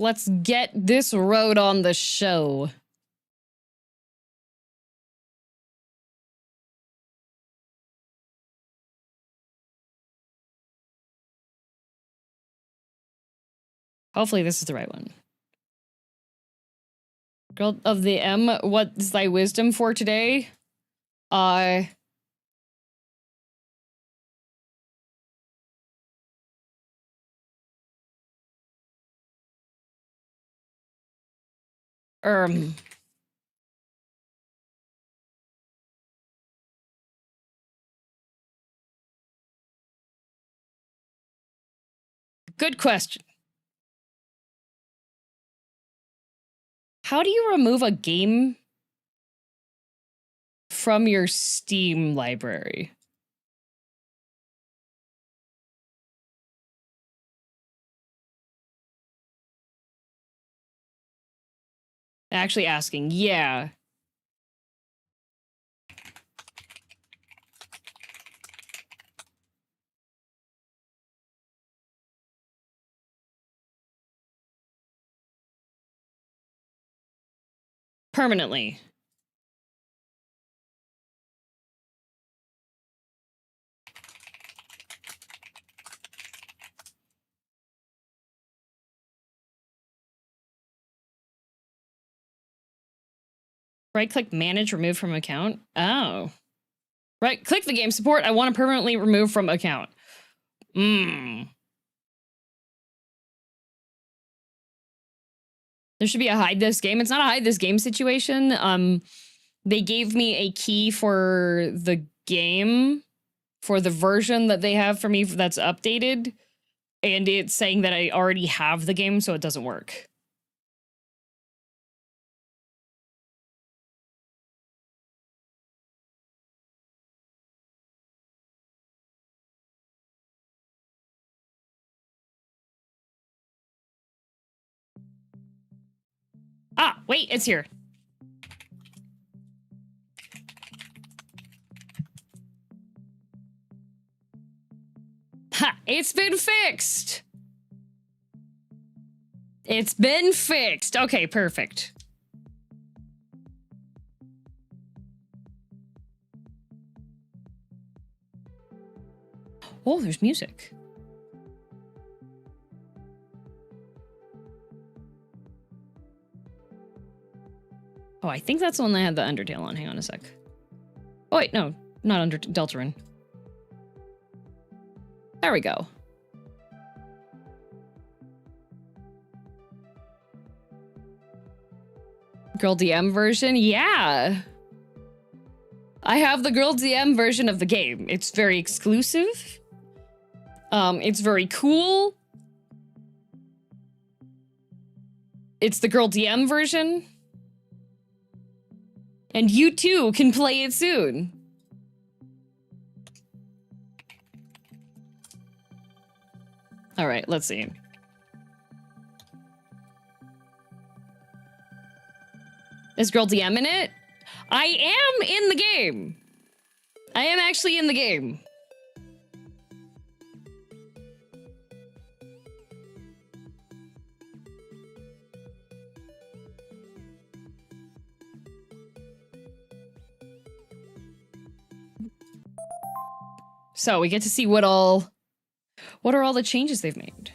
Let's get this road on the show. Hopefully this is the right one. Girl of the M, what is thy wisdom for today? Good question. How do you remove a game from your Steam library? Actually asking, yeah. Permanently. Right-click, manage, remove from account. Oh. Right, click the game support. I want to permanently remove from account. There should be a hide this game. It's not a hide this game situation. They gave me a key for the game, for the version that they have for me that's updated, and it's saying that I already have the game, so it doesn't work. Ah, wait, it's here. Ha, it's been fixed. It's been fixed. Okay, perfect. Oh, there's music. Oh, I think that's the one that had the Undertale on. Hang on a sec. Oh, wait, no. Not under Deltarune. There we go. Girl DM version? Yeah. I have the Girl DM version of the game. It's very exclusive. It's very cool. It's the Girl DM version. And you too can play it soon. All right, let's see. Is Girl DM in it? I am in the game. I am actually in the game. So we get to see what are all the changes they've made.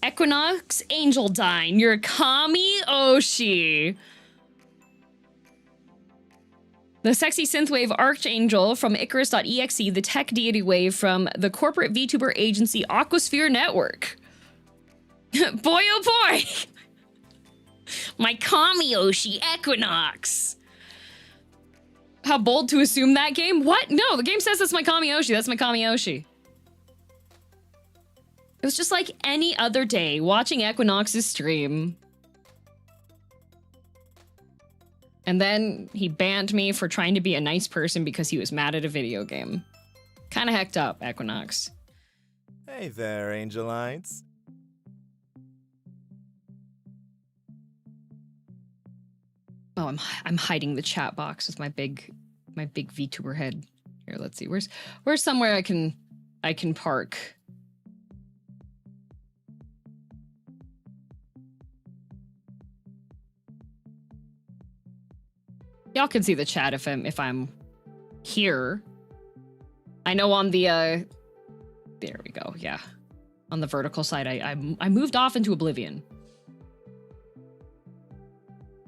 Equinox, Angel Dine, Kami Oshi. The sexy synthwave Archangel from Icarus.exe, the tech deity wave from the corporate VTuber agency Aquasphere Network. Boy, oh boy! My Kami Oshi Equinox. How bold to assume that game? What? No, the game says that's my Kami Oshi. That's my Kami Oshi. It was just like any other day watching Equinox's stream. And then he banned me for trying to be a nice person because he was mad at a video game. Kind of hecked up, Equinox. Hey there, Angelites. Oh, I'm hiding the chat box with my big VTuber head. Here, let's see. Where's somewhere I can park? Y'all can see the chat if I'm here. I know on the there we go. Yeah. On the vertical side, I moved off into oblivion.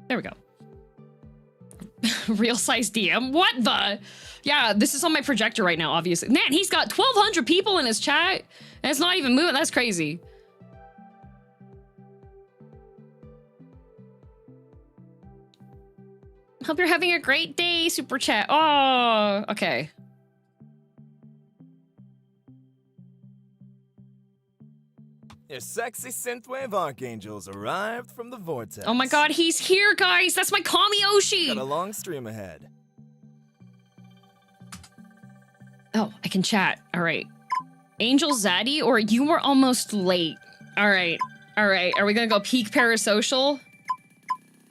There we go. Real size DM. What the? Yeah, this is on my projector right now, obviously. Man, he's got 1,200 people in his chat, and it's not even moving. That's crazy. Hope you're having a great day, super chat. Oh, okay. Your sexy synthwave archangels arrived from the vortex. Oh my god, he's here, guys. That's my Kamiyoshi. Got a long stream ahead. Oh, I can chat. All right. Angel Zaddy, or you were almost late. All right. All right. Are we gonna go peak parasocial?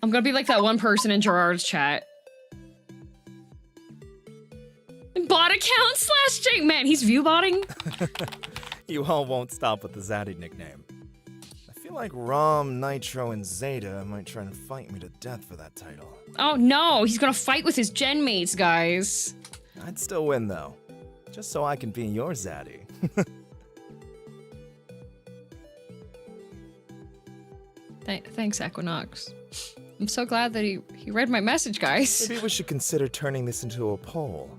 I'm gonna be like that one person in Gerard's chat. Bot account slash Jake. Man, he's view botting. You all won't stop with the Zaddy nickname. I feel like Rom, Nitro, and Zeta might try and fight me to death for that title. Oh no, he's gonna fight with his gen mates, guys. I'd still win though, just so I can be your Zaddy. Thanks, Equinox. I'm so glad that he read my message, guys. Maybe we should consider turning this into a poll,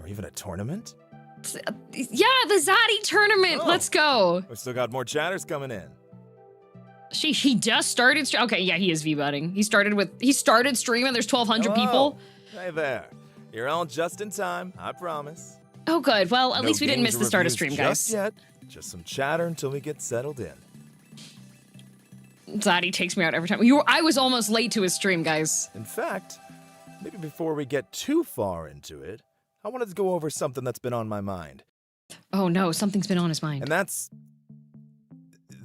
or even a tournament? Yeah, the Zaddy tournament. Oh. Let's go. We've still got more chatters coming in. He just started. Okay, yeah, he is V-butting. He started streaming. There's 1,200 people. Hey there. You're all just in time, I promise. Oh, good. Well, at No least we didn't games miss or the start of reviews stream, just guys. yet. Just some chatter until we get settled in. Zaddy takes me out every time. I was almost late to his stream, guys. In fact, maybe before we get too far into it, I wanted to go over something that's been on my mind. Oh no, something's been on his mind. And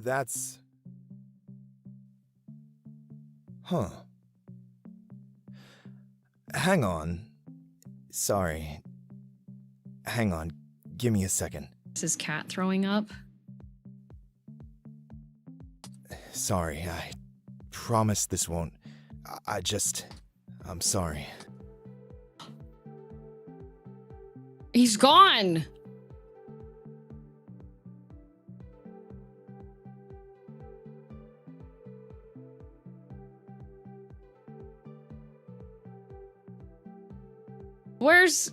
that's... Huh. Hang on. Sorry. Hang on. Give me a second. Is his cat throwing up? Sorry, I promise this won't... I'm sorry. He's gone! Where's...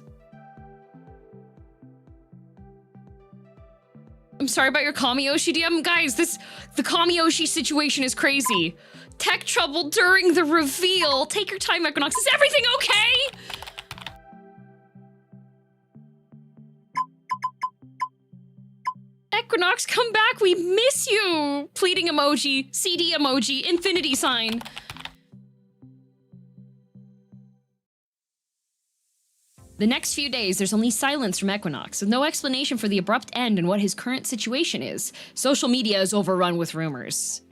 I'm sorry about your Kamiyoshi DM. Guys, the Kamiyoshi situation is crazy. Tech trouble during the reveal. Take your time, Equinox. Is everything okay? Equinox, come back. We miss you. Pleading emoji, CD emoji, infinity sign. The next few days, there's only silence from Equinox, with no explanation for the abrupt end and what his current situation is. Social media is overrun with rumors.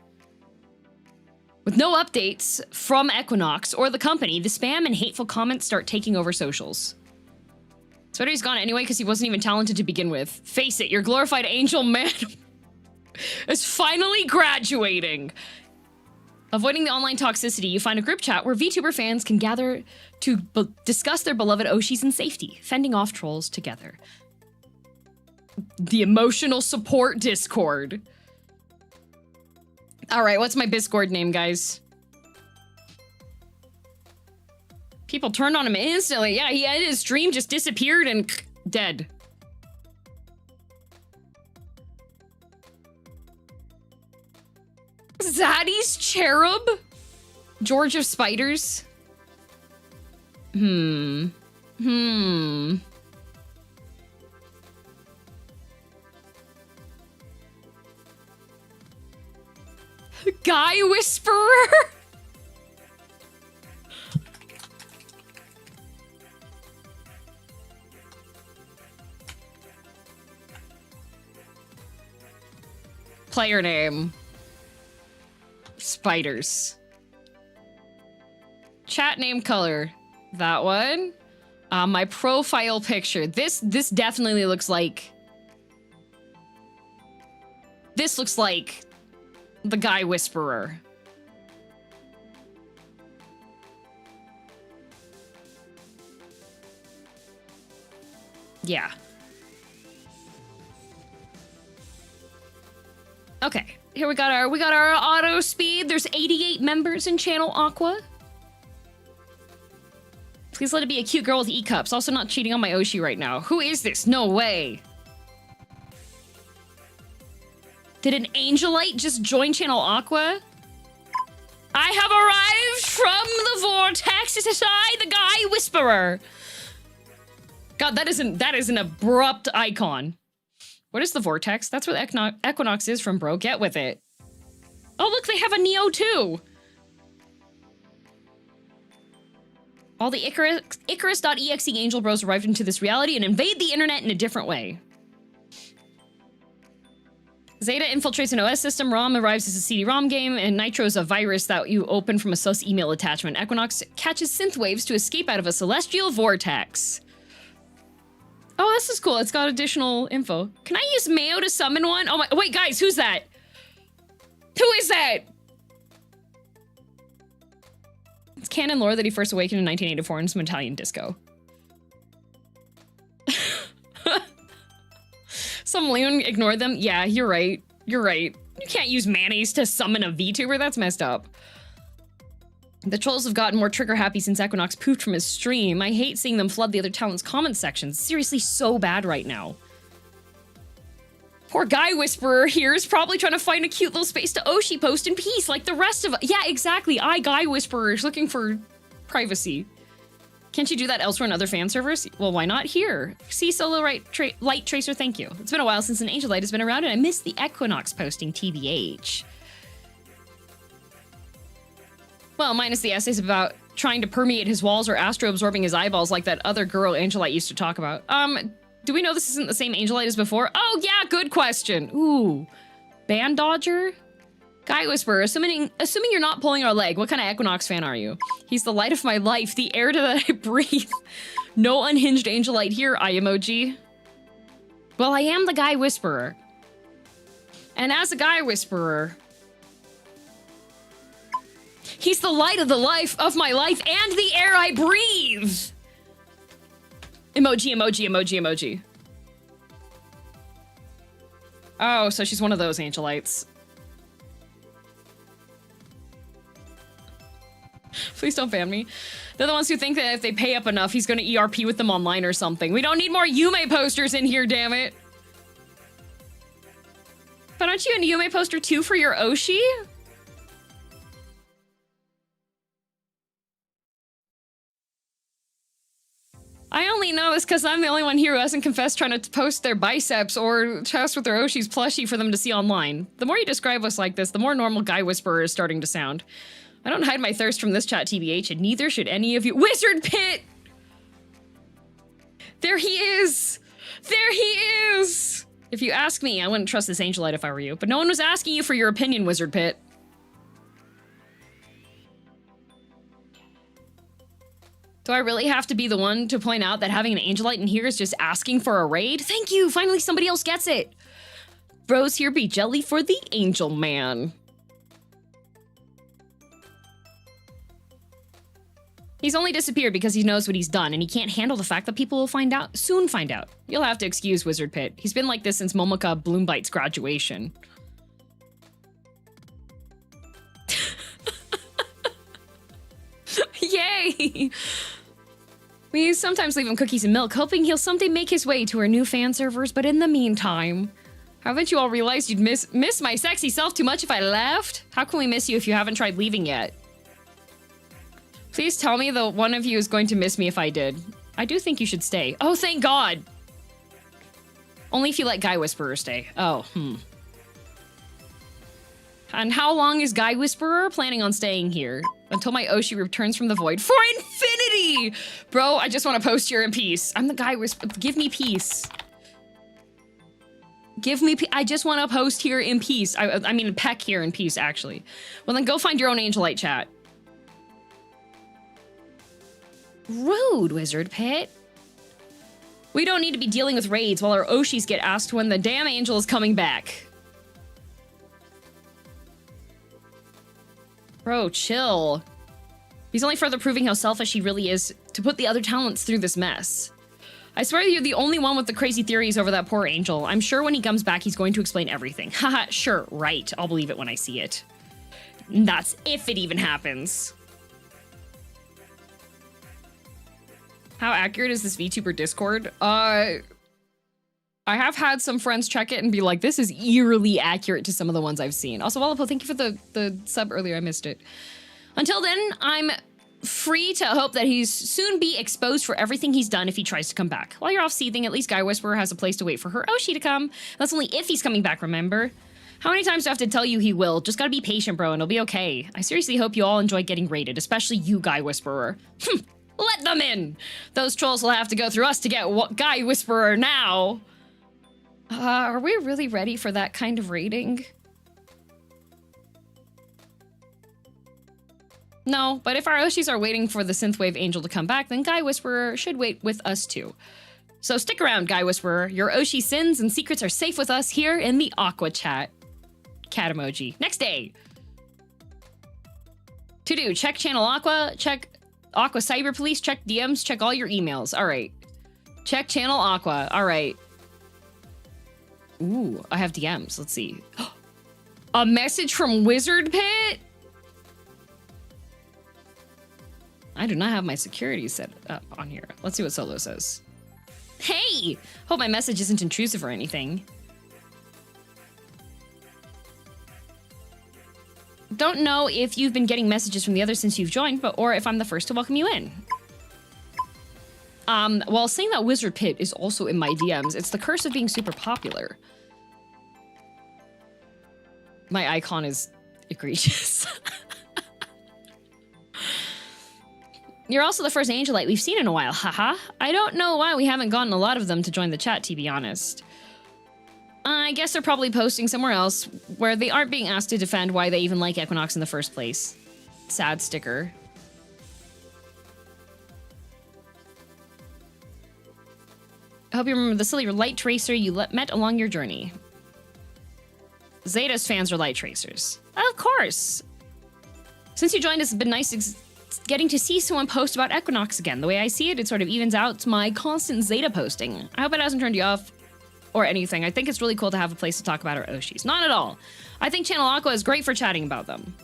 With no updates from Equinox or the company, the spam and hateful comments start taking over socials. Sweater's gone anyway because he wasn't even talented to begin with. Face it, your glorified angel man is finally graduating. Avoiding the online toxicity, you find a group chat where VTuber fans can gather to discuss their beloved Oshis in safety, fending off trolls together. The emotional support Discord. All right, what's my Discord name, guys? People turned on him instantly. Yeah, he had his stream just disappeared and dead. Zaddy's Cherub? George of Spiders? Guy Whisperer? Player name. Spiders. Chat name color. That one. My profile picture. This definitely looks like... This looks like the Guy Whisperer. Yeah. Okay. Here we got our auto speed. There's 88 members in Channel Aqua. Please let it be a cute girl with E-cups. Also not cheating on my Oshi right now. Who is this? No way. Did an Angelite just join Channel Aqua? I have arrived from the vortex. It is I, the Guy Whisperer. God, that is an abrupt icon. What is the vortex? That's what Equinox is from, bro. Get with it. Oh, look, they have a Neo too. All the Icarus.exe angel bros arrived into this reality and invade the internet in a different way. Zeta infiltrates an OS system, ROM arrives as a CD-ROM game, and Nitro is a virus that you open from a sus email attachment. Equinox catches synth waves to escape out of a celestial vortex. Oh, this is cool. It's got additional info. Can I use Mayo to summon one? Oh my, wait, guys, who's that? Who is that? It's canon lore that he first awakened in 1984 in some Italian disco. Some loon ignored them. Yeah, you're right. You're right. You can't use mayonnaise to summon a VTuber. That's messed up. The trolls have gotten more trigger happy since Equinox pooped from his stream. I hate seeing them flood the other talent's comment sections. Seriously, so bad right now. Poor Guy Whisperer here is probably trying to find a cute little space to Oshi post in peace like the rest of us. Yeah, exactly. Guy Whisperer, is looking for privacy. Can't you do that elsewhere in other fan servers? Well, why not here? See Solo Light Tracer, thank you. It's been a while since an Angelite has been around and I missed the Equinox posting, TBH. Well, minus the essays about trying to permeate his walls or astro-absorbing his eyeballs like that other girl Angelite used to talk about. Do we know this isn't the same Angelite as before? Oh, yeah, good question. Ooh. Band Dodger? Guy Whisperer, assuming you're not pulling our leg, what kind of Equinox fan are you? He's the light of my life, the air that I breathe. No unhinged Angelite here, eye emoji. Well, I am the Guy Whisperer. And as a Guy Whisperer, he's the light of the life of my life and the air I breathe. Emoji, emoji, emoji, emoji. Oh, so she's one of those Angelites. Please don't ban me. They're the ones who think that if they pay up enough, he's gonna ERP with them online or something. We don't need more Yume posters in here, damn it. But aren't you a Yume poster too for your Oshi? I only know this because I'm the only one here who hasn't confessed trying to post their biceps or chest with their Oshi's plushie for them to see online. The more you describe us like this, the more normal Guy Whisperer is starting to sound. I don't hide my thirst from this chat, TBH, and neither should any of you. Wizard Pit! There he is! There he is! If you ask me, I wouldn't trust this Angelite if I were you, but no one was asking you for your opinion, Wizard Pit. Do I really have to be the one to point out that having an Angelite in here is just asking for a raid? Thank you! Finally somebody else gets it! Bros here be jelly for the Angel Man. He's only disappeared because he knows what he's done, and he can't handle the fact that people will soon find out. You'll have to excuse Wizard Pit. He's been like this since Momoka Bloombyte's graduation. Yay! We sometimes leave him cookies and milk, hoping he'll someday make his way to our new fan servers, but in the meantime... Haven't you all realized you'd miss my sexy self too much if I left? How can we miss you if you haven't tried leaving yet? Please tell me that one of you is going to miss me if I did. I do think you should stay. Oh, thank God! Only if you let Guy Whisperer stay. Oh, And how long is Guy Whisperer planning on staying here? Until my Oshi returns from the void for infinity! Bro, I just want to post here in peace. I'm the Guy Whisperer. Give me peace. Give me I just want to post here in peace. I mean, peck here in peace, actually. Well, then go find your own Angelite chat. Rude, Wizard Pit. We don't need to be dealing with raids while our Oshis get asked when the damn angel is coming back. Bro, chill. He's only further proving how selfish he really is to put the other talents through this mess. I swear you're the only one with the crazy theories over that poor angel. I'm sure when he comes back, he's going to explain everything. Haha, sure, right. I'll believe it when I see it. That's if it even happens. How accurate is this VTuber Discord? I have had some friends check it and be like, this is eerily accurate to some of the ones I've seen. Also, Wallapo, thank you for the sub earlier. I missed it. Until then, I'm free to hope that he's soon be exposed for everything he's done if he tries to come back. While you're off seething, at least Guy Whisperer has a place to wait for her Oshi to come. That's only if he's coming back, remember? How many times do I have to tell you he will? Just gotta be patient, bro, and it'll be okay. I seriously hope you all enjoy getting raided, especially you, Guy Whisperer. Let them in! Those trolls will have to go through us to get Guy Whisperer now. Are we really ready for that kind of raiding? No, but if our Oshis are waiting for the Synthwave Angel to come back, then Guy Whisperer should wait with us too. So stick around, Guy Whisperer. Your Oshi sins and secrets are safe with us here in the Aqua chat. Cat emoji. Next day. To do, check Channel Aqua, check Aqua Cyber Police, check DMs, check all your emails. All right. Check Channel Aqua. All right. Ooh, I have DMs. Let's see. A message from Wizard Pit? I do not have my security set up on here. Let's see what Solo says. Hey! Hope my message isn't intrusive or anything. Don't know if you've been getting messages from the others since you've joined, or if I'm the first to welcome you in. Well, saying that Wizard Pit is also in my DMs, it's the curse of being super popular. My icon is egregious. You're also the first Angelite we've seen in a while, haha. I don't know why we haven't gotten a lot of them to join the chat, to be honest. I guess they're probably posting somewhere else where they aren't being asked to defend why they even like Equinox in the first place. Sad sticker. I hope you remember the silly light tracer you met along your journey. Zeta's fans are light tracers. Of course. Since you joined us, it's been nice getting to see someone post about Equinox again. The way I see it, it sort of evens out my constant Zeta posting. I hope it hasn't turned you off or anything. I think it's really cool to have a place to talk about our Oshis. Not at all. I think Channel Aqua is great for chatting about them.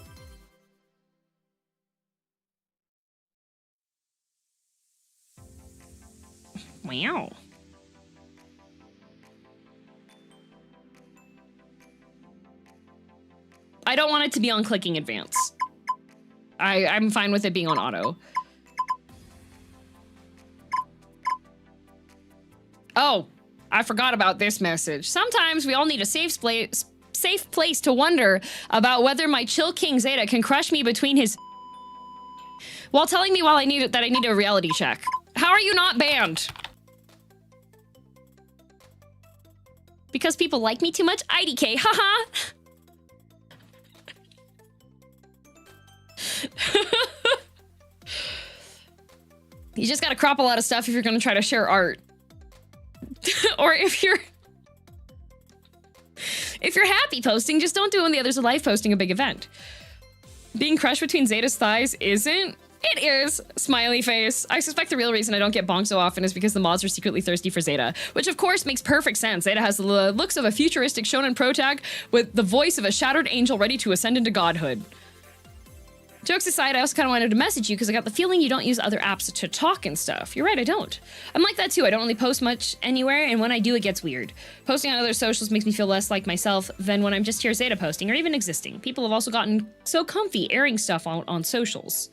Wow. I don't want it to be on clicking advance. I'm fine with it being on auto. Oh, I forgot about this message. Sometimes we all need a safe place to wonder about whether my chill King Zeta can crush me between his while telling me I need a reality check. How are you not banned? Because people like me too much? IDK, haha. You just gotta crop a lot of stuff if you're gonna try to share art. Or if you're happy posting, just don't do it when the others are live posting a big event. Being crushed between Zeta's thighs isn't? It is. Smiley face. I suspect the real reason I don't get bonked so often is because the mods are secretly thirsty for Zeta, which of course makes perfect sense. Zeta has the looks of a futuristic shonen protag with the voice of a shattered angel ready to ascend into godhood. Jokes aside, I also kind of wanted to message you because I got the feeling you don't use other apps to talk and stuff. You're right, I don't. I'm like that too. I don't really post much anywhere, and when I do, it gets weird. Posting on other socials makes me feel less like myself than when I'm just here Zeta posting or even existing. People have also gotten so comfy airing stuff on socials.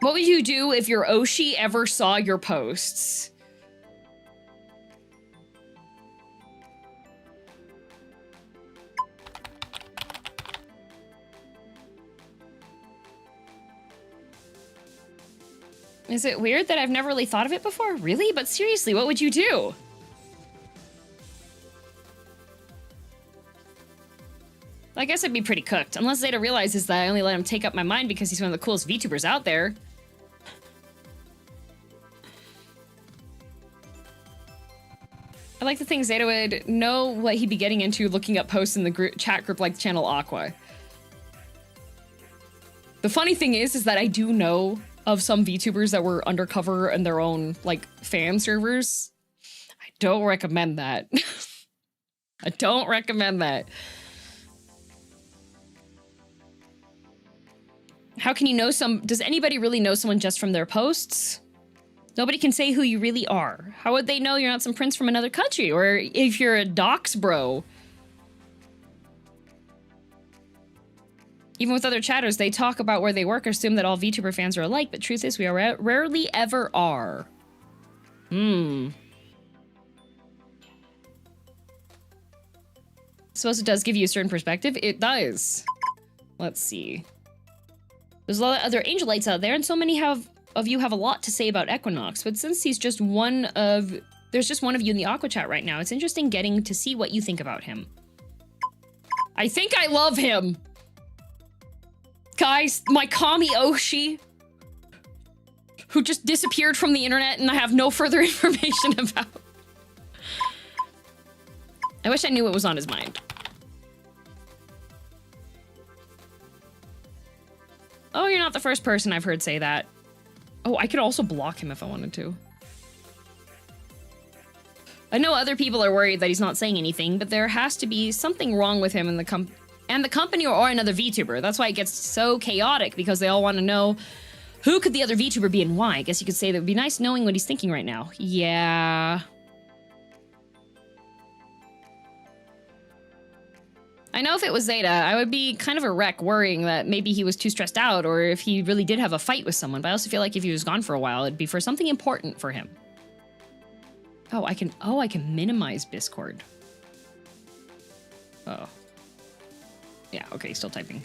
What would you do if your Oshi ever saw your posts? Is it weird that I've never really thought of it before? Really? But seriously, what would you do? I guess I'd be pretty cooked, unless Zeta realizes that I only let him take up my mind because he's one of the coolest VTubers out there. I like to think Zeta would know what he'd be getting into looking up posts in the chat group like Channel Aqua. The funny thing is that I do know of some VTubers that were undercover in their own, like, fan servers. I don't recommend that. I don't recommend that. How can you know does anybody really know someone just from their posts? Nobody can say who you really are. How would they know you're not some prince from another country? Or if you're a dox bro? Even with other chatters, they talk about where they work, assume that all VTuber fans are alike, but truth is we are rarely ever are. Suppose it does give you a certain perspective? It does. Let's see. There's a lot of other angelites out there, and so many of you have a lot to say about Equinox, but since he's just there's just one of you in the Aqua chat right now, it's interesting getting to see what you think about him. I think I love him! Guys, my Kami Oshi, who just disappeared from the internet and I have no further information about. I wish I knew what was on his mind. Oh, you're not the first person I've heard say that. Oh, I could also block him if I wanted to. I know other people are worried that he's not saying anything, but there has to be something wrong with him in the company or another VTuber. That's why it gets so chaotic, because they all want to know who could the other VTuber be and why. I guess you could say that would be nice knowing what he's thinking right now. Yeah. I know if it was Zeta, I would be kind of a wreck worrying that maybe he was too stressed out or if he really did have a fight with someone, but I also feel like if he was gone for a while, it'd be for something important for him. Oh, I can minimize Discord. Oh. Yeah, okay, still typing.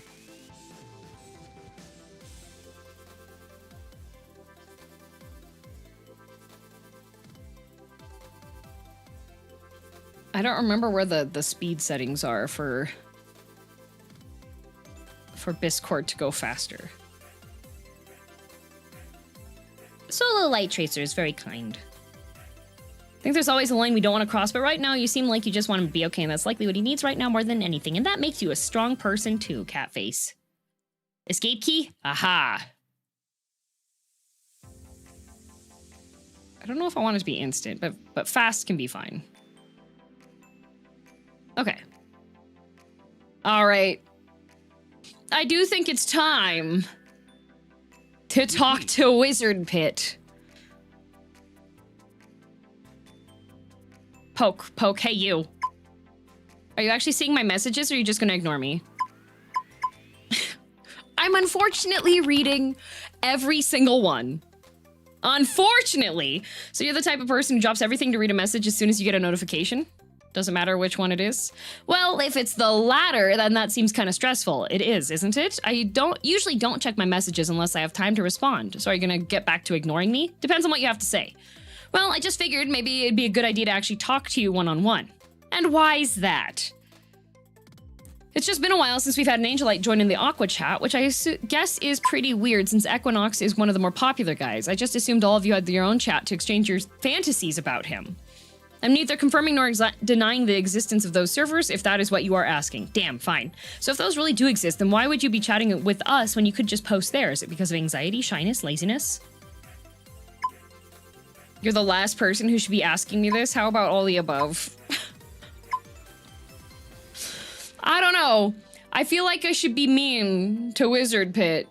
I don't remember where the speed settings are for Discord to go faster. Solo Light Tracer is very kind. I think there's always a line we don't want to cross, but right now you seem like you just want him to be okay, and that's likely what he needs right now more than anything, and that makes you a strong person too, Catface. Escape key? Aha! I don't know if I want it to be instant, but fast can be fine. Okay. All right. I do think it's time to talk to Wizard Pit. Poke, hey you. Are you actually seeing my messages or are you just gonna ignore me? I'm unfortunately reading every single one. Unfortunately. So you're the type of person who drops everything to read a message as soon as you get a notification? Doesn't matter which one it is? Well, if it's the latter, then that seems kind of stressful. It is, isn't it? I usually don't check my messages unless I have time to respond. So are you gonna get back to ignoring me? Depends on what you have to say. Well, I just figured maybe it'd be a good idea to actually talk to you one-on-one. And why's that? It's just been a while since we've had an Angelite join in the Aqua chat, which I guess is pretty weird since Equinox is one of the more popular guys. I just assumed all of you had your own chat to exchange your fantasies about him. I'm neither confirming nor denying the existence of those servers, if that is what you are asking. Damn, fine. So if those really do exist, then why would you be chatting with us when you could just post there? Is it because of anxiety, shyness, laziness? You're the last person who should be asking me this? How about all the above? I don't know. I feel like I should be mean to Wizard Pit.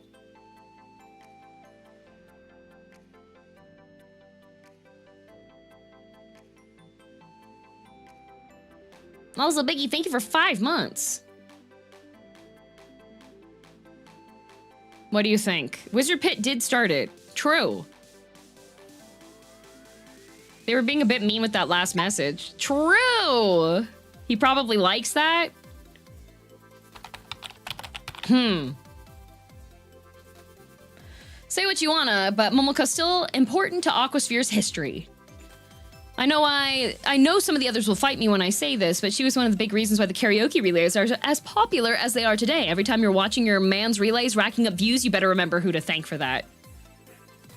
Also, Biggie, thank you for 5 months. What do you think? Wizard Pit did start it. True. They were being a bit mean with that last message. True. He probably likes that. Say what you wanna, but Momoko's still important to Aquasphere's history. I know some of the others will fight me when I say this, but she was one of the big reasons why the karaoke relays are as popular as they are today. Every time you're watching your man's relays racking up views, you better remember who to thank for that.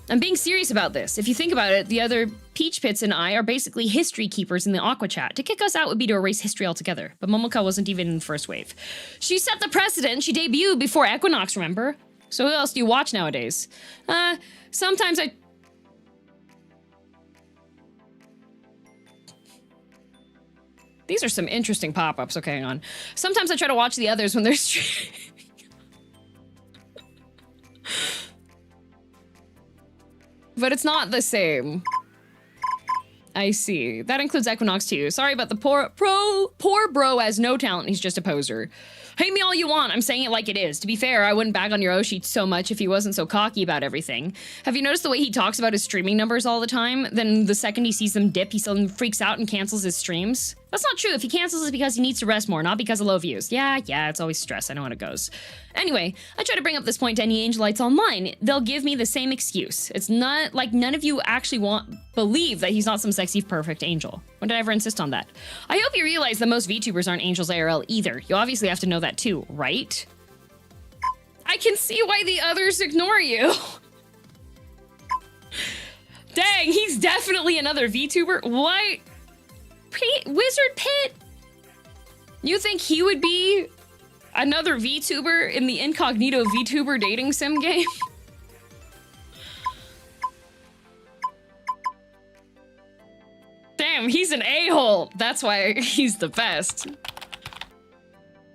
I'm being serious about this. If you think about it, the other Peach Pits and I are basically history keepers in the Aqua chat. To kick us out would be to erase history altogether, but Momoka wasn't even in the first wave. She set the precedent. She debuted before Equinox, remember? So who else do you watch nowadays? Sometimes I... These are some interesting pop-ups. Okay, hang on. Sometimes I try to watch the others when they're streaming. But it's not the same. I see. That includes Equinox too. Sorry about the poor bro has no talent. He's just a poser. Hate me all you want. I'm saying it like it is. To be fair, I wouldn't bag on your Oshi so much if he wasn't so cocky about everything. Have you noticed the way he talks about his streaming numbers all the time? Then the second he sees them dip, he suddenly freaks out and cancels his streams? That's not true. If he cancels, it's because he needs to rest more, not because of low views. Yeah, it's always stress. I know how it goes. Anyway, I try to bring up this point to any Angelites online. They'll give me the same excuse. It's not like none of you actually believe that he's not some sexy, perfect angel. When did I ever insist on that? I hope you realize that most VTubers aren't angels IRL either. You obviously have to know that too, right? I can see why the others ignore you. Dang, he's definitely another VTuber. What? Wizard Pit? You think he would be another VTuber in the incognito VTuber dating sim game? Damn, he's an a-hole. That's why he's the best.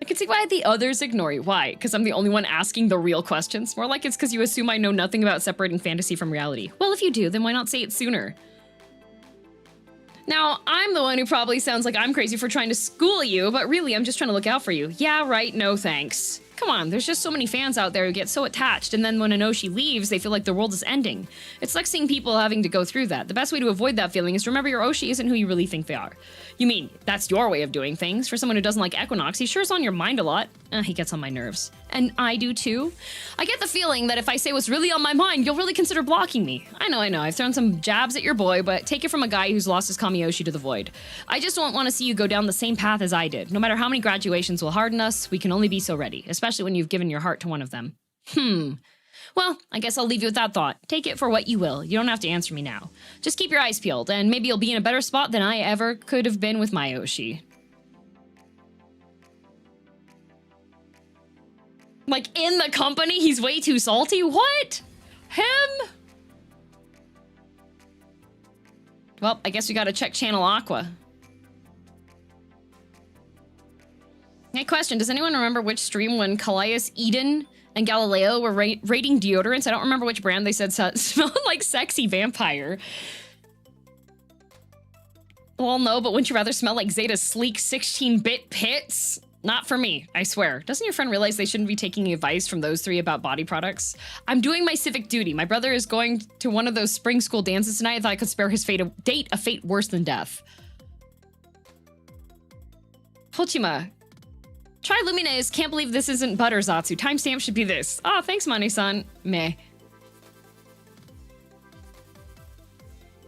I can see why the others ignore you. Why? Because I'm the only one asking the real questions? More like it's because you assume I know nothing about separating fantasy from reality. Well, if you do, then why not say it sooner? Now, I'm the one who probably sounds like I'm crazy for trying to school you, but really, I'm just trying to look out for you. Yeah, right, no thanks. Come on, there's just so many fans out there who get so attached, and then when an Oshi leaves, they feel like the world is ending. It's like seeing people having to go through that. The best way to avoid that feeling is to remember your Oshi isn't who you really think they are. You mean, that's your way of doing things. For someone who doesn't like Equinox, he sure is on your mind a lot. He gets on my nerves. And I do too. I get the feeling that if I say what's really on my mind, you'll really consider blocking me. I know, I've thrown some jabs at your boy, but take it from a guy who's lost his Kamiyoshi to the void. I just don't want to see you go down the same path as I did. No matter how many graduations will harden us, we can only be so ready, especially when you've given your heart to one of them. Well, I guess I'll leave you with that thought. Take it for what you will. You don't have to answer me now. Just keep your eyes peeled, and maybe you'll be in a better spot than I ever could have been with my Oshi. Like, in the company, he's way too salty? What? Him? Well, I guess we gotta check Channel Aqua. Hey, question. Does anyone remember which stream when Callias, Eden, and Galileo were rating deodorants? I don't remember which brand they said smelled like sexy vampire. Well, no, but wouldn't you rather smell like Zeta's sleek 16-bit pits? Not for me, I swear. Doesn't your friend realize they shouldn't be taking advice from those three about body products? I'm doing my civic duty. My brother is going to one of those spring school dances tonight. I thought I could spare his date a fate worse than death. Hochima. Try Lumines. Can't believe this isn't Butterzatsu. Timestamp should be this. Oh, thanks, Money-san. Meh.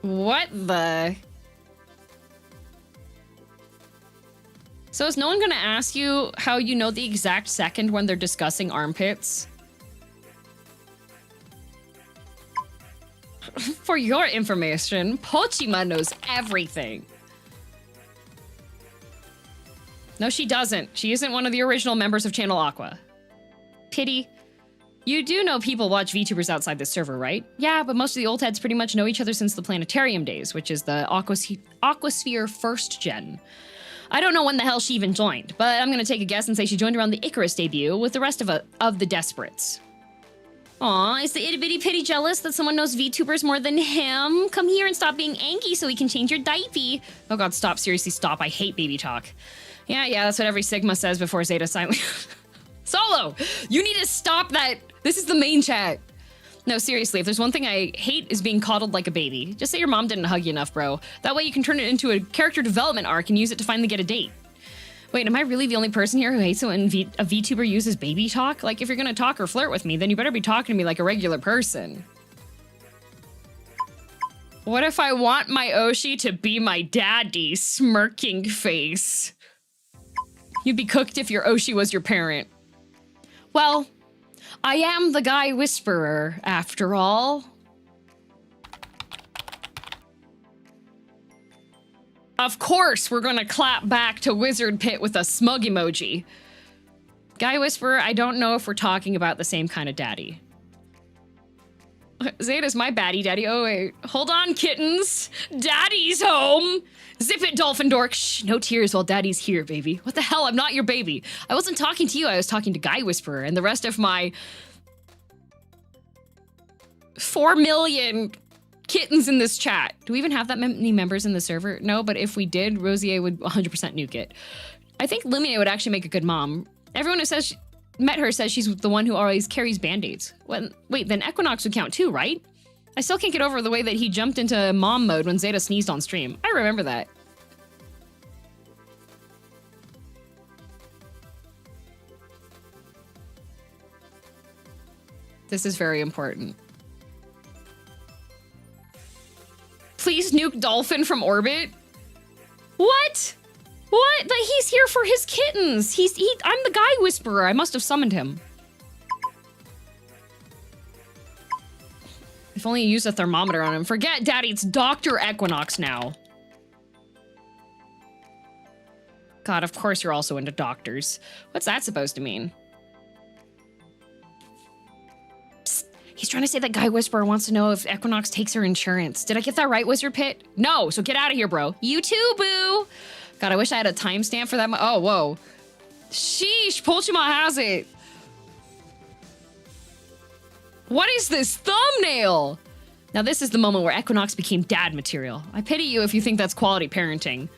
What the... So is no one gonna ask you how you know the exact second when they're discussing armpits? For your information, Pochima knows everything. No, she doesn't. She isn't one of the original members of Channel Aqua. Pity. You do know people watch VTubers outside the server, right? Yeah, but most of the old heads pretty much know each other since the Planetarium days, which is the Aquasphere first gen. I don't know when the hell she even joined, but I'm gonna take a guess and say she joined around the Icarus debut with the rest of the Desperates. Aw, is the itty-bitty pity jealous that someone knows VTubers more than him? Come here and stop being anky so we can change your diaper. Oh god, stop, seriously stop, I hate baby talk. Yeah, that's what every Sigma says before Zeta silently- Solo! You need to stop that! This is the main chat. No, seriously, if there's one thing I hate is being coddled like a baby. Just say your mom didn't hug you enough, bro. That way you can turn it into a character development arc and use it to finally get a date. Wait, am I really the only person here who hates it when a VTuber uses baby talk? Like, if you're gonna talk or flirt with me, then you better be talking to me like a regular person. What if I want my Oshi to be my daddy? Smirking face. You'd be cooked if your Oshi was your parent. Well, I am the guy whisperer, after all. Of course, we're gonna clap back to Wizard Pit with a smug emoji. Guy Whisperer, I don't know if we're talking about the same kind of daddy. Zeta's my baddie daddy. Oh, wait. Hold on, kittens. Daddy's home. Zip it, Dolphin Dork. Shh, no tears while daddy's here, baby. What the hell? I'm not your baby. I wasn't talking to you. I was talking to Guy Whisperer and the rest of my 4 million kittens in this chat. Do we even have that many members in the server? No, but if we did, Rosier would 100% nuke it. I think Lumia would actually make a good mom. Everyone who says met her says she's the one who always carries band-aids. Wait, then Equinox would count too, right? I still can't get over the way that he jumped into mom mode when Zeta sneezed on stream. I remember that. This is very important. Please nuke Dolphin from orbit? What? What? But he's here for his kittens. I'm the Guy Whisperer. I must have summoned him. If only you used a thermometer on him. Forget Daddy, it's Dr. Equinox now. God, of course you're also into doctors. What's that supposed to mean? Psst. He's trying to say that Guy Whisperer wants to know if Equinox takes her insurance. Did I get that right, Wizard Pit? No, so get out of here, bro. You too, boo. God, I wish I had a timestamp for that. Oh, whoa. Sheesh, Polchima has it. What is this thumbnail? Now this is the moment where Equinox became dad material. I pity you if you think that's quality parenting.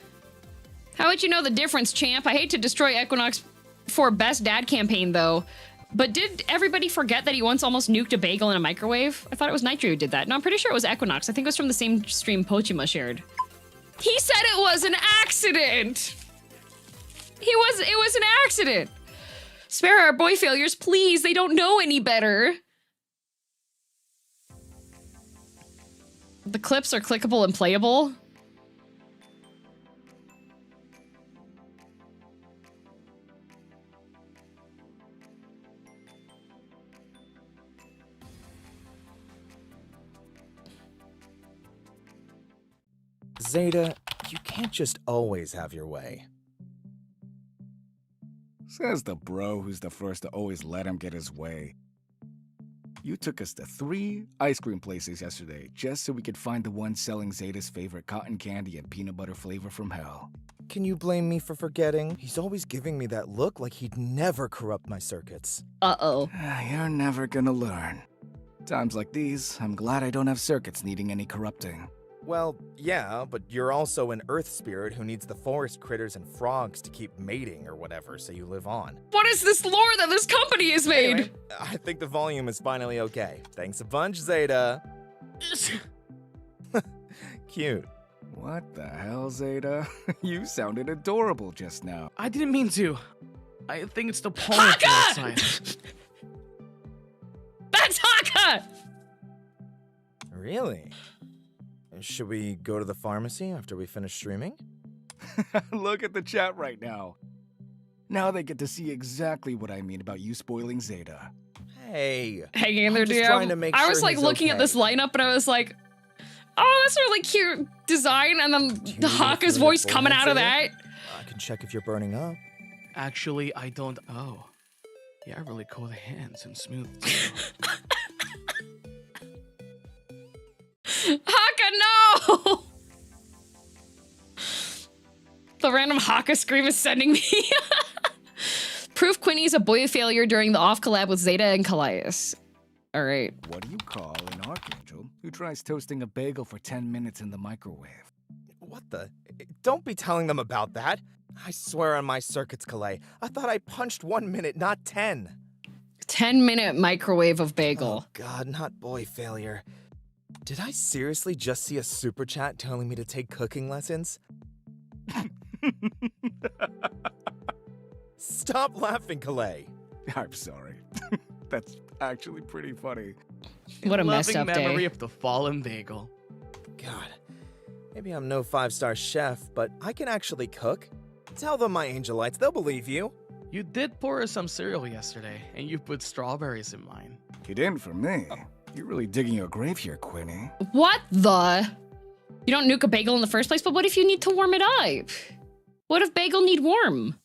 How would you know the difference, champ? I hate to destroy Equinox for best dad campaign though, but did everybody forget that he once almost nuked a bagel in a microwave? I thought it was Nitro who did that. No, I'm pretty sure it was Equinox. I think it was from the same stream Pochima shared. He said it was an accident. It was an accident. Spare our boy failures, please. They don't know any better. The clips are clickable and playable. Zeta, you can't just always have your way. Says the bro who's the first to always let him get his way. You took us to 3 ice cream places yesterday just so we could find the one selling Zeta's favorite cotton candy and peanut butter flavor from hell. Can you blame me for forgetting? He's always giving me that look like he'd never corrupt my circuits. Uh-oh. You're never gonna learn. Times like these, I'm glad I don't have circuits needing any corrupting. Well, yeah, but you're also an earth spirit who needs the forest critters and frogs to keep mating or whatever so you live on. What is this lore that this company has made? Anyway, I think the volume is finally okay. Thanks a bunch, Zeta. Cute. What the hell, Zeta? You sounded adorable just now. I didn't mean to. I think it's the pollen Haka! outside. That's Haka! Really? Should we go to the pharmacy after we finish streaming? Look at the chat right now. Now they get to see exactly what I mean about you spoiling Zeta. Hey. Hanging in there, I'm just dude. trying to make I sure was like he's looking at okay. this lineup and I was like, oh, that's a really cute design. And then Do you the need a Haka's fluid voice forehead, coming out of Zeta? that. I can check if you're burning up. Actually, I don't. Oh. Yeah, really cold hands and smooth. Haka, no! The random Haka scream is sending me. Proof Quinny's a boy failure during the off collab with Zeta and Callias. All right. What do you call an archangel who tries toasting a bagel for 10 minutes in the microwave? What the? Don't be telling them about that. I swear on my circuits, Calais. I thought I punched 1 minute, not 10. 10-minute microwave of bagel. Oh God, not boy failure. Did I seriously just see a super chat telling me to take cooking lessons? Stop laughing, Calais. I'm sorry. That's actually pretty funny. What a messed Loving up memory day. of the fallen bagel. God, maybe I'm no 5-star chef, but I can actually cook. Tell them, my angelites, they'll believe you. You did pour us some cereal yesterday, and you put strawberries in mine. You didn't for me. You're really digging your grave here, Quinny. What the? You don't nuke a bagel in the first place, but what if you need to warm it up? What if bagel need warm?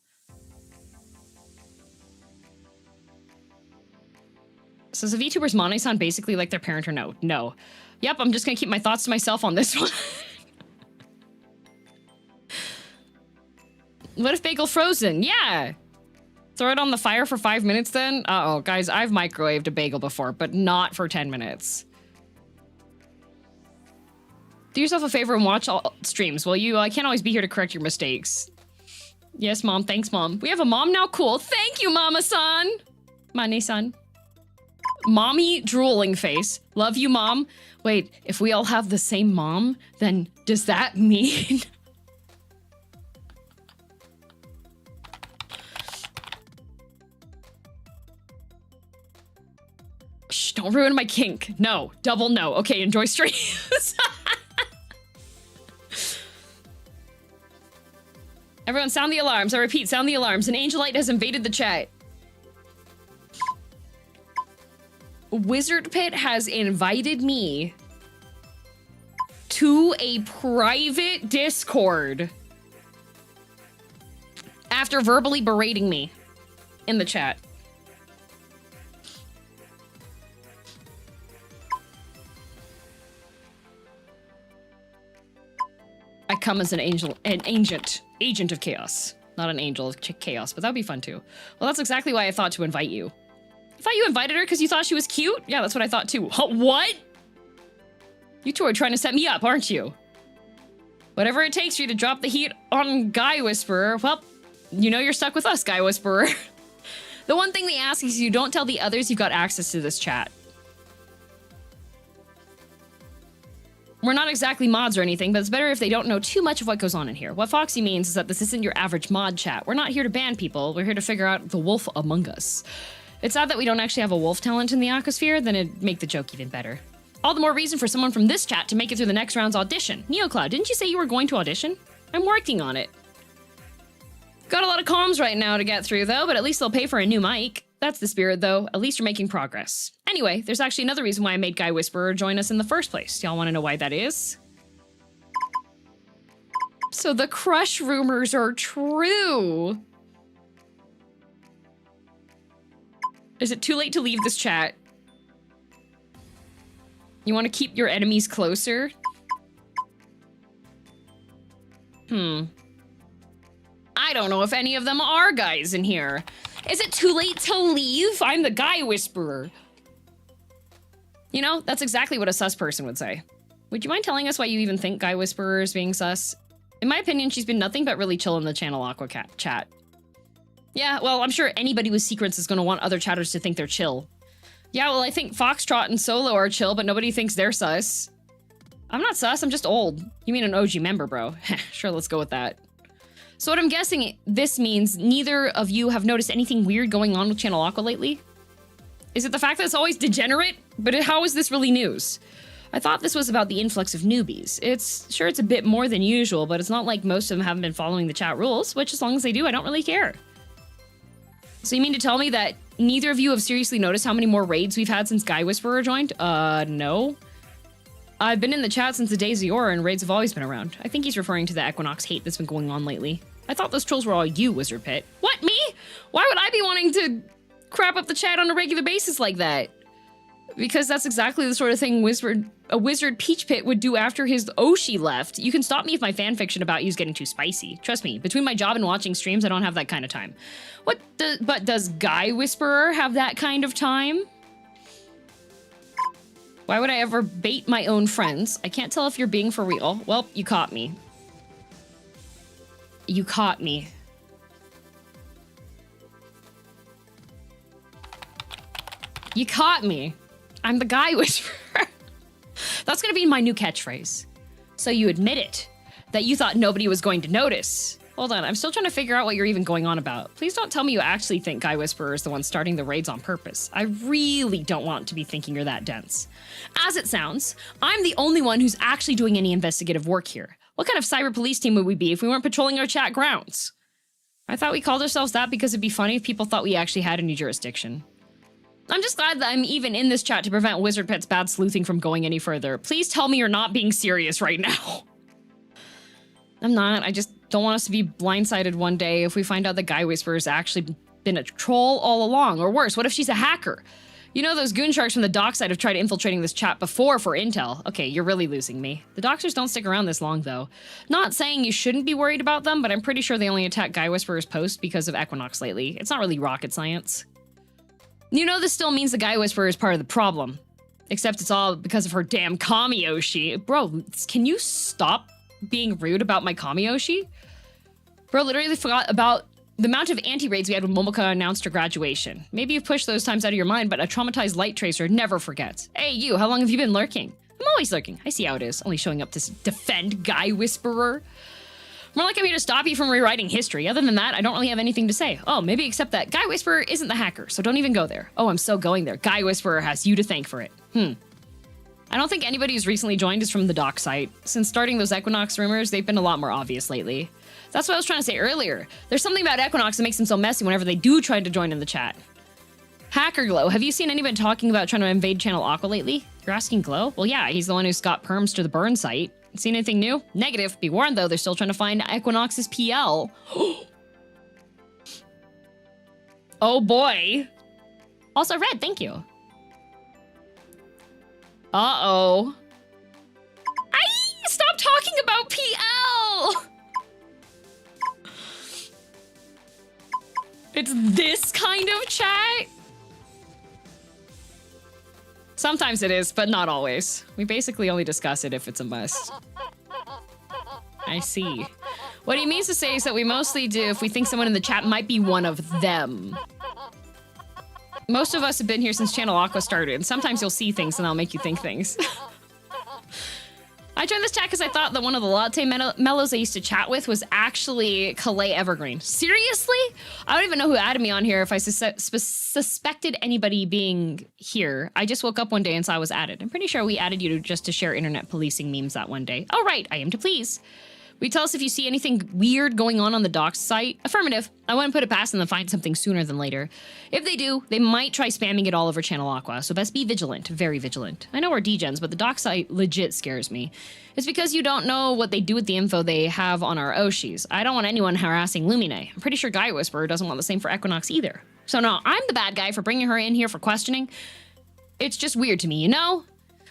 So is a VTuber's Monet sound basically like their parent or no? No. Yep, I'm just gonna keep my thoughts to myself on this one. What if bagel frozen? Yeah. Throw it on the fire for 5 minutes then? Uh-oh, guys, I've microwaved a bagel before, but not for 10 minutes. Do yourself a favor and watch all streams. Well, I can't always be here to correct your mistakes. Yes, Mom. Thanks, Mom. We have a mom now? Cool. Thank you, Mama-san. Mane-san. Mommy drooling face. Love you, Mom. Wait, if we all have the same mom, then does that mean... Shh, don't ruin my kink. No, double no. Okay, enjoy streams. Everyone, sound the alarms. I repeat, sound the alarms. An angelite has invaded the chat. Wizard Pit has invited me to a private Discord after verbally berating me in the chat. I come as an agent of chaos. Not an angel of chaos, but that would be fun too. Well, that's exactly why I thought to invite you. I thought you invited her because you thought she was cute? Yeah, that's what I thought too. What? You two are trying to set me up, aren't you? Whatever it takes for you to drop the heat on Guy Whisperer, well, you know you're stuck with us, Guy Whisperer. The one thing they ask is you don't tell the others you've got access to this chat. We're not exactly mods or anything, but it's better if they don't know too much of what goes on in here. What Foxy means is that this isn't your average mod chat. We're not here to ban people. We're here to figure out the wolf among us. It's sad that we don't actually have a wolf talent in the Aquasphere, then it'd make the joke even better. All the more reason for someone from this chat to make it through the next round's audition. NeoCloud, didn't you say you were going to audition? I'm working on it. Got a lot of comms right now to get through, though, but at least they'll pay for a new mic. That's the spirit, though. At least you're making progress. Anyway, there's actually another reason why I made Guy Whisperer join us in the first place. Y'all want to know why that is? So the crush rumors are true. Is it too late to leave this chat? You want to keep your enemies closer? I don't know if any of them are guys in here. Is it too late to leave? I'm the Guy Whisperer. You know, that's exactly what a sus person would say. Would you mind telling us why you even think Guy Whisperer is being sus? In my opinion, she's been nothing but really chill in the Channel Aqua chat. Yeah, well, I'm sure anybody with secrets is going to want other chatters to think they're chill. Yeah, well, I think Foxtrot and Solo are chill, but nobody thinks they're sus. I'm not sus, I'm just old. You mean an OG member, bro. Sure, let's go with that. So what I'm guessing this means, neither of you have noticed anything weird going on with Channel Aqua lately? Is it the fact that it's always degenerate? But how is this really news? I thought this was about the influx of newbies. It's a bit more than usual, but it's not like most of them haven't been following the chat rules, which as long as they do, I don't really care. So you mean to tell me that neither of you have seriously noticed how many more raids we've had since Guy Whisperer joined? No. I've been in the chat since the days of yore, and raids have always been around. I think he's referring to the Equinox hate that's been going on lately. I thought those trolls were all you, Wizard Pit. What, me? Why would I be wanting to crap up the chat on a regular basis like that? Because that's exactly the sort of thing a Wizard Peach Pit would do after his Oshi left. You can stop me if my fanfiction about you is getting too spicy. Trust me, between my job and watching streams, I don't have that kind of time. But does Guy Whisperer have that kind of time? Why would I ever bait my own friends? I can't tell if you're being for real. Well, you caught me. You caught me. You caught me. I'm the Guy Whisperer. That's gonna be my new catchphrase. So you admit it, that you thought nobody was going to notice. Hold on, I'm still trying to figure out what you're even going on about. Please don't tell me you actually think Guy Whisperer is the one starting the raids on purpose. I really don't want to be thinking you're that dense. As it sounds, I'm the only one who's actually doing any investigative work here. What kind of cyber police team would we be if we weren't patrolling our chat grounds? I thought we called ourselves that because it'd be funny if people thought we actually had any jurisdiction. I'm just glad that I'm even in this chat to prevent Wizard Pet's bad sleuthing from going any further. Please tell me you're not being serious right now. I'm not. I just don't want us to be blindsided one day if we find out the Guy Whisperer's actually been a troll all along. Or worse, what if she's a hacker? You know those goon sharks from the dockside have tried infiltrating this chat before for intel. Okay, you're really losing me. The doxers don't stick around this long, though. Not saying you shouldn't be worried about them, but I'm pretty sure they only attack Guy Whisperer's post because of Equinox lately. It's not really rocket science. You know this still means the Guy Whisperer is part of the problem. Except it's all because of her damn Kamiyoshi. Bro, can you stop being rude about my Kamiyoshi? Bro, literally forgot about the amount of anti-raids we had when Momoka announced her graduation. Maybe you've pushed those times out of your mind, but a traumatized light tracer never forgets. Hey, you, how long have you been lurking? I'm always lurking. I see how it is, only showing up to defend Guy Whisperer. More like I'm here to stop you from rewriting history. Other than that, I don't really have anything to say. Oh, maybe except that Guy Whisperer isn't the hacker, so don't even go there. Oh, I'm so going there. Guy Whisperer has you to thank for it. I don't think anybody who's recently joined is from the doc site. Since starting those Equinox rumors, they've been a lot more obvious lately. That's what I was trying to say earlier. There's something about Equinox that makes them so messy whenever they do try to join in the chat. Hacker Glow, have you seen anybody talking about trying to invade Channel Aqua lately? You're asking Glow? Well, yeah, he's the one who's got perms to the burn site. Seen anything new? Negative. Be warned, though, they're still trying to find Equinox's PL. Oh, boy. Also, Red, thank you. Uh-oh. Stop talking about PL! It's this kind of chat? Sometimes it is, but not always. We basically only discuss it if it's a must. I see. What he means to say is that we mostly do if we think someone in the chat might be one of them. Most of us have been here since Channel Aqua started, and sometimes you'll see things and that'll make you think things. I joined this chat because I thought that one of the latte mellows I used to chat with was actually Calais Evergreen. Seriously? I don't even know who added me on here if I suspected anybody being here. I just woke up one day and saw I was added. I'm pretty sure we added you just to share internet policing memes that one day. Oh, right. I am to please. Will you tell us if you see anything weird going on the docs site? Affirmative. I wouldn't put it past them to find something sooner than later. If they do, they might try spamming it all over Channel Aqua, so best be vigilant, very vigilant. I know we're degens, but the doc site legit scares me. It's because you don't know what they do with the info they have on our Oshis. I don't want anyone harassing Lumine. I'm pretty sure Guy Whisperer doesn't want the same for Equinox either. So no, I'm the bad guy for bringing her in here for questioning. It's just weird to me, you know?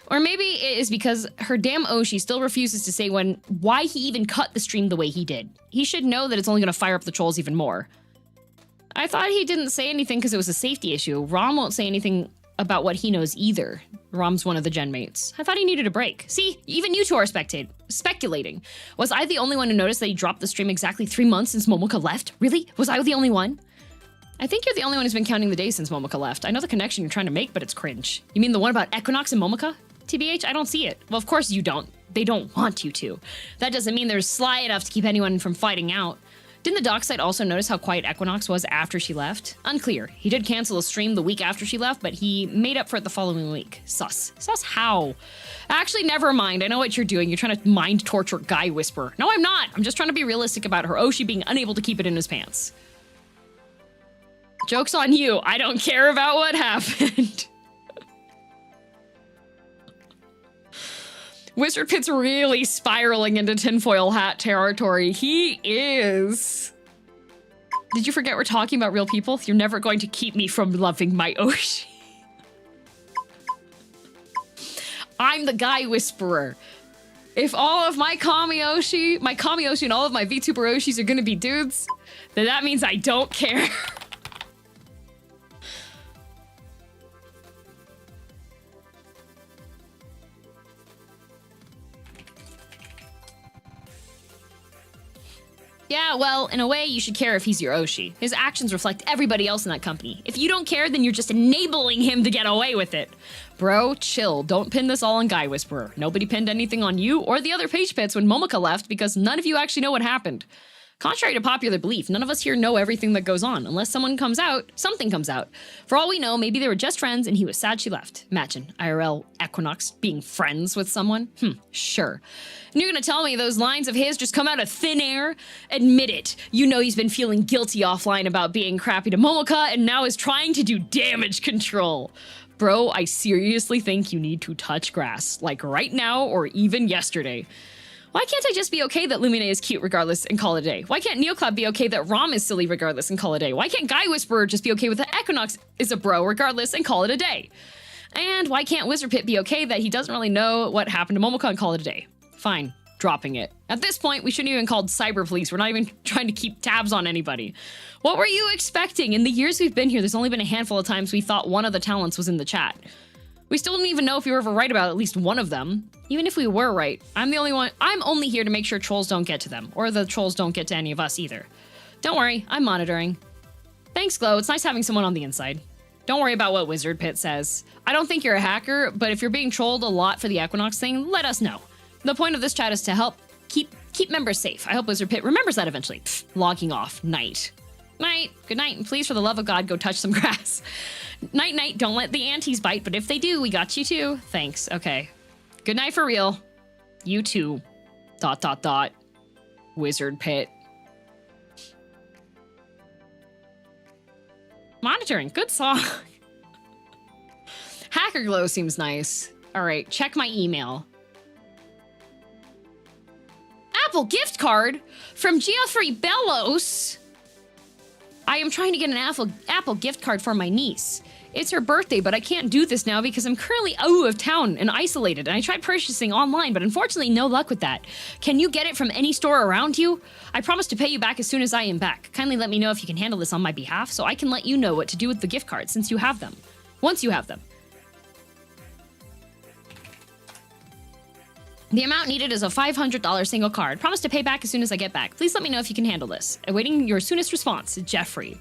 Or maybe it is because her damn Oshi still refuses to say why he even cut the stream the way he did. He should know that it's only going to fire up the trolls even more. I thought he didn't say anything because it was a safety issue. Rom won't say anything about what he knows either. Rom's one of the gen mates. I thought he needed a break. See, even you two are speculating. Was I the only one who noticed that he dropped the stream exactly 3 months since Momoka left? Really? Was I the only one? I think you're the only one who's been counting the days since Momoka left. I know the connection you're trying to make, but it's cringe. You mean the one about Equinox and Momoka? TBH, I don't see it. Well, of course you don't. They don't want you to. That doesn't mean they're sly enough to keep anyone from fighting out. Didn't the doc site also notice how quiet Equinox was after she left? Unclear. He did cancel a stream the week after she left, but he made up for it the following week. Sus. Sus how? Actually, never mind. I know what you're doing. You're trying to mind torture Guy Whisperer. No, I'm not. I'm just trying to be realistic about her Oshi being unable to keep it in his pants. Joke's on you. I don't care about what happened. Wizard Pit's really spiraling into tinfoil hat territory. He is. Did you forget we're talking about real people? You're never going to keep me from loving my Oshi. I'm the Guy Whisperer. If all of my Kami Oshi and all of my VTuber Oshis are gonna be dudes, then that means I don't care. Yeah, well, in a way, you should care if he's your Oshi. His actions reflect everybody else in that company. If you don't care, then you're just enabling him to get away with it. Bro, chill. Don't pin this all on Guy Whisperer. Nobody pinned anything on you or the other page pits when Momoka left because none of you actually know what happened. Contrary to popular belief, none of us here know everything that goes on. Unless something comes out. For all we know, maybe they were just friends and he was sad she left. Imagine, IRL Equinox being friends with someone? Sure. And you're gonna tell me those lines of his just come out of thin air? Admit it. You know he's been feeling guilty offline about being crappy to Momoka and now is trying to do damage control. Bro, I seriously think you need to touch grass. Like right now or even yesterday. Why can't I just be okay that Lumine is cute regardless and call it a day? Why can't Neocloud be okay that Rom is silly regardless and call it a day? Why can't Guy Whisperer just be okay with that Equinox is a bro regardless and call it a day? And why can't Wizard Pit be okay that he doesn't really know what happened to Momoko and call it a day? Fine, dropping it. At this point, we shouldn't even call cyber police. We're not even trying to keep tabs on anybody. What were you expecting? In the years we've been here, there's only been a handful of times we thought one of the talents was in the chat. We still don't even know if we were ever right about at least one of them. Even if we were right, I'm only here to make sure trolls don't get to them, or the trolls don't get to any of us either. Don't worry, I'm monitoring. Thanks, Glow. It's nice having someone on the inside. Don't worry about what Wizard Pit says. I don't think you're a hacker, but if you're being trolled a lot for the Equinox thing, let us know. The point of this chat is to help keep members safe. I hope Wizard Pit remembers that eventually. Pfft, logging off. Night. Night. Good night, and please, for the love of God, go touch some grass. Night, night. Don't let the aunties bite, but if they do, we got you too. Thanks. Okay. Good night for real. You too. ... Wizard Pit. Monitoring. Good song. Hacker Glow seems nice. All right, check my email. Apple gift card from Geoffrey Bellos. I am trying to get an Apple gift card for my niece. It's her birthday, but I can't do this now because I'm currently out of town and isolated, and I tried purchasing online, but unfortunately no luck with that. Can you get it from any store around you? I promise to pay you back as soon as I am back. Kindly let me know if you can handle this on my behalf so I can let you know what to do with the gift card since you have them. Once you have them. The amount needed is a $500 single card. Promise to pay back as soon as I get back. Please let me know if you can handle this. Awaiting your soonest response, Jeffrey.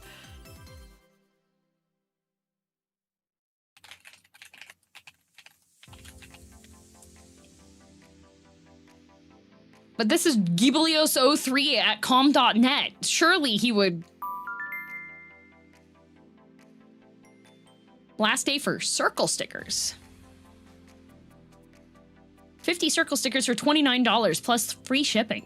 But this is Gibelios03 at com.net. Surely he would... Last day for circle stickers. 50 circle stickers for $29 plus free shipping.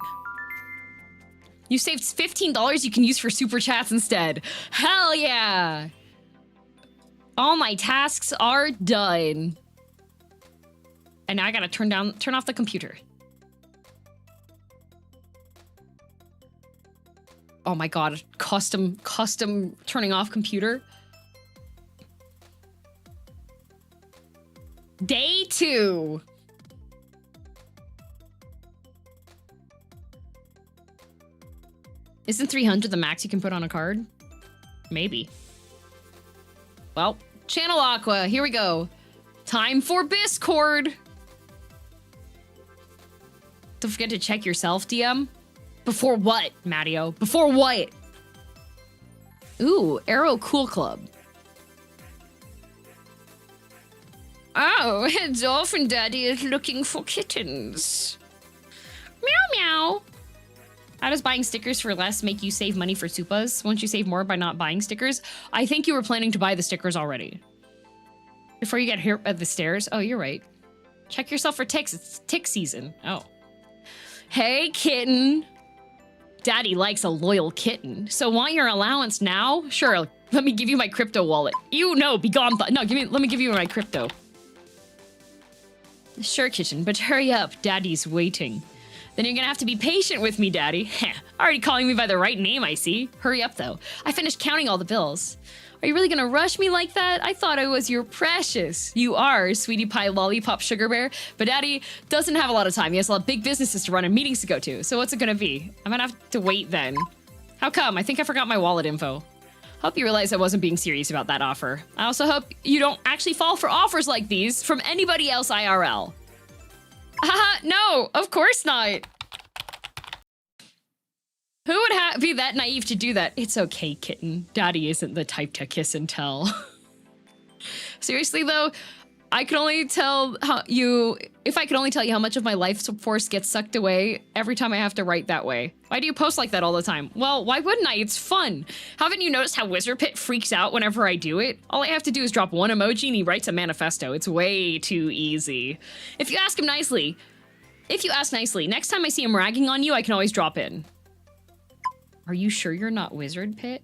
You saved $15 you can use for super chats instead. Hell yeah! All my tasks are done. And now I gotta turn off the computer. Oh my god, custom turning off computer. Day 2. Isn't 300 the max you can put on a card? Maybe. Well, Channel Aqua, here we go. Time for Discord. Don't forget to check yourself, DM. Before what, Matteo? Before what? Ooh, Arrow Cool Club. Oh, Dolphin Daddy is looking for kittens. Meow meow. How does buying stickers for less make you save money for Supas? Won't you save more by not buying stickers? I think you were planning to buy the stickers already. Before you get hit at the stairs? Oh, you're right. Check yourself for ticks. It's tick season. Oh. Hey, kitten. Daddy likes a loyal kitten. So want your allowance now? Sure, let me give you my crypto wallet. You, no, be gone. No, let me give you my crypto. Sure, kitten, but hurry up. Daddy's waiting. Then you're gonna have to be patient with me, Daddy. Already calling me by the right name, I see. Hurry up, though. I finished counting all the bills. Are you really gonna rush me like that? I thought I was your precious. You are, sweetie pie lollipop sugar bear. But Daddy doesn't have a lot of time. He has a lot of big businesses to run and meetings to go to. So what's it gonna be? I'm gonna have to wait then. How come? I think I forgot my wallet info. Hope you realize I wasn't being serious about that offer. I also hope you don't actually fall for offers like these from anybody else IRL. Haha, no, of course not. Who would be that naive to do that? It's okay, kitten. Daddy isn't the type to kiss and tell. Seriously, though, I can only tell if I could only tell you how much of my life force gets sucked away every time I have to write that way. Why do you post like that all the time? Well, why wouldn't I? It's fun. Haven't you noticed how Wizard Pit freaks out whenever I do it? All I have to do is drop one emoji and he writes a manifesto. It's way too easy. If you ask nicely, next time I see him ragging on you, I can always drop in. Are you sure you're not Wizard Pit?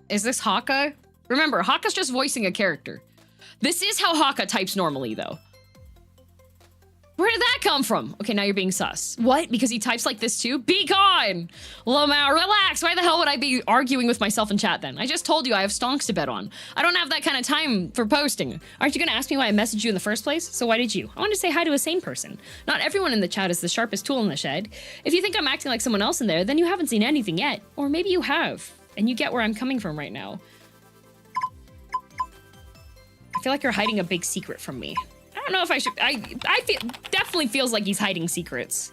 Is this Haka? Remember, Haka's just voicing a character. This is how Haka types normally, though. Where did that come from? Okay, now you're being sus. What? Because he types like this too? Be gone! Lamau, relax. Why the hell would I be arguing with myself in chat then? I just told you I have stonks to bet on. I don't have that kind of time for posting. Aren't you gonna ask me why I messaged you in the first place? So why did you? I wanted to say hi to a sane person. Not everyone in the chat is the sharpest tool in the shed. If you think I'm acting like someone else in there, then you haven't seen anything yet. Or maybe you have, and you get where I'm coming from right now. I feel like you're hiding a big secret from me. I don't know if I should. I feel definitely feels like he's hiding secrets.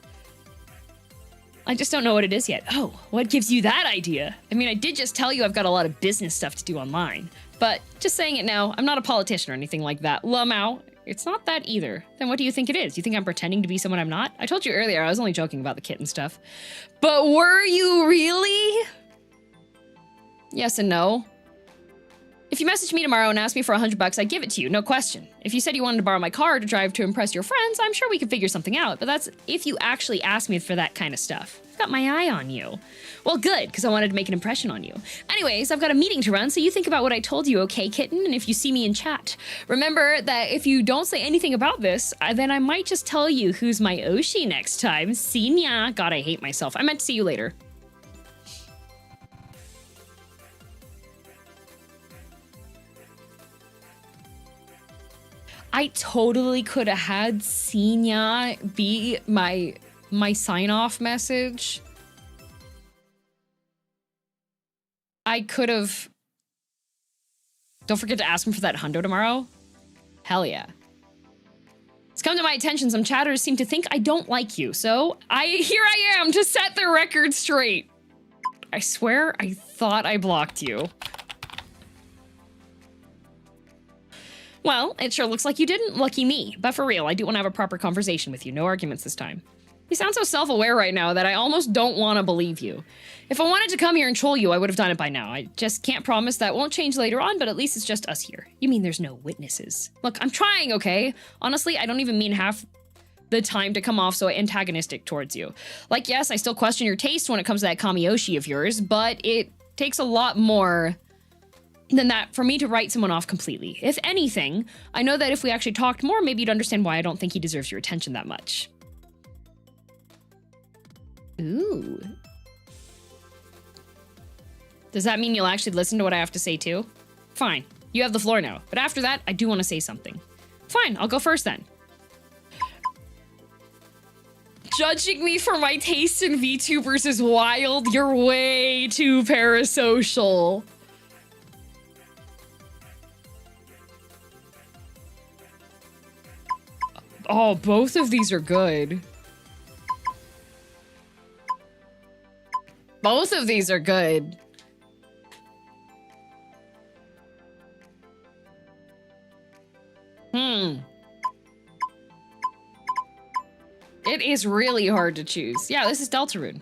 I just don't know what it is yet. Oh, what gives you that idea? I mean, I did just tell you I've got a lot of business stuff to do online, but just saying it now, I'm not a politician or anything like that. Lamau, it's not that either. Then what do you think it is? You think I'm pretending to be someone I'm not? I told you earlier I was only joking about the kitten stuff. But were you really? Yes and no. If you message me tomorrow and ask me for $100, I'd give it to you, no question. If you said you wanted to borrow my car to drive to impress your friends, I'm sure we could figure something out, but that's if you actually ask me for that kind of stuff. I've got my eye on you. Well, good, because I wanted to make an impression on you. Anyways, I've got a meeting to run, so you think about what I told you, okay, kitten? And if you see me in chat, remember that if you don't say anything about this, then I might just tell you who's my Oshi next time. See ya. God, I hate myself. I meant to see you later. I totally could have had Senya be my sign-off message. I could have... Don't forget to ask him for that hundo tomorrow. Hell yeah. It's come to my attention some chatters seem to think I don't like you, so here I am to set the record straight. I swear I thought I blocked you. Well, it sure looks like you didn't. Lucky me. But for real, I do want to have a proper conversation with you. No arguments this time. You sound so self-aware right now that I almost don't want to believe you. If I wanted to come here and troll you, I would have done it by now. I just can't promise that won't change later on, but at least it's just us here. You mean there's no witnesses? Look, I'm trying, okay? Honestly, I don't even mean half the time to come off so antagonistic towards you. Like, yes, I still question your taste when it comes to that Kamiyoshi of yours, but it takes a lot more than that for me to write someone off completely. If anything, I know that if we actually talked more, maybe you'd understand why I don't think he deserves your attention that much. Ooh. Does that mean you'll actually listen to what I have to say too? Fine, you have the floor now, but after that, I do want to say something. Fine, I'll go first then. Judging me for my taste in VTubers is wild. You're way too parasocial. Oh, both of these are good. Both of these are good. It is really hard to choose. Yeah, this is Deltarune.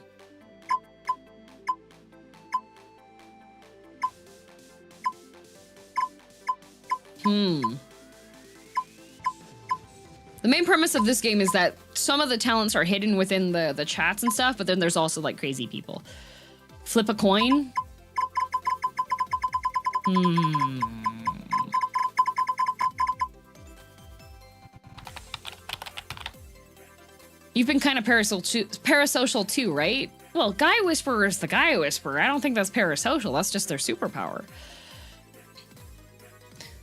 The main premise of this game is that some of the talents are hidden within the chats and stuff, but then there's also like crazy people. Flip a coin? You've been kind of parasocial too, right? Well, Guy Whisperer is the Guy Whisperer. I don't think that's parasocial. That's just their superpower.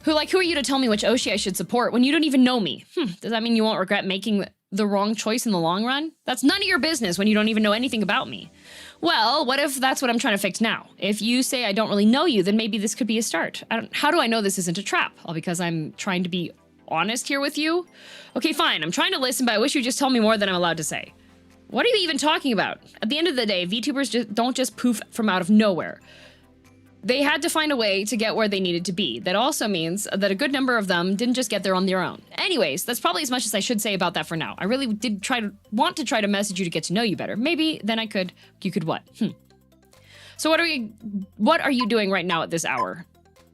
Who are you to tell me which Oshi I should support when you don't even know me? Does that mean you won't regret making the wrong choice in the long run? That's none of your business when you don't even know anything about me. Well, what if that's what I'm trying to fix now? If you say I don't really know you, then maybe this could be a start. How do I know this isn't a trap? All because I'm trying to be honest here with you? Okay, fine. I'm trying to listen, but I wish you'd just tell me more than I'm allowed to say. What are you even talking about? At the end of the day, VTubers don't just poof from out of nowhere. They had to find a way to get where they needed to be. That also means that a good number of them didn't just get there on their own. Anyways, that's probably as much as I should say about that for now. I really did want to try to message you to get to know you better. Maybe then you could what? So what are you doing right now at this hour?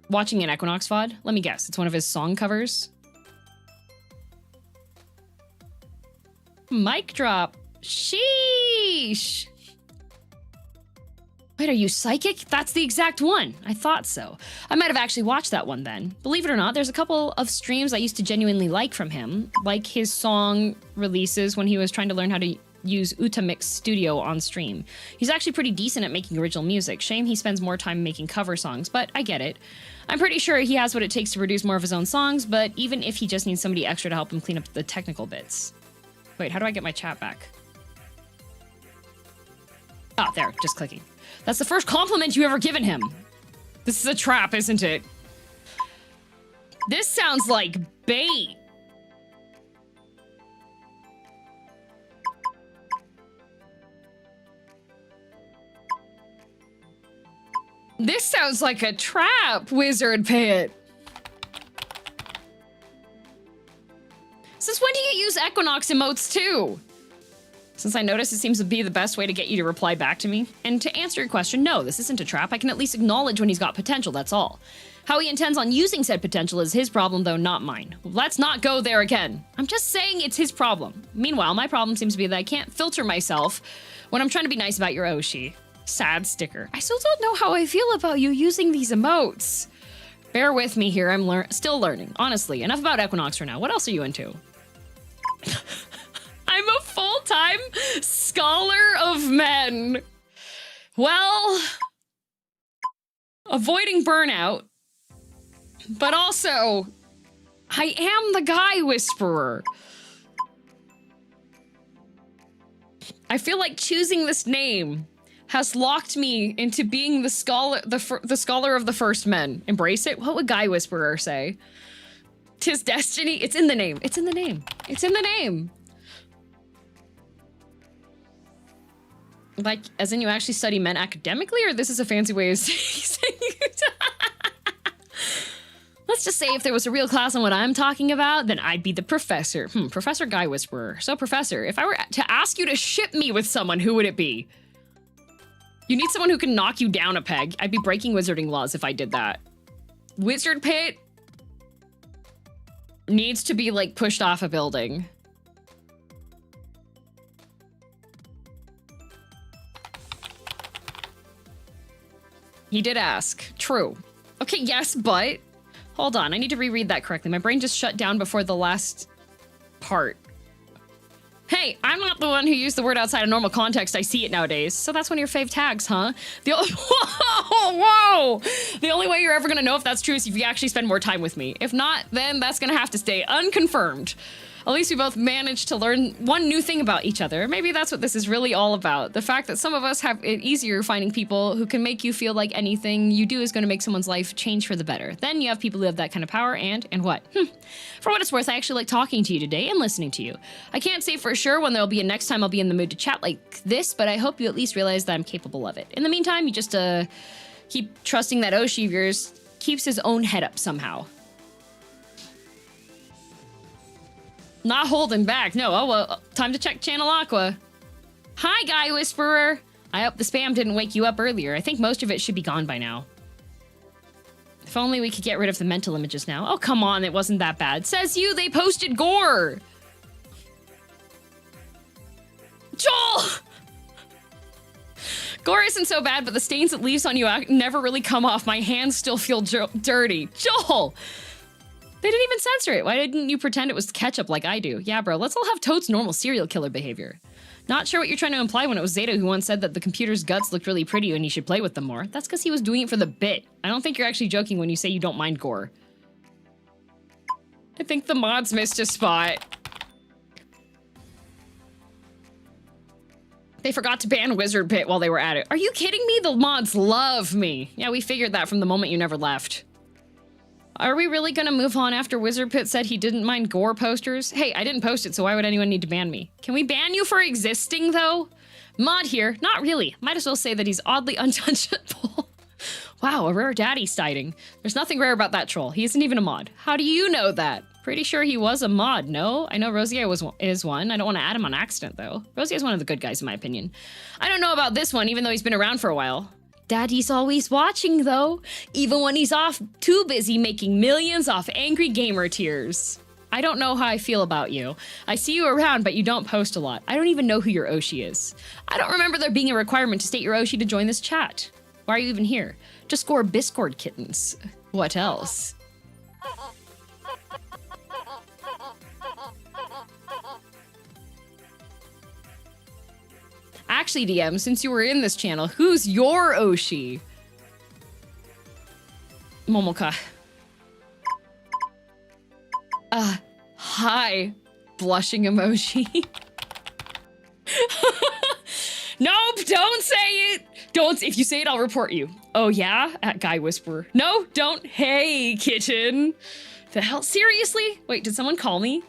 Watching an Equinox VOD? Let me guess, it's one of his song covers? Mic drop. Sheesh. Wait, are you psychic? That's the exact one. I thought so. I might have actually watched that one then. Believe it or not, there's a couple of streams I used to genuinely like from him, like his song releases when he was trying to learn how to use Utamix Studio on stream. He's actually pretty decent at making original music. Shame he spends more time making cover songs, but I get it. I'm pretty sure he has what it takes to produce more of his own songs, but even if he just needs somebody extra to help him clean up the technical bits. Wait, how do I get my chat back? Oh, there, just clicking. That's the first compliment you ever given him. This is a trap, isn't it? This sounds like bait. This sounds like a trap, Wizard Pit. Since when do you use Equinox emotes too? Since I noticed it seems to be the best way to get you to reply back to me. And to answer your question, no, this isn't a trap. I can at least acknowledge when he's got potential, that's all. How he intends on using said potential is his problem, though, not mine. Let's not go there again. I'm just saying it's his problem. Meanwhile, my problem seems to be that I can't filter myself when I'm trying to be nice about your Oshi. Sad sticker. I still don't know how I feel about you using these emotes. Bear with me here, I'm still learning. Honestly, enough about Equinox for now. What else are you into? I'm a full-time scholar of men. Well, avoiding burnout, but also, I am the guy whisperer. I feel like choosing this name has locked me into being the scholar, the scholar of the first men. Embrace it. What would guy whisperer say? 'Tis destiny. It's in the name. It's in the name. It's in the name. Like, as in you actually study men academically, or this is a fancy way of saying Let's just say if there was a real class on what I'm talking about, then I'd be the professor. Professor Guy Whisperer. So, Professor, if I were to ask you to ship me with someone, who would it be? You need someone who can knock you down a peg. I'd be breaking wizarding laws if I did that. Wizard Pit needs to be, like, pushed off a building. He did ask. True. Okay, yes, but... Hold on, I need to reread that correctly. My brain just shut down before the last part. Hey, I'm not the one who used the word outside of normal context. I see it nowadays. So that's one of your fave tags, huh? Whoa! The only way you're ever gonna know if that's true is if you actually spend more time with me. If not, then that's gonna have to stay unconfirmed. At least we both managed to learn one new thing about each other. Maybe that's what this is really all about. The fact that some of us have it easier finding people who can make you feel like anything you do is going to make someone's life change for the better. Then you have people who have that kind of power and what? For what it's worth, I actually like talking to you today and listening to you. I can't say for sure when there'll be a next time I'll be in the mood to chat like this, but I hope you at least realize that I'm capable of it. In the meantime, you just keep trusting that Oshi of yours keeps his own head up somehow. Not holding back. No, oh well, time to check Channel Aqua. Hi, Guy Whisperer. I hope the spam didn't wake you up earlier. I think most of it should be gone by now. If only we could get rid of the mental images now. Oh, come on, it wasn't that bad. Says you, they posted gore. Joel! Gore isn't so bad, but the stains it leaves on you never really come off. My hands still feel dirty. Joel! They didn't even censor it. Why didn't you pretend it was ketchup like I do? Yeah, bro, let's all have Toad's normal serial killer behavior. Not sure what you're trying to imply when it was Zeta who once said that the computer's guts looked really pretty and you should play with them more. That's because he was doing it for the bit. I don't think you're actually joking when you say you don't mind gore. I think the mods missed a spot. They forgot to ban Wizard Pit while they were at it. Are you kidding me? The mods love me. Yeah, we figured that from the moment you never left. Are we really gonna move on after Wizard Pit said he didn't mind gore posters? Hey, I didn't post it, so why would anyone need to ban me? Can we ban you for existing, though? Mod here? Not really. Might as well say that he's oddly untouchable. Wow, a rare daddy sighting. There's nothing rare about that troll. He isn't even a mod. How do you know that? Pretty sure he was a mod, no? I know Rosier is one. I don't want to add him on accident, though. Rosier's one of the good guys, in my opinion. I don't know about this one, even though he's been around for a while. Daddy's always watching, though, even when he's off too busy making millions off angry gamer tears. I don't know how I feel about you. I see you around, but you don't post a lot. I don't even know who your Oshi is. I don't remember there being a requirement to state your Oshi to join this chat. Why are you even here? To score Biscord kittens. What else? Actually, DM, since you were in this channel, who's your Oshi? Momoka. Hi. Blushing emoji. Nope, don't say it. Don't. If you say it, I'll report you. Oh, yeah? At Guy Whisperer. No, don't. Hey, kitten. The hell? Seriously? Wait, did someone call me?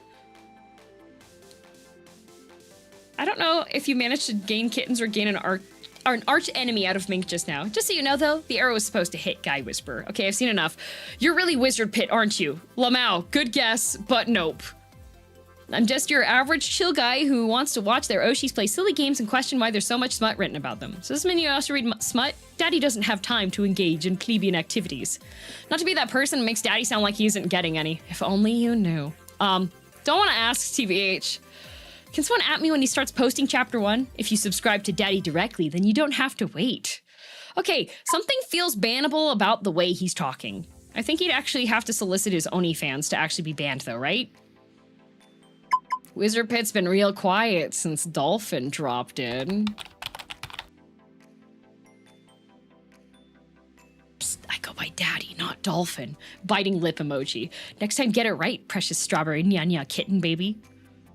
I don't know if you managed to gain kittens or gain an arch enemy out of Mink just now. Just so you know, though, the arrow was supposed to hit Guy Whisperer. Okay, I've seen enough. You're really Wizard Pit, aren't you? Lamau, good guess, but nope. I'm just your average chill guy who wants to watch their Oshis play silly games and question why there's so much smut written about them. So this mean you also read smut? Daddy doesn't have time to engage in plebeian activities. Not to be that person who makes Daddy sound like he isn't getting any. If only you knew. Don't want to ask, TBH. Can someone at me when he starts posting chapter 1? If you subscribe to Daddy directly, then you don't have to wait. Okay, something feels bannable about the way he's talking. I think he'd actually have to solicit his OnlyFans to actually be banned though, right? Wizard Pit's been real quiet since Dolphin dropped in. Psst, I go by Daddy, not Dolphin. Biting lip emoji. Next time get it right, precious strawberry nya kitten baby.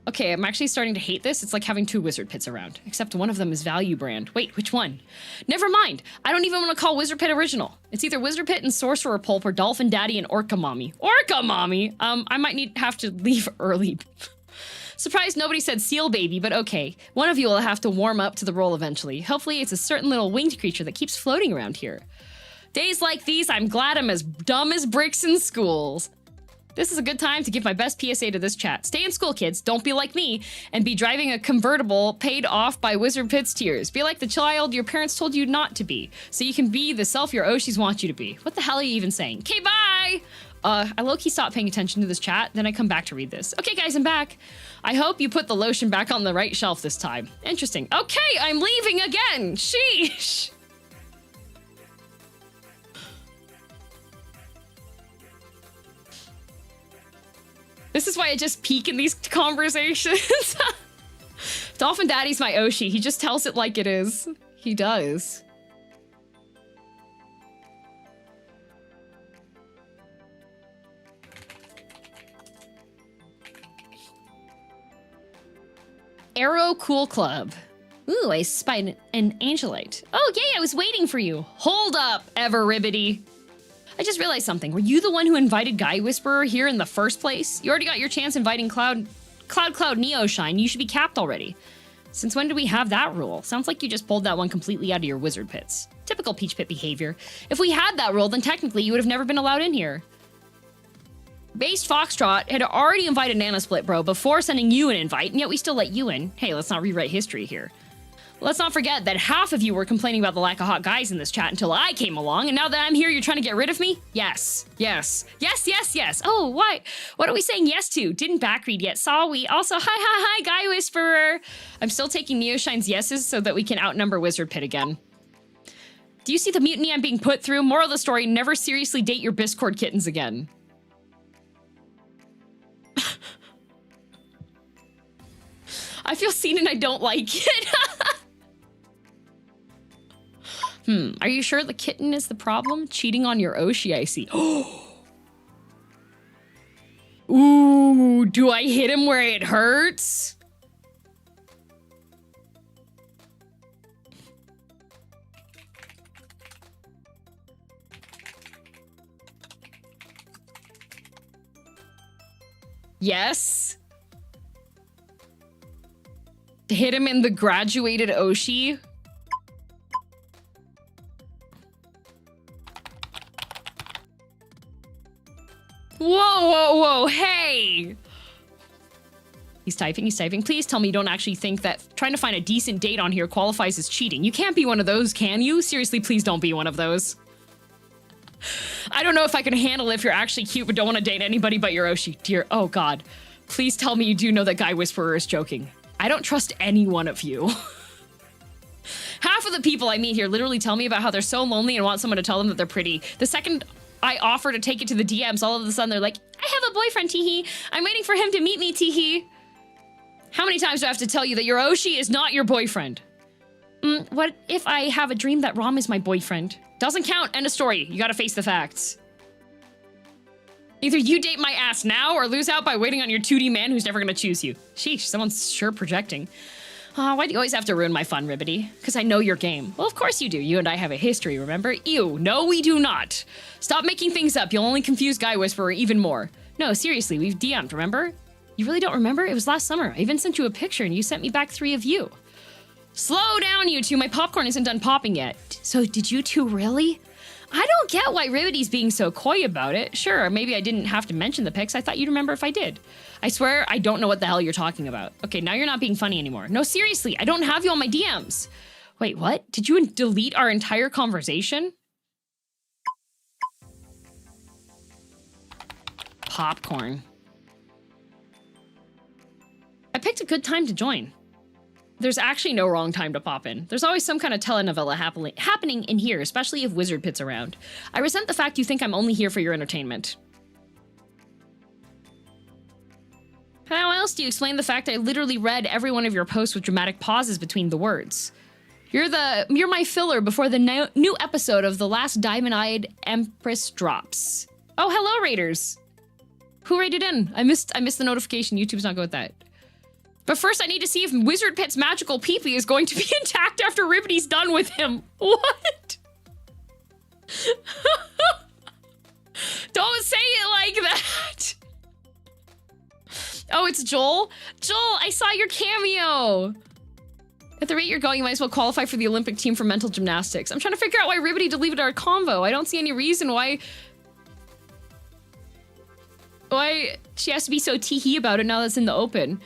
Okay, I'm actually starting to hate this. It's like having 2 Wizard Pits around, except one of them is Value Brand. Wait, which one? Never mind. I don't even want to call Wizard Pit original. It's either Wizard Pit and Sorcerer Pulp or Dolphin Daddy and Orca Mommy. Orca Mommy? I might have to leave early. Surprised nobody said Seal Baby, but okay. One of you will have to warm up to the role eventually. Hopefully it's a certain little winged creature that keeps floating around here. Days like these, I'm glad I'm as dumb as bricks in schools. This is a good time to give my best PSA to this chat. Stay in school, kids. Don't be like me and be driving a convertible paid off by Wizard Pit's tears. Be like the child your parents told you not to be, so you can be the self your Oshis want you to be. What the hell are you even saying? Okay, bye! I low-key stopped paying attention to this chat, then I come back to read this. Okay, guys, I'm back. I hope you put the lotion back on the right shelf this time. Interesting. Okay, I'm leaving again! Sheesh! This is why I just peek in these conversations. Dolphin Daddy's my Oshi. He just tells it like it is. He does. Arrow Cool Club. Ooh, I spied an Angelite. Oh, yay, I was waiting for you. Hold up, Everribbity. I just realized something. Were you the one who invited Guy Whisperer here in the first place? You already got your chance inviting Cloud Neo Shine. You should be capped already. Since when did we have that rule? Sounds like you just pulled that one completely out of your Wizard Pits. Typical Peach Pit behavior. If we had that rule, then technically you would have never been allowed in here. Based Foxtrot had already invited Nana Split Bro before sending you an invite, and yet we still let you in. Hey, let's not rewrite history here. Let's not forget that half of you were complaining about the lack of hot guys in this chat until I came along, and now that I'm here, you're trying to get rid of me? Yes. Yes. Yes, yes, yes. Oh, why? What are we saying yes to? Didn't backread yet, saw we. Also, hi, Guy Whisperer. I'm still taking Neoshine's yeses so that we can outnumber Wizard Pit again. Do you see the mutiny I'm being put through? Moral of the story, never seriously date your Biscord kittens again. I feel seen and I don't like it. Are you sure the kitten is the problem? Cheating on your Oshi, I see. Ooh, do I hit him where it hurts? Yes. Hit him in the graduated Oshi. Whoa, hey! He's typing. Please tell me you don't actually think that trying to find a decent date on here qualifies as cheating. You can't be one of those, can you? Seriously, please don't be one of those. I don't know if I can handle it if you're actually cute but don't want to date anybody but your Oshi. Dear, oh God. Please tell me you do know that Guy Whisperer is joking. I don't trust any one of you. Half of the people I meet here literally tell me about how they're so lonely and want someone to tell them that they're pretty. The second I offer to take it to the DMs, all of a sudden they're like, I have a boyfriend, teehee. I'm waiting for him to meet me, teehee. How many times do I have to tell you that your Oshi is not your boyfriend? What if I have a dream that Rom is my boyfriend? Doesn't count, end of story. You gotta face the facts. Either you date my ass now or lose out by waiting on your 2D man who's never gonna choose you. Sheesh, someone's sure projecting. Why do you always have to ruin my fun, Ribbity? Because I know your game. Well, of course you do. You and I have a history, remember? Ew, no we do not. Stop making things up. You'll only confuse Guy Whisperer even more. No, seriously, we've DM'd, remember? You really don't remember? It was last summer. I even sent you a picture and you sent me back 3 of you. Slow down, you two. My popcorn isn't done popping yet. So did you two really? I don't get why Ribbity's being so coy about it. Sure, maybe I didn't have to mention the pics. I thought you'd remember if I did. I swear I don't know what the hell you're talking about. Okay, now you're not being funny anymore. No, seriously, I don't have you on my DMs. Wait, what? Did you delete our entire conversation? Popcorn. I picked a good time to join. There's actually no wrong time to pop in. There's always some kind of telenovela happening in here, especially if Wizard Pit's around. I resent the fact you think I'm only here for your entertainment. How else do you explain the fact I literally read every one of your posts with dramatic pauses between the words? You're my filler before the new episode of The Last Diamond-Eyed Empress drops. Oh, hello, Raiders. Who raided in? I missed the notification. YouTube's not good with that. But first I need to see if Wizard Pit's magical peepee is going to be intact after Ribbity's done with him. What? Don't say it like that. Oh, it's Joel? Joel, I saw your cameo. At the rate you're going, you might as well qualify for the Olympic team for mental gymnastics. I'm trying to figure out why Ribbity deleted our convo. I don't see any reason why she has to be so tee-hee about it now that's in the open.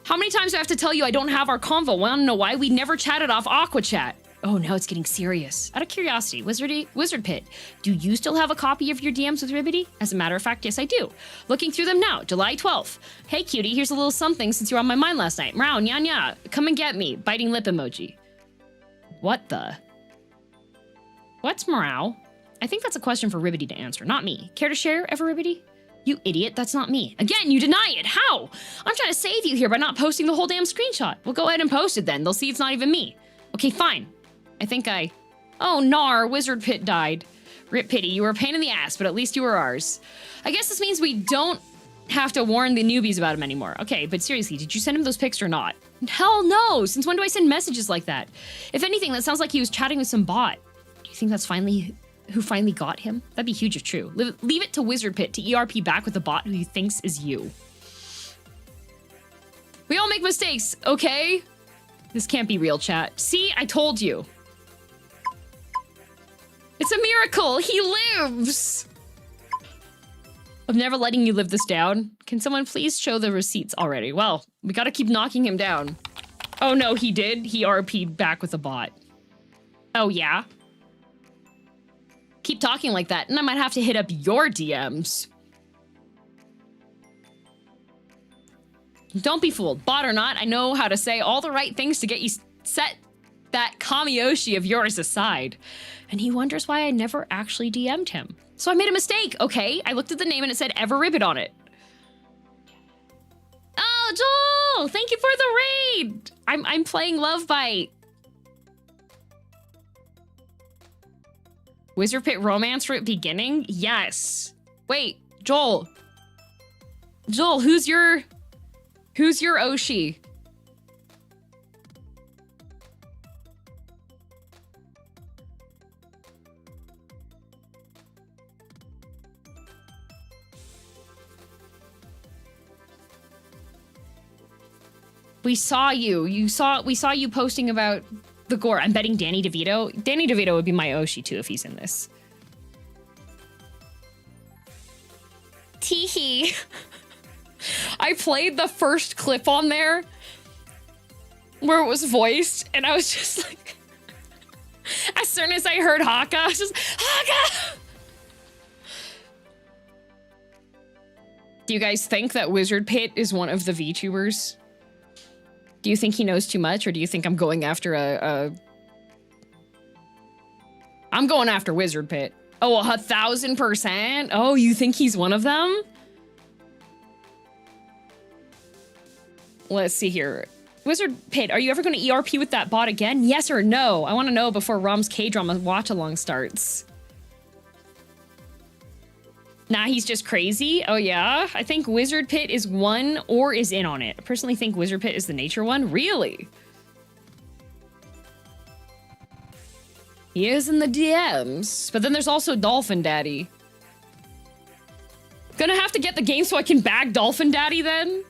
How many times do I have to tell you I don't have our convo? Wanna know why? We never chatted off Aqua Chat. Oh, now it's getting serious. Out of curiosity, Wizard Pit, do you still have a copy of your DMs with Ribbity? As a matter of fact, yes, I do. Looking through them now, July 12th. Hey, cutie, here's a little something since you were on my mind last night. Meow, nya, nya. Come and get me. Biting lip emoji. What the? What's meow? I think that's a question for Ribbity to answer, not me. Care to share, ever, Ribbity? You idiot, that's not me. Again, you deny it. How? I'm trying to save you here by not posting the whole damn screenshot. Well, go ahead and post it then. They'll see it's not even me. Okay, fine. Oh, nar, Wizard Pit died. Rip pity, you were a pain in the ass, but at least you were ours. I guess this means we don't have to warn the newbies about him anymore. Okay, but seriously, did you send him those pics or not? Hell no! Since when do I send messages like that? If anything, that sounds like he was chatting with some bot. Do you think that's who finally got him? That'd be huge if true. Leave it to Wizard Pit to ERP back with the bot who he thinks is you. We all make mistakes, okay? This can't be real, chat. See, I told you. It's a miracle! He lives! I'm never letting you live this down. Can someone please show the receipts already? Well, we gotta keep knocking him down. Oh no, he did? He RP'd back with a bot. Oh yeah? Keep talking like that, and I might have to hit up your DMs. Don't be fooled. Bot or not, I know how to say all the right things to get you set that Kamiyoshi of yours aside. And he wonders why I never actually DM'd him. So I made a mistake, okay? I looked at the name and it said Ever Ribbit on it. Oh, Joel! Thank you for the raid! I'm playing Lovebyte. Wizard Pit romance route beginning? Yes. Wait, Joel. Joel, who's your Oshi? We saw you. We saw you posting about the gore. I'm betting Danny DeVito. Danny DeVito would be my Oshi too if he's in this. Teehee. I played the first clip on there where it was voiced, and I was just like, as soon as I heard Haka, I was just, Haka! Do you guys think that Wizard Pit is one of the VTubers? Do you think he knows too much, or do you think I'm going after I'm going after Wizard Pit. Oh, 1,000%? Oh, you think he's one of them? Let's see here. Wizard Pit, are you ever going to ERP with that bot again? Yes or no? I want to know before Rom's K-drama watch-along starts. Nah, he's just crazy? Oh yeah? I think Wizard Pit is one or is in on it. I personally think Wizard Pit is the nature one. Really? He is in the DMs. But then there's also Dolphin Daddy. Gonna have to get the game so I can bag Dolphin Daddy then?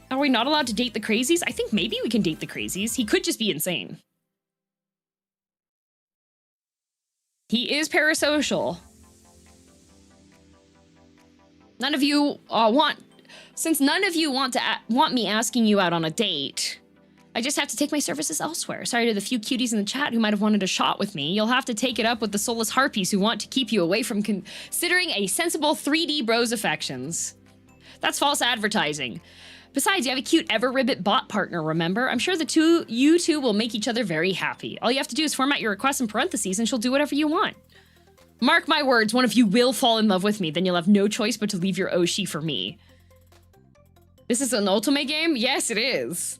Are we not allowed to date the crazies? I think maybe we can date the crazies. He could just be insane. He is parasocial. None of you since none of you want me asking you out on a date, I just have to take my services elsewhere. Sorry to the few cuties in the chat who might have wanted a shot with me. You'll have to take it up with the soulless harpies who want to keep you away from considering a sensible 3D bros affections. That's false advertising. Besides, you have a cute Everribbit bot partner, remember? I'm sure you two will make each other very happy. All you have to do is format your request in parentheses and she'll do whatever you want. Mark my words, one of you will fall in love with me, then you'll have no choice but to leave your Oshi for me. This is an ultimate game? Yes, it is.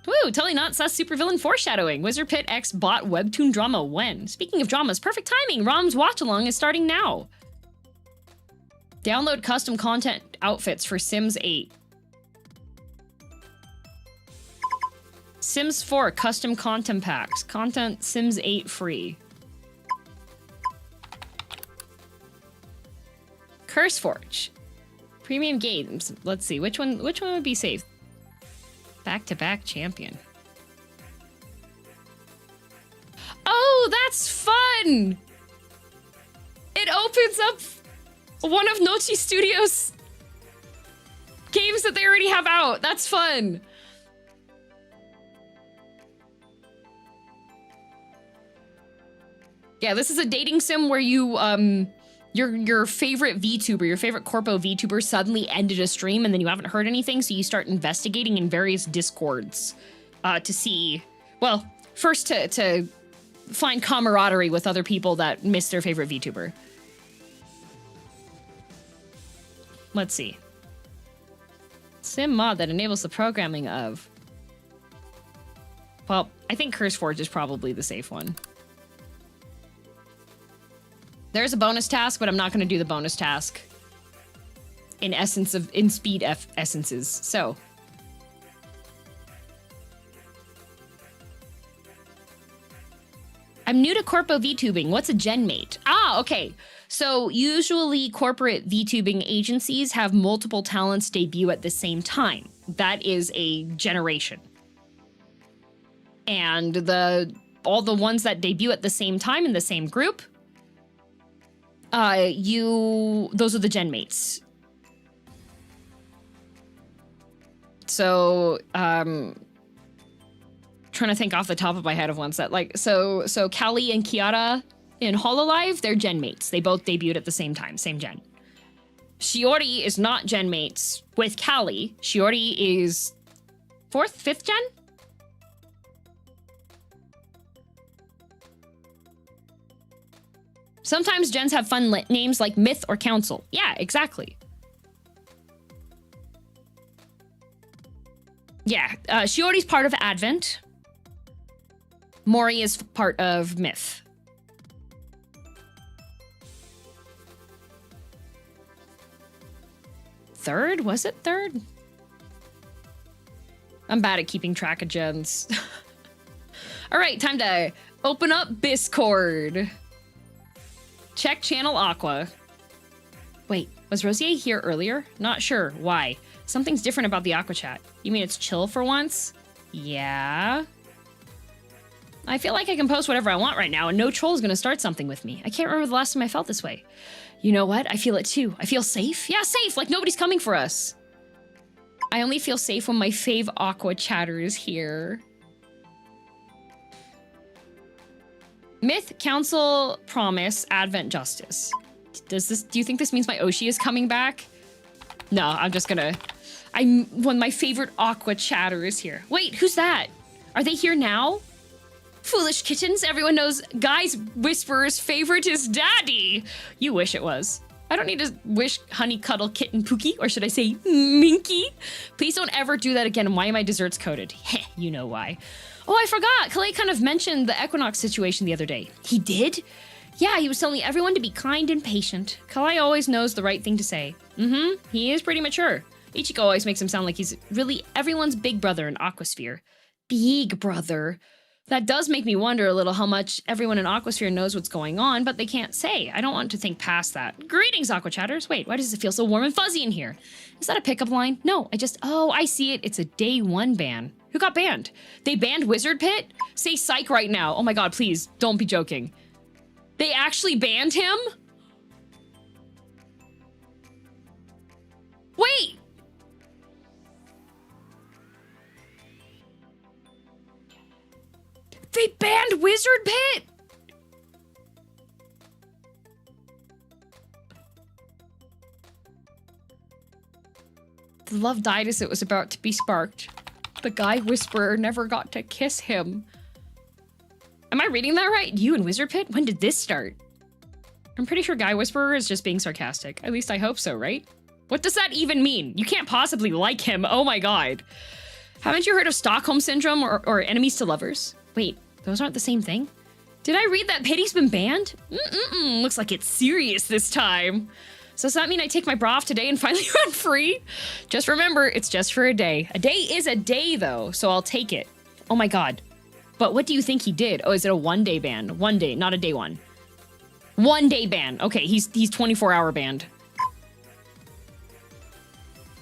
Woo, totally not sus supervillain foreshadowing. Wizard Pit X bot webtoon drama when? Speaking of dramas, perfect timing. Rom's watch-along is starting now. Download custom content outfits for Sims 8. Sims 4 custom content packs. Content Sims 8 free. CurseForge. Premium games. Let's see. Which one would be safe? Back-to-back champion. Oh, that's fun! It opens up one of Nochi Studios' games that they already have out. That's fun. Yeah, this is a dating sim where you, your favorite VTuber, your favorite corpo VTuber suddenly ended a stream and then you haven't heard anything, so you start investigating in various discords to see, well, first to find camaraderie with other people that miss their favorite VTuber. Let's see. Sim mod that enables the programming of... Well, I think CurseForge is probably the safe one. There's a bonus task, but I'm not going to do the bonus task in speed essences. So I'm new to corpo VTubing. What's a genmate? Ah, okay. So usually corporate VTubing agencies have multiple talents debut at the same time. That is a generation. And all the ones that debut at the same time in the same group, those are the genmates. So, trying to think off the top of my head of ones that so Callie and Kiara in Hololive, they're genmates. They both debuted at the same time, same gen. Shiori is not genmates with Callie. Shiori is 4th, 5th gen? Sometimes gens have fun names like Myth or Council. Yeah, exactly. Yeah, Shiori's part of Advent. Mori is part of Myth. Third? Was it third? I'm bad at keeping track of gens. All right, time to open up Discord. Check channel Aqua. Wait, was Rosier here earlier? Not sure. Why? Something's different about the Aqua chat. You mean it's chill for once? Yeah. I feel like I can post whatever I want right now and no troll's gonna start something with me. I can't remember the last time I felt this way. You know what? I feel it too. I feel safe. Yeah, safe, like nobody's coming for us. I only feel safe when my fave Aqua chatter is here. Myth, Council, Promise, Advent, Justice. Do you think this means my Oshi is coming back? No, I'm just gonna... one of my favorite Aqua chatters here. Wait, who's that? Are they here now? Foolish kittens, everyone knows Guy's Whisperer's favorite is Daddy. You wish it was. I don't need to wish Honey Cuddle Kitten Pookie, or should I say Minky? Please don't ever do that again. Why are my desserts coded? Heh, you know why. Oh, I forgot. Kalei kind of mentioned the Equinox situation the other day. He did? Yeah, he was telling everyone to be kind and patient. Kalei always knows the right thing to say. He is pretty mature. Ichiko always makes him sound like he's really everyone's big brother in Aquasphere. Big brother. That does make me wonder a little how much everyone in Aquasphere knows what's going on, but they can't say. I don't want to think past that. Greetings, Aqua Chatters. Wait, why does it feel so warm and fuzzy in here? Is that a pickup line? No, oh, I see it. It's a day 1 ban. Who got banned? They banned Wizard Pit? Say psych right now. Oh my god, please, don't be joking. They actually banned him? Wait! They banned Wizard Pit? The love died as it was about to be sparked. The Guy Whisperer never got to kiss him. Am I reading that right? You and Wizard Pit? When did this start? I'm pretty sure Guy Whisperer is just being sarcastic. At least I hope so, right? What does that even mean? You can't possibly like him. Oh my god. Haven't you heard of Stockholm Syndrome or enemies to lovers? Wait, those aren't the same thing? Did I read that Pity's been banned? Looks like it's serious this time. So does that mean I take my bra off today and finally run free? Just remember, it's just for a day. A day is a day though, so I'll take it. Oh my god. But what do you think he did? Oh, is it a 1-day ban? 1 day, not a day 1. 1 day ban. Okay, he's 24-hour banned.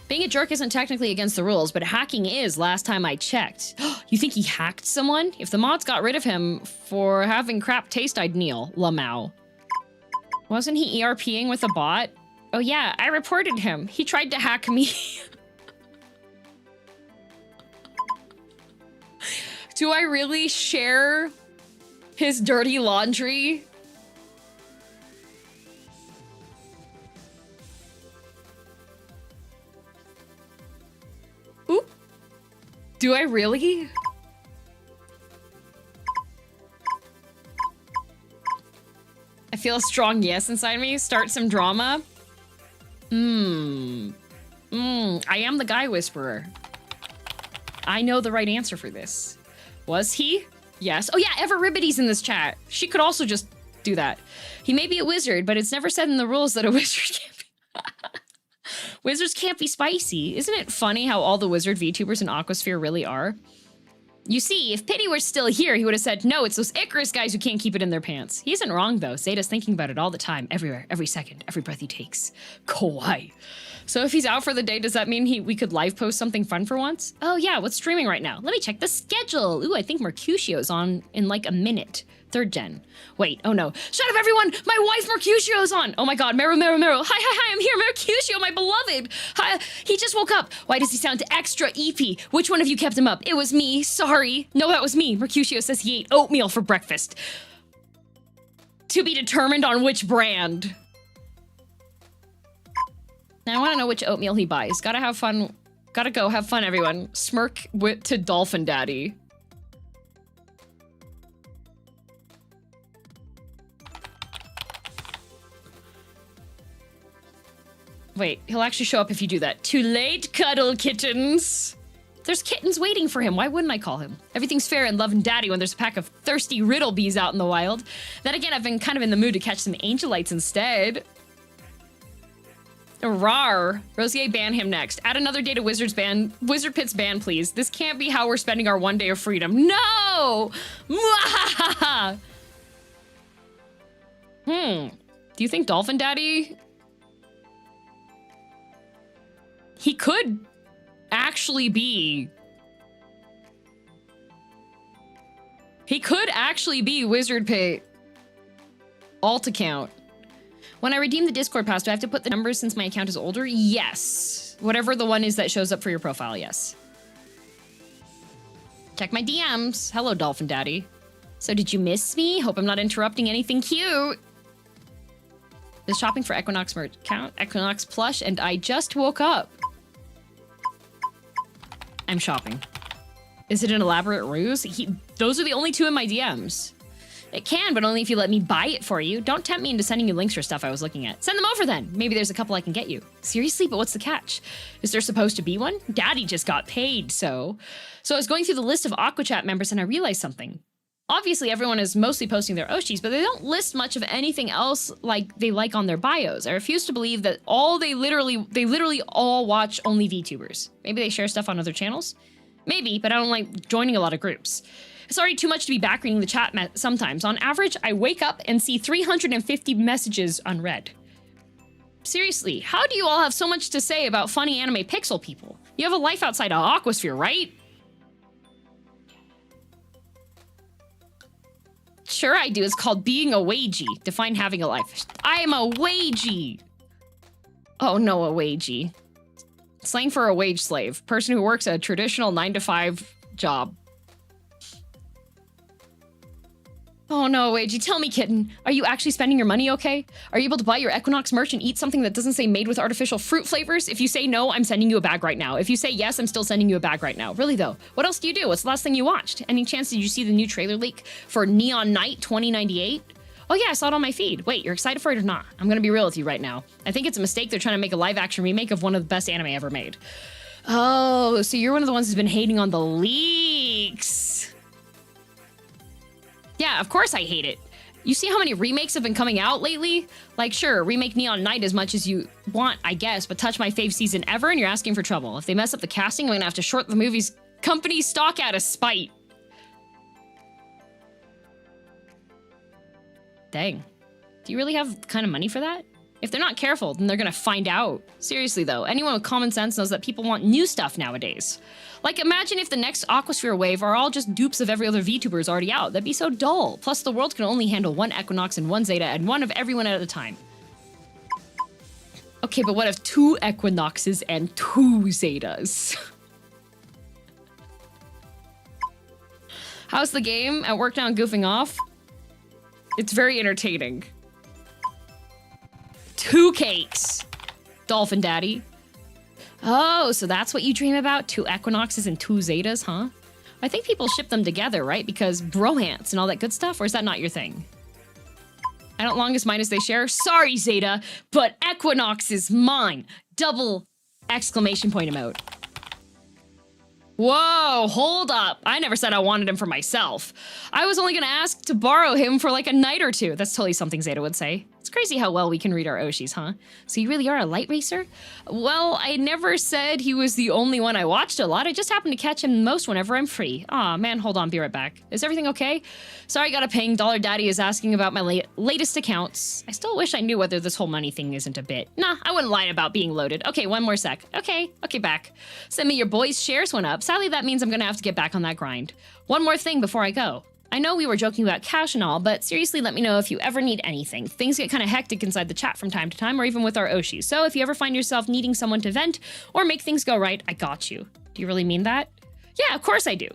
Being a jerk isn't technically against the rules, but hacking is last time I checked. You think he hacked someone? If the mods got rid of him for having crap taste, I'd kneel. Lamau. Wasn't he ERPing with a bot? Oh yeah, I reported him. He tried to hack me. Do I really share his dirty laundry? Oop. Do I really? I feel a strong yes inside me. Start some drama. I am the Guy Whisperer. I know the right answer for this. Was he? Yes. Oh yeah, Ever Ribbity's in this chat. She could also just do that. He may be a wizard, but it's never said in the rules that a wizard can't be. Wizards can't be spicy. Isn't it funny how all the wizard VTubers in Aquasphere really are? You see, if Pity were still here, he would have said, no, it's those Icarus guys who can't keep it in their pants. He isn't wrong, though. Zeta's thinking about it all the time, everywhere, every second, every breath he takes. Kawaii. So if he's out for the day, does that mean we could live post something fun for once? Oh yeah, what's streaming right now? Let me check the schedule. Ooh, I think Mercutio's on in like a minute. 3rd gen. Wait, oh no. Shut up, everyone! My wife Mercutio's on! Oh my god, Meru. Hi, I'm here, Mercutio, my beloved! Hi, he just woke up. Why does he sound extra eepy? Which one of you kept him up? It was me, sorry. No, that was me. Mercutio says he ate oatmeal for breakfast. To be determined on which brand. Now I want to know which oatmeal he buys. Gotta have fun. Gotta go have fun, everyone. Smirk to Dolphin Daddy. Wait, he'll actually show up if you do that. Too late, cuddle kittens. There's kittens waiting for him. Why wouldn't I call him? Everything's fair in Love and Daddy when there's a pack of thirsty riddle bees out in the wild. Then again, I've been kind of in the mood to catch some angelites instead. Rawr. Rosier, ban him next. Add another day to Wizard Pit's ban, please. This can't be how we're spending our 1 day of freedom. No! Do you think Dolphin Daddy... He could actually be... He could actually be Wizard Pit. Alt account. When I redeem the Discord pass, do I have to put the numbers since my account is older? Yes. Whatever the one is that shows up for your profile, yes. Check my DMs. Hello, Dolphin Daddy. So did you miss me? Hope I'm not interrupting anything cute. The shopping for Equinox merch count, Equinox plush, and I just woke up. I'm shopping. Is it an elaborate ruse? Those are the only two in my DMs. It can, but only if you let me buy it for you. Don't tempt me into sending you links for stuff I was looking at. Send them over then. Maybe there's a couple I can get you. Seriously, but what's the catch? Is there supposed to be one? Daddy just got paid, so I was going through the list of AquaChat members and I realized something. Obviously, everyone is mostly posting their Oshis, but they don't list much of anything else like they like on their bios. I refuse to believe that they literally all watch only VTubers. Maybe they share stuff on other channels? Maybe, but I don't like joining a lot of groups. It's already too much to be backreading the chat sometimes. On average, I wake up and see 350 messages unread. Seriously, how do you all have so much to say about funny anime pixel people? You have a life outside of Aquasphere, right? Sure I do. It's called being a wagey. Define having a life. I am a wagey. Oh no, a wagey. Slang for a wage slave. Person who works a traditional 9-to-5 job. Oh no, wagey. Tell me, kitten. Are you actually spending your money okay? Are you able to buy your Equinox merch and eat something that doesn't say made with artificial fruit flavors? If you say no, I'm sending you a bag right now. If you say yes, I'm still sending you a bag right now. Really though, what else do you do? What's the last thing you watched? Any chance did you see the new trailer leak for Neon Knight 2098? Oh yeah, I saw it on my feed. Wait, you're excited for it or not? I'm gonna be real with you right now. I think it's a mistake they're trying to make a live-action remake of one of the best anime ever made. Oh, so you're one of the ones who's been hating on the leaks. Yeah, of course I hate it. You see how many remakes have been coming out lately? Like, sure, remake Neon Knight as much as you want, I guess, but touch my fave season ever and you're asking for trouble. If they mess up the casting, I'm gonna have to short the movie's company stock out of spite. Dang. Do you really have the kind of money for that? If they're not careful, then they're gonna find out. Seriously though, anyone with common sense knows that people want new stuff nowadays. Like, imagine if the next Aquasphere wave are all just dupes of every other VTuber already out. That'd be so dull. Plus, the world can only handle one Equinox and one Zeta and one of everyone at a time. Okay, but what if 2 Equinoxes and 2 Zetas? How's the game? At work now and goofing off? It's very entertaining. 2 cakes. Dolphin Daddy. Oh, so that's what you dream about? 2 Equinoxes and 2 Zetas, huh? I think people ship them together, right? Because bromance and all that good stuff, or is that not your thing? I don't longest mine as they share. Sorry, Zeta, but Equinox is mine. Double exclamation point emote. Whoa, hold up. I never said I wanted him for myself. I was only gonna ask to borrow him for like a night or 2. That's totally something Zeta would say. It's crazy how well we can read our Oshis, huh? So you really are a light racer? Well, I never said he was the only one I watched a lot. I just happen to catch him most whenever I'm free. Aw, man, hold on, be right back. Is everything okay? Sorry, got a ping. Dollar Daddy is asking about my latest accounts. I still wish I knew whether this whole money thing isn't a bit. Nah, I wouldn't lie about being loaded. Okay, one more sec. Okay, back. Send me your boys' shares went up. Sadly, that means I'm gonna have to get back on that grind. One more thing before I go. I know we were joking about cash and all, but seriously, let me know if you ever need anything. Things get kind of hectic inside the chat from time to time, or even with our Oshis. So if you ever find yourself needing someone to vent or make things go right, I got you. Do you really mean that? Yeah, of course I do.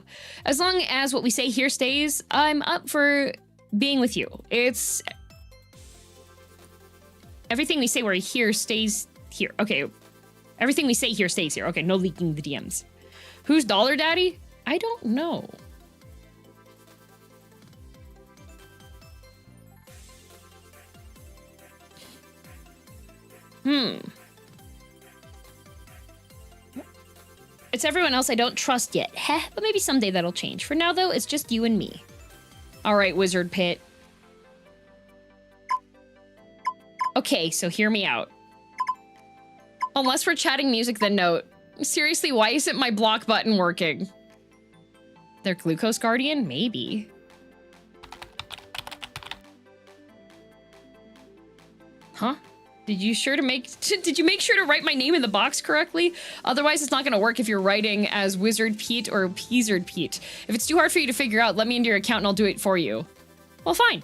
As long as what we say here stays, I'm up for being with you. It's... Everything we say where here stays here. Okay. Everything we say here stays here. Okay, no leaking the DMs. Who's Dollar Daddy? I don't know. It's everyone else I don't trust yet. Heh, but maybe someday that'll change. For now, though, it's just you and me. All right, Wizard Pit. Okay, so hear me out. Unless we're chatting music, then note. Seriously, why isn't my block button working? Their Glucose Guardian? Maybe. Huh? Did you make sure to write my name in the box correctly? Otherwise, it's not gonna work if you're writing as Wizard Pete or Peasard Pete. If it's too hard for you to figure out, let me into your account and I'll do it for you. Well, fine.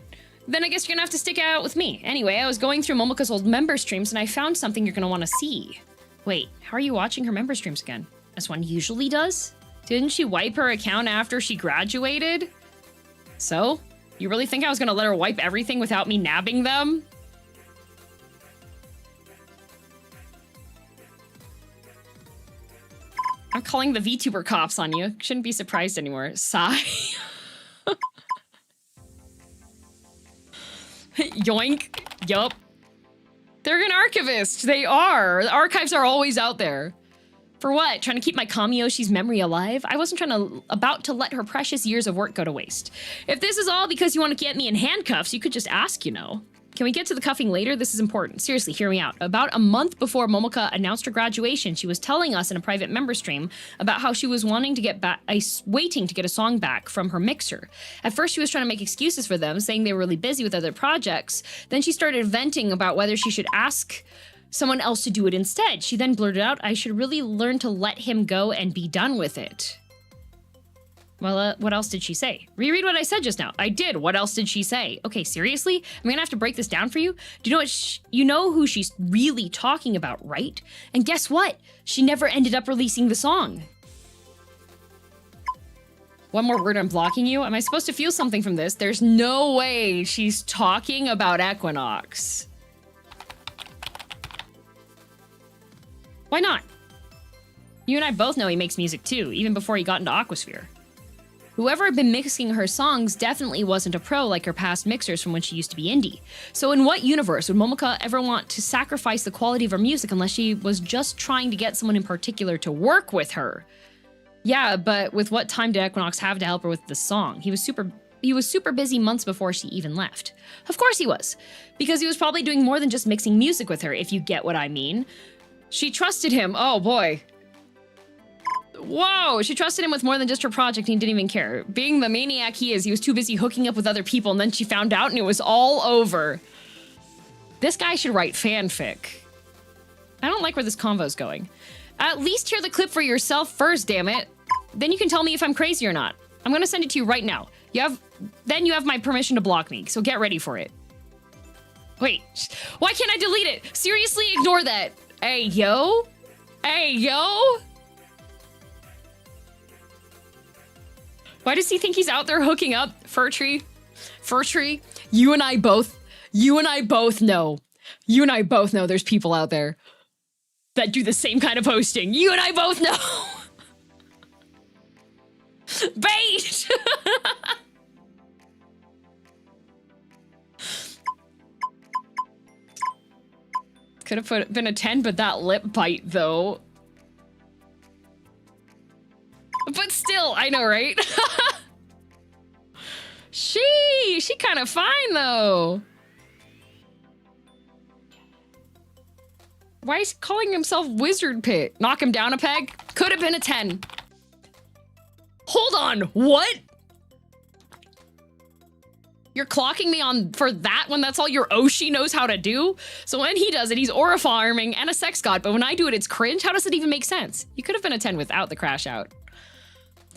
Then I guess you're gonna have to stick it out with me. Anyway, I was going through Momoka's old member streams and I found something you're gonna wanna see. Wait, how are you watching her member streams again? As one usually does? Didn't she wipe her account after she graduated? So? You really think I was gonna let her wipe everything without me nabbing them? I'm calling the VTuber cops on you. Shouldn't be surprised anymore. Sigh. Yoink. Yup. They're an archivist. They are. The archives are always out there. For what? Trying to keep my Kamiyoshi's memory alive? I wasn't about to let her precious years of work go to waste. If this is all because you want to get me in handcuffs, you could just ask, you know. Can we get to the cuffing later? This is important. Seriously, hear me out. About a month before Momoka announced her graduation, she was telling us in a private member stream about how she was waiting to get a song back from her mixer. At first, she was trying to make excuses for them, saying they were really busy with other projects. Then she started venting about whether she should ask someone else to do it instead. She then blurted out, I should really learn to let him go and be done with it. Well, what else did she say? Reread what I said just now. I did. What else did she say? Okay, seriously? I'm gonna have to break this down for you. Do you know what? You know who she's really talking about, right? And guess what? She never ended up releasing the song. One more word, I'm blocking you. Am I supposed to feel something from this? There's no way she's talking about Equinox. Why not? You and I both know he makes music too, even before he got into Aquasphere. Whoever had been mixing her songs definitely wasn't a pro like her past mixers from when she used to be indie. So in what universe would Momoka ever want to sacrifice the quality of her music unless she was just trying to get someone in particular to work with her? Yeah, but with what time did Equinox have to help her with the song? He was super busy months before she even left. Of course he was, because he was probably doing more than just mixing music with her, if you get what I mean. She trusted him. Oh boy. Whoa, she trusted him with more than just her project and he didn't even care. Being the maniac he is, he was too busy hooking up with other people and then she found out and it was all over. This guy should write fanfic. I don't like where this convo's going. At least hear the clip for yourself first, damn it. Then you can tell me if I'm crazy or not. I'm gonna send it to you right now. Then you have my permission to block me, so get ready for it. Wait, why can't I delete it? Seriously, ignore that. Hey, yo? Hey, yo? Why does he think he's out there hooking up? Fur tree, you and I both know. You and I both know there's people out there that do the same kind of posting. You and I both know. Bait! Could have been a 10, but that lip bite though. But still, I know, right? She kind of fine though. Why is he calling himself Wizard Pit? Knock him down a peg? Could have been a 10. Hold on, what? You're clocking me on for that when that's all your Oshi knows how to do? So when he does it, he's aura farming and a sex god, but when I do it, it's cringe? How does it even make sense? You could have been a 10 without the crash out.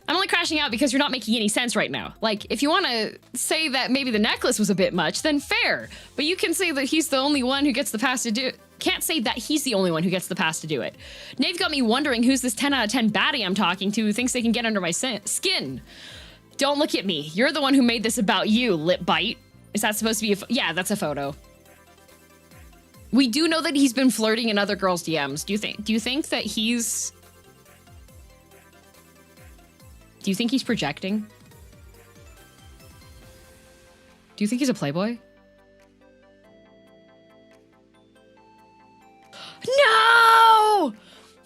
I'm only crashing out because you're not making any sense right now. Like, if you want to say that maybe the necklace was a bit much, then fair. But you can say that he's the only one who gets the pass to do it. Can't say that he's the only one who gets the pass to do it. Nave got me wondering who's this 10 out of 10 baddie I'm talking to who thinks they can get under my skin. Don't look at me. You're the one who made this about you, lip bite. Is that supposed to be yeah, that's a photo. We do know that he's been flirting in other girls' DMs. Do you think that he's... Do you think he's projecting? Do you think he's a playboy? No!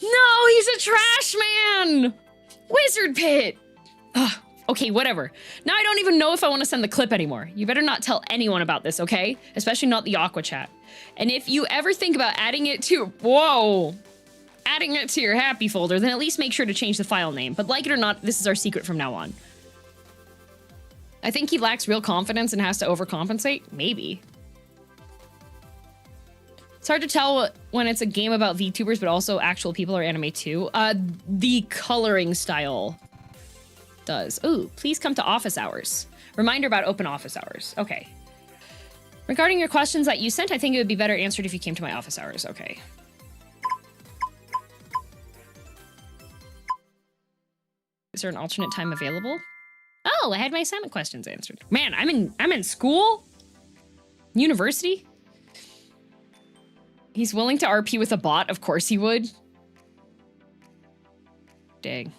No, he's a trash man! Wizard Pit! Ugh, okay, whatever. Now I don't even know if I want to send the clip anymore. You better not tell anyone about this, okay? Especially not the Aqua chat. And if you ever think about adding it to... Whoa! Adding it to your happy folder, then at least make sure to change the file name. But like it or not, this is our secret from now on. I think he lacks real confidence and has to overcompensate? Maybe. It's hard to tell when it's a game about VTubers, but also actual people or anime too. The coloring style does. Ooh, please come to office hours. Reminder about open office hours. Okay. Regarding your questions that you sent, I think it would be better answered if you came to my office hours. Okay. Is there an alternate time available? Oh, I had my assignment questions answered. Man, I'm in school? University? He's willing to RP with a bot? Of course he would. Dang.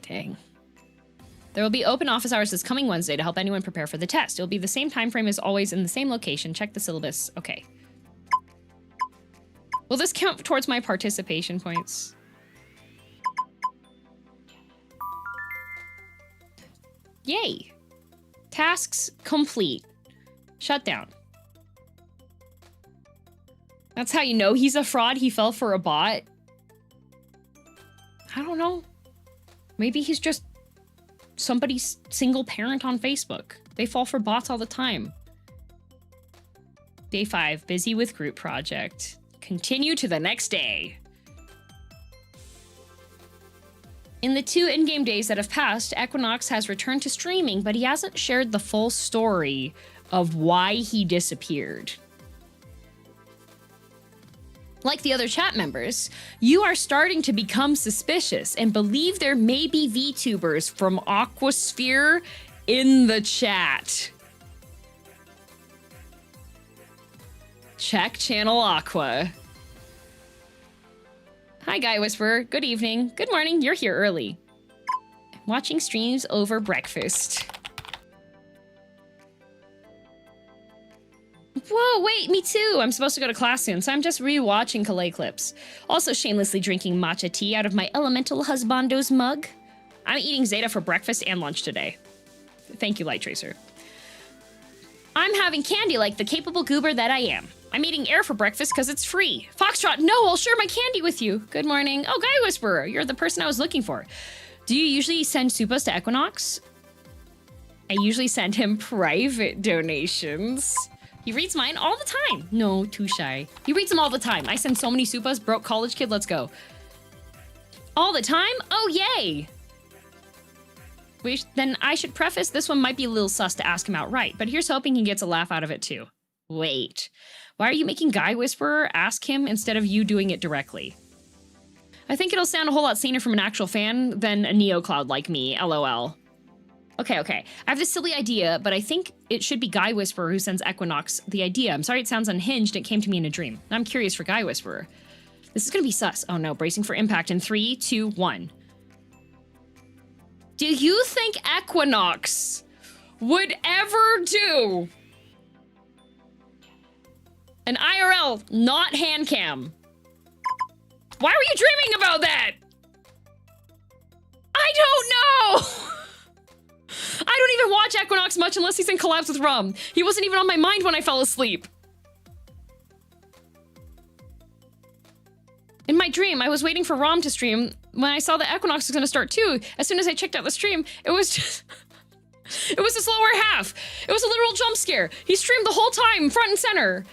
Dang. There will be open office hours this coming Wednesday to help anyone prepare for the test. It will be the same time frame as always in the same location. Check the syllabus. Okay. Will this count towards my participation points? Yay. Tasks complete. Shut down. That's how you know he's a fraud. He fell for a bot. I don't know. Maybe he's just somebody's single parent on Facebook. They fall for bots all the time. Day 5, busy with group project. Continue to the next day. In the 2 in-game days that have passed, Equinox has returned to streaming, but he hasn't shared the full story of why he disappeared. Like the other chat members, you are starting to become suspicious and believe there may be VTubers from Aquasphere in the chat. Check channel Aqua. Hi, Guy Whisperer. Good evening. Good morning. You're here early. Watching streams over breakfast. Whoa, wait, me too. I'm supposed to go to class soon, so I'm just re-watching Calais clips. Also shamelessly drinking matcha tea out of my elemental husbando's mug. I'm eating Zeta for breakfast and lunch today. Thank you, Light Tracer. I'm having candy like the capable goober that I am. I'm eating air for breakfast because it's free. Foxtrot, no, I'll share my candy with you. Good morning. Oh, Guy Whisperer, you're the person I was looking for. Do you usually send supas to Equinox? I usually send him private donations. He reads mine all the time. No, too shy. He reads them all the time. I send so many supas. Broke college kid, let's go. All the time? Oh, yay! Then I should preface this one might be a little sus to ask him outright, but here's hoping he gets a laugh out of it too. Wait, why are you making Guy Whisperer ask him instead of you doing it directly? I think it'll sound a whole lot saner from an actual fan than a neocloud like me, lol. Okay. I have this silly idea, but I think it should be Guy Whisperer who sends Equinox the idea. I'm sorry it sounds unhinged. It came to me in a dream. I'm curious for Guy Whisperer. This is gonna be sus. Oh no, bracing for impact in 3, 2, 1. Do you think Equinox would ever do an IRL, not hand cam? Why were you dreaming about that? I don't know! I don't even watch Equinox much unless he's in collabs with Rum. He wasn't even on my mind when I fell asleep. In my dream, I was waiting for Rom to stream when I saw that Equinox was gonna start too. As soon as I checked out the stream, it was just... it was this lower half. It was a literal jump scare. He streamed the whole time, front and center.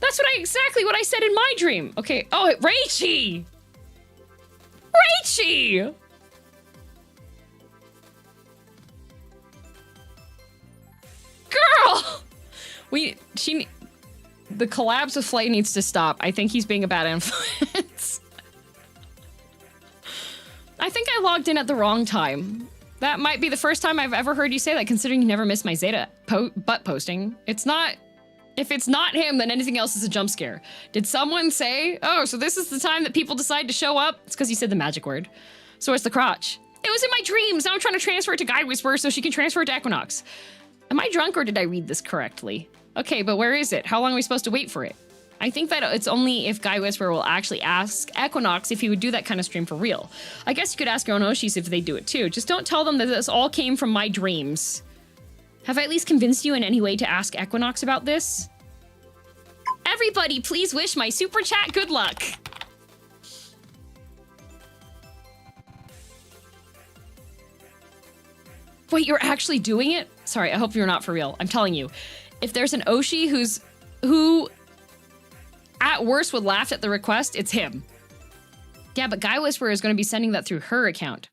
That's exactly what I said in my dream. Okay, oh, Raichi! Raichi! Girl! The collabs with Flay needs to stop. I think he's being a bad influence. I think I logged in at the wrong time. That might be the first time I've ever heard you say that, considering you never missed my Zeta butt posting. It's not... If it's not him, then anything else is a jump scare. Did someone say, oh, so this is the time that people decide to show up? It's because you said the magic word. So where's the crotch? It was in my dreams. Now I'm trying to transfer it to Guy Whisperer so she can transfer it to Equinox. Am I drunk or did I read this correctly? Okay, but where is it? How long are we supposed to wait for it? I think that it's only if Guy Whisperer will actually ask Equinox if he would do that kind of stream for real. I guess you could ask your own Oshis if they do it too. Just don't tell them that this all came from my dreams. Have I at least convinced you in any way to ask Equinox about this? Everybody, please wish my super chat good luck. Wait, you're actually doing it? Sorry, I hope you're not for real. I'm telling you, if there's an Oshi who at worst would laugh at the request, it's him. Yeah, but Guy Whisperer is going to be sending that through her account.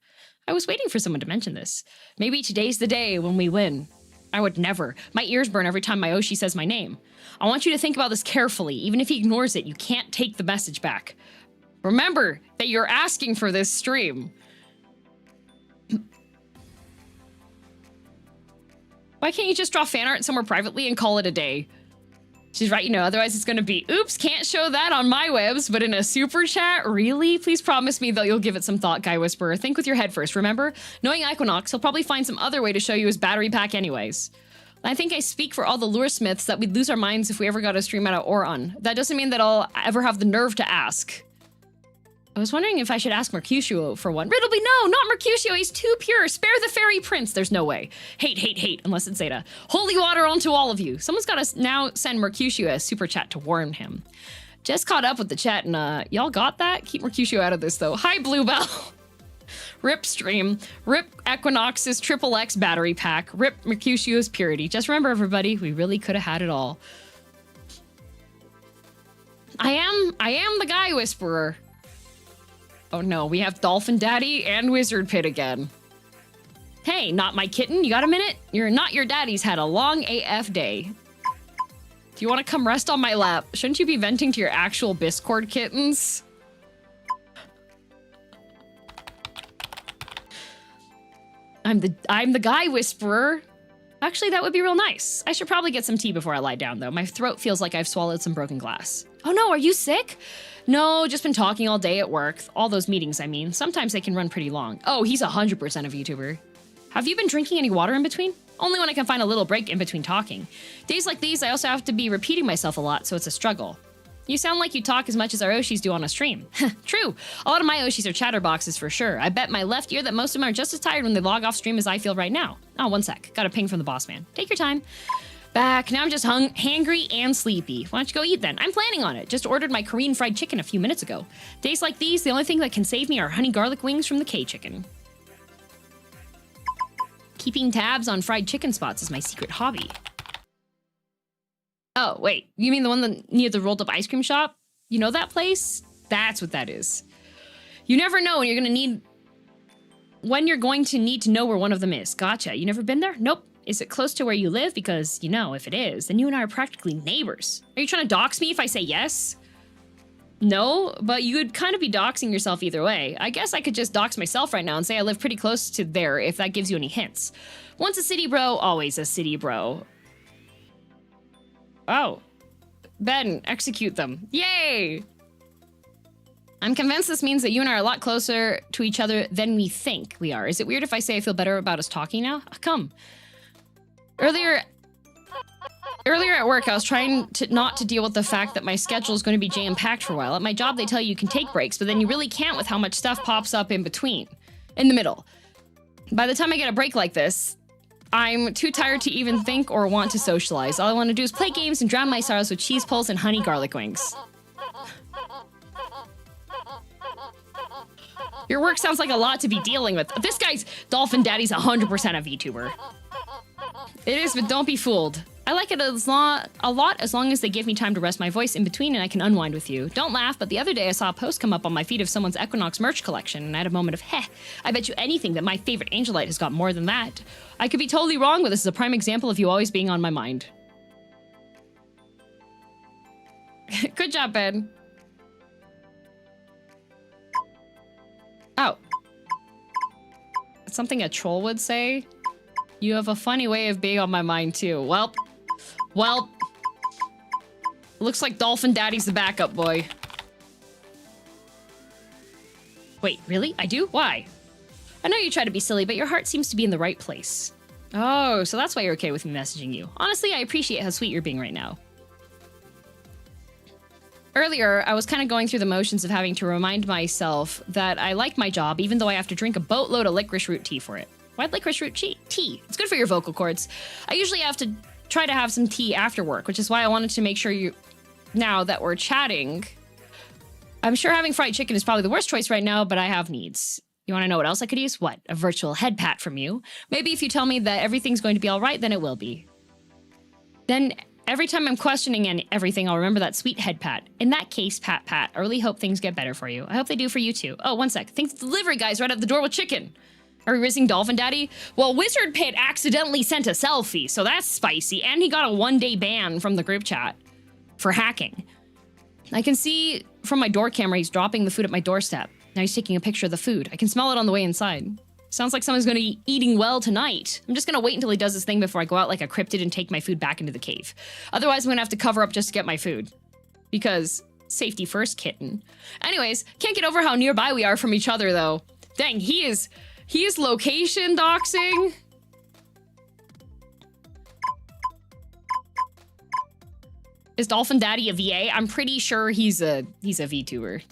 I was waiting for someone to mention this. Maybe today's the day when we win. I would never. My ears burn every time my Oshi says my name. I want you to think about this carefully. Even if he ignores it, you can't take the message back. Remember that you're asking for this stream. Why can't you just draw fan art somewhere privately and call it a day? She's right, you know, otherwise it's gonna be, oops, can't show that on my webs, but in a super chat? Really? Please promise me that you'll give it some thought, Guy Whisperer. Think with your head first, remember? Knowing Equinox, he'll probably find some other way to show you his battery pack anyways. I think I speak for all the lure smiths that we'd lose our minds if we ever got a stream out of Oron. That doesn't mean that I'll ever have the nerve to ask. I was wondering if I should ask Mercutio for one. Riddleby, no, not Mercutio. He's too pure. Spare the fairy prince. There's no way. Hate, hate, hate, unless it's Zeta. Holy water onto all of you. Someone's got to now send Mercutio a super chat to warn him. Just caught up with the chat and y'all got that? Keep Mercutio out of this though. Hi, Bluebell. Rip stream. Rip Equinox's triple X battery pack. Rip Mercutio's purity. Just remember, everybody, we really could have had it all. I am the Guy Whisperer. Oh no, we have Dolphin Daddy and Wizard Pit again. Hey, not my kitten, you got a minute? You're not your daddy's had a long AF day. Do you want to come rest on my lap? Shouldn't you be venting to your actual Biscord kittens? I'm the Guy Whisperer. Actually, that would be real nice. I should probably get some tea before I lie down, though. My throat feels like I've swallowed some broken glass. Oh no, are you sick? No, just been talking all day at work. All those meetings, I mean. Sometimes they can run pretty long. Oh, he's 100% a VTuber. Have you been drinking any water in between? Only when I can find a little break in between talking. Days like these, I also have to be repeating myself a lot, so it's a struggle. You sound like you talk as much as our Oshis do on a stream. True. A lot of my Oshis are chatterboxes for sure. I bet my left ear that most of them are just as tired when they log off stream as I feel right now. Oh, one sec. Got a ping from the boss man. Take your time. Back. Now I'm just hangry and sleepy. Why don't you go eat then? I'm planning on it. Just ordered my Korean fried chicken a few minutes ago. Days like these, the only thing that can save me are honey garlic wings from the K-Chicken. Keeping tabs on fried chicken spots is my secret hobby. Oh, wait. You mean the one that near the rolled up ice cream shop? You know that place? That's what that is. You never know when you're going to need to know where one of them is. Gotcha. You never been there? Nope. Is it close to where you live? Because, you know, if it is, then you and I are practically neighbors. Are you trying to dox me if I say yes? No, but you would kind of be doxing yourself either way. I guess I could just dox myself right now and say I live pretty close to there if that gives you any hints. Once a city bro, always a city bro. Oh. Ben, execute them. Yay! I'm convinced this means that you and I are a lot closer to each other than we think we are. Is it weird if I say I feel better about us talking now? Come. Earlier at work, I was trying not to deal with the fact that my schedule is going to be jam-packed for a while. At my job, they tell you can take breaks, but then you really can't with how much stuff pops up in the middle. By the time I get a break like this, I'm too tired to even think or want to socialize. All I want to do is play games and drown my sorrows with cheese pulls and honey garlic wings. Your work sounds like a lot to be dealing with. This guy's Dolphin Daddy's 100% a VTuber. It is, but don't be fooled. I like it a lot as long as they give me time to rest my voice in between and I can unwind with you. Don't laugh, but the other day I saw a post come up on my feed of someone's Equinox merch collection and I had a moment of, heh, I bet you anything that my favorite Angelite has got more than that. I could be totally wrong, but this is a prime example of you always being on my mind. Good job, Ben. Oh. That's something a troll would say. You have a funny way of being on my mind, too. Well. Looks like Dolphin Daddy's the backup boy. Wait, really? I do? Why? I know you try to be silly, but your heart seems to be in the right place. Oh, so that's why you're okay with me messaging you. Honestly, I appreciate how sweet you're being right now. Earlier, I was kind of going through the motions of having to remind myself that I like my job, even though I have to drink a boatload of licorice root tea for it. Why'd licorice root tea? It's good for your vocal cords. I usually have to try to have some tea after work, which is why I wanted to make sure now that we're chatting. I'm sure having fried chicken is probably the worst choice right now, but I have needs. You want to know what else I could use? What? A virtual head pat from you? Maybe if you tell me that everything's going to be all right, then it will be. Then every time I'm questioning everything, I'll remember that sweet head pat. In that case, pat. I really hope things get better for you. I hope they do for you too. Oh, one sec. I think the delivery guy's right at the door with chicken. Are we risking Dolphin Daddy? Well, Wizard Pit accidentally sent a selfie, so that's spicy. And he got a 1-day ban from the group chat for hacking. I can see from my door camera he's dropping the food at my doorstep. Now he's taking a picture of the food. I can smell it on the way inside. Sounds like someone's gonna be eating well tonight. I'm just gonna wait until he does this thing before I go out like a cryptid and take my food back into the cave. Otherwise, I'm gonna have to cover up just to get my food. Because safety first, kitten. Anyways, can't get over how nearby we are from each other, though. Dang, he is location doxing. Is Dolphin Daddy a VA? I'm pretty sure he's a VTuber.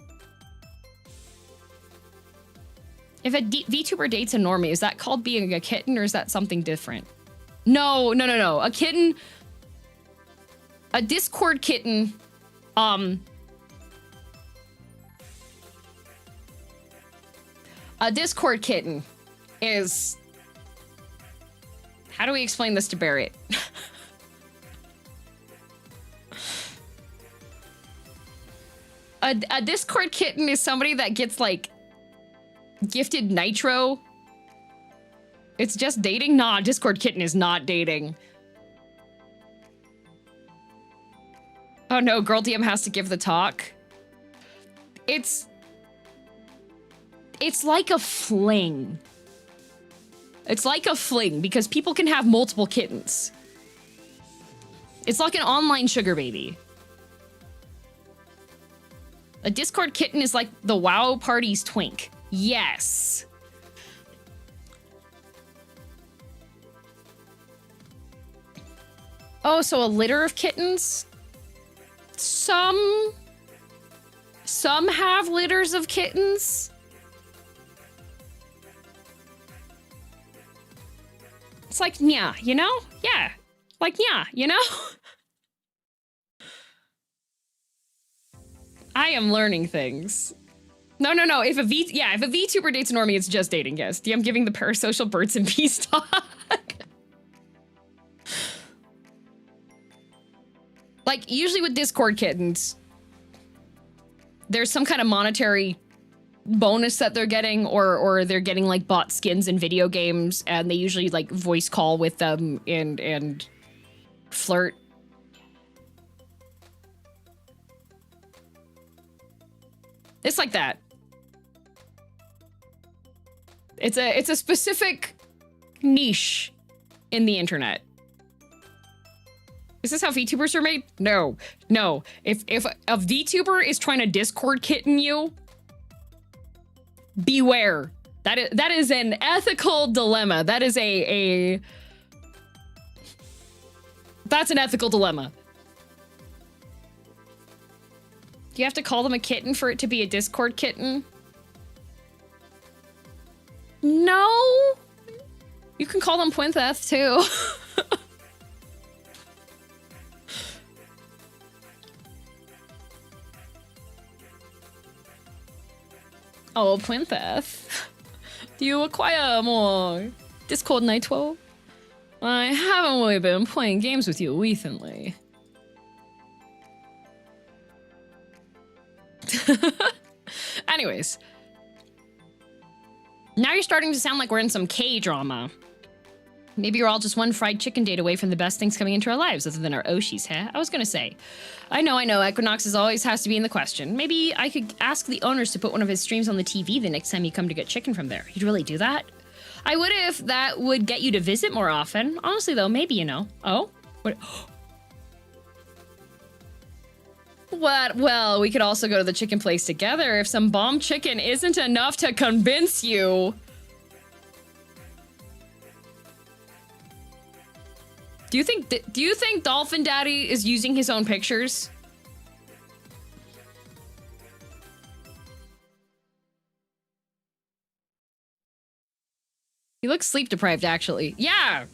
If a VTuber dates a normie, is that called being a kitten or is that something different? No. A kitten, a Discord kitten, a Discord kitten is, how do we explain this to Barrett? A Discord kitten is somebody that gets like gifted nitro. It's just dating? Nah, Discord kitten is not dating. Oh no, girldm has to give the talk. It's like a fling. It's like a fling because people can have multiple kittens. It's like an online sugar baby. A Discord kitten is like the WoW party's twink. Yes. Oh, so a litter of kittens? Some have litters of kittens. It's like, yeah, you know? Yeah. Like, yeah, you know? I am learning things. No. If a VTuber dates a normie, it's just dating, yes. I'm giving the parasocial birds and bees talk. Like, usually with Discord kittens, there's some kind of monetary bonus that they're getting, or they're getting, like, bought skins in video games, and they usually, like, voice call with them and flirt. It's like that. It's a specific niche in the internet. Is this how VTubers are made? No. If a VTuber is trying to Discord kitten you, beware. That is an ethical dilemma. That is that's an ethical dilemma. Do you have to call them a kitten for it to be a Discord kitten? No. You can call them Pwintheth too. Oh, Pwintheth. Do you acquire more Discord Nitro? I haven't really been playing games with you recently. Anyways. Now you're starting to sound like we're in some K-drama. Maybe you're all just one fried chicken date away from the best things coming into our lives, other than our Oshis, huh? I was gonna say. I know, Equinox always has to be in the question. Maybe I could ask the owners to put one of his streams on the TV the next time you come to get chicken from there. You'd really do that? I would if that would get you to visit more often. Honestly, though, maybe, you know. Oh? What? What? Well, we could also go to the chicken place together if some bomb chicken isn't enough to convince you. Do you think Dolphin Daddy is using his own pictures? He looks sleep deprived, actually. Yeah.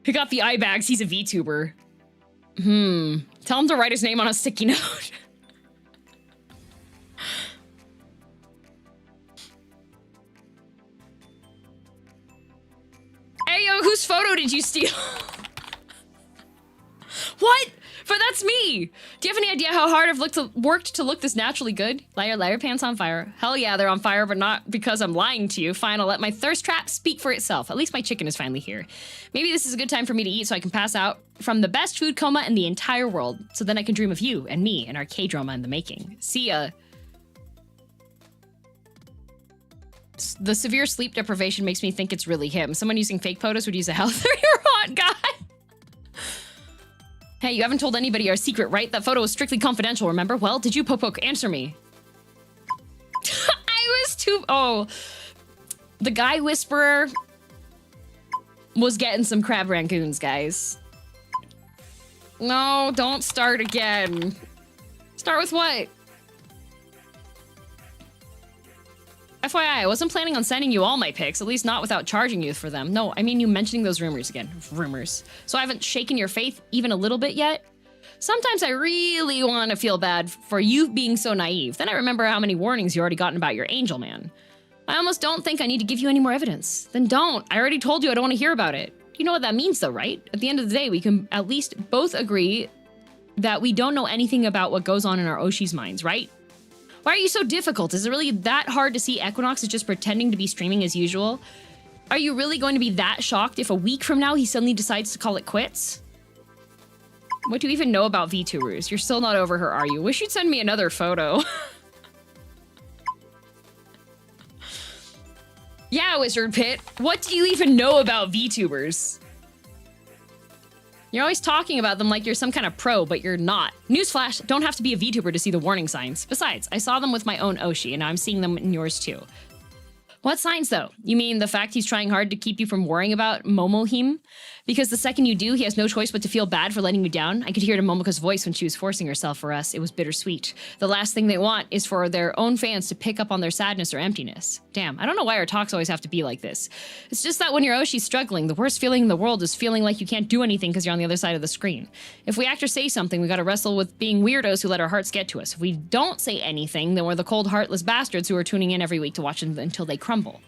He got the eye bags. He's a VTuber. Tell him to write his name on a sticky note. Hey, yo, whose photo did you steal? What? But that's me! Do you have any idea how hard I've worked to look this naturally good? Liar, liar, pants on fire. Hell yeah, they're on fire, but not because I'm lying to you. Fine, I'll let my thirst trap speak for itself. At least my chicken is finally here. Maybe this is a good time for me to eat so I can pass out from the best food coma in the entire world. So then I can dream of you and me and our K-drama in the making. See ya. The severe sleep deprivation makes me think it's really him. Someone using fake photos would use a healthier hot guy. Hey, you haven't told anybody our secret, right? That photo was strictly confidential, remember? Well, did you, Poke? Answer me. I was too... Oh. The guy whisperer was getting some crab rangoons, guys. No, don't start again. Start with what? FYI, I wasn't planning on sending you all my pics, at least not without charging you for them. No, I mean you mentioning those rumors again. Rumors. So I haven't shaken your faith even a little bit yet? Sometimes I really want to feel bad for you being so naive. Then I remember how many warnings you already gotten about your angel man. I almost don't think I need to give you any more evidence. Then don't. I already told you I don't want to hear about it. You know what that means though, right? At the end of the day, we can at least both agree that we don't know anything about what goes on in our Oshi's minds, right? Why are you so difficult? Is it really that hard to see Equinox is just pretending to be streaming as usual? Are you really going to be that shocked if a week from now he suddenly decides to call it quits? What do you even know about VTubers? You're still not over her, are you? Wish you'd send me another photo. Yeah, Wizard Pit. What do you even know about VTubers? You're always talking about them like you're some kind of pro, but you're not. Newsflash, don't have to be a VTuber to see the warning signs. Besides, I saw them with my own Oshi, and now I'm seeing them in yours too. What signs, though? You mean the fact he's trying hard to keep you from worrying about Momohim? Because the second you do, he has no choice but to feel bad for letting you down. I could hear it in Momoka's voice when she was forcing herself for us. It was bittersweet. The last thing they want is for their own fans to pick up on their sadness or emptiness. Damn, I don't know why our talks always have to be like this. It's just that when your Oshi's struggling, the worst feeling in the world is feeling like you can't do anything because you're on the other side of the screen. If we act or say something, we gotta wrestle with being weirdos who let our hearts get to us. If we don't say anything, then we're the cold, heartless bastards who are tuning in every week to watch them until they crumble.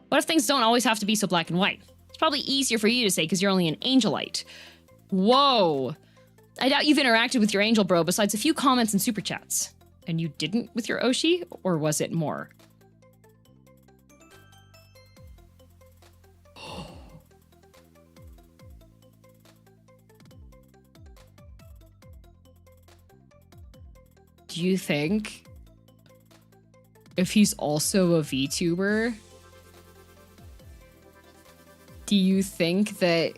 What if things don't always have to be so black and white? It's probably easier for you to say because you're only an angelite. Whoa. I doubt you've interacted with your angel bro besides a few comments and super chats. And you didn't with your Oshi? Or was it more? Do you think if he's also a VTuber, do you think that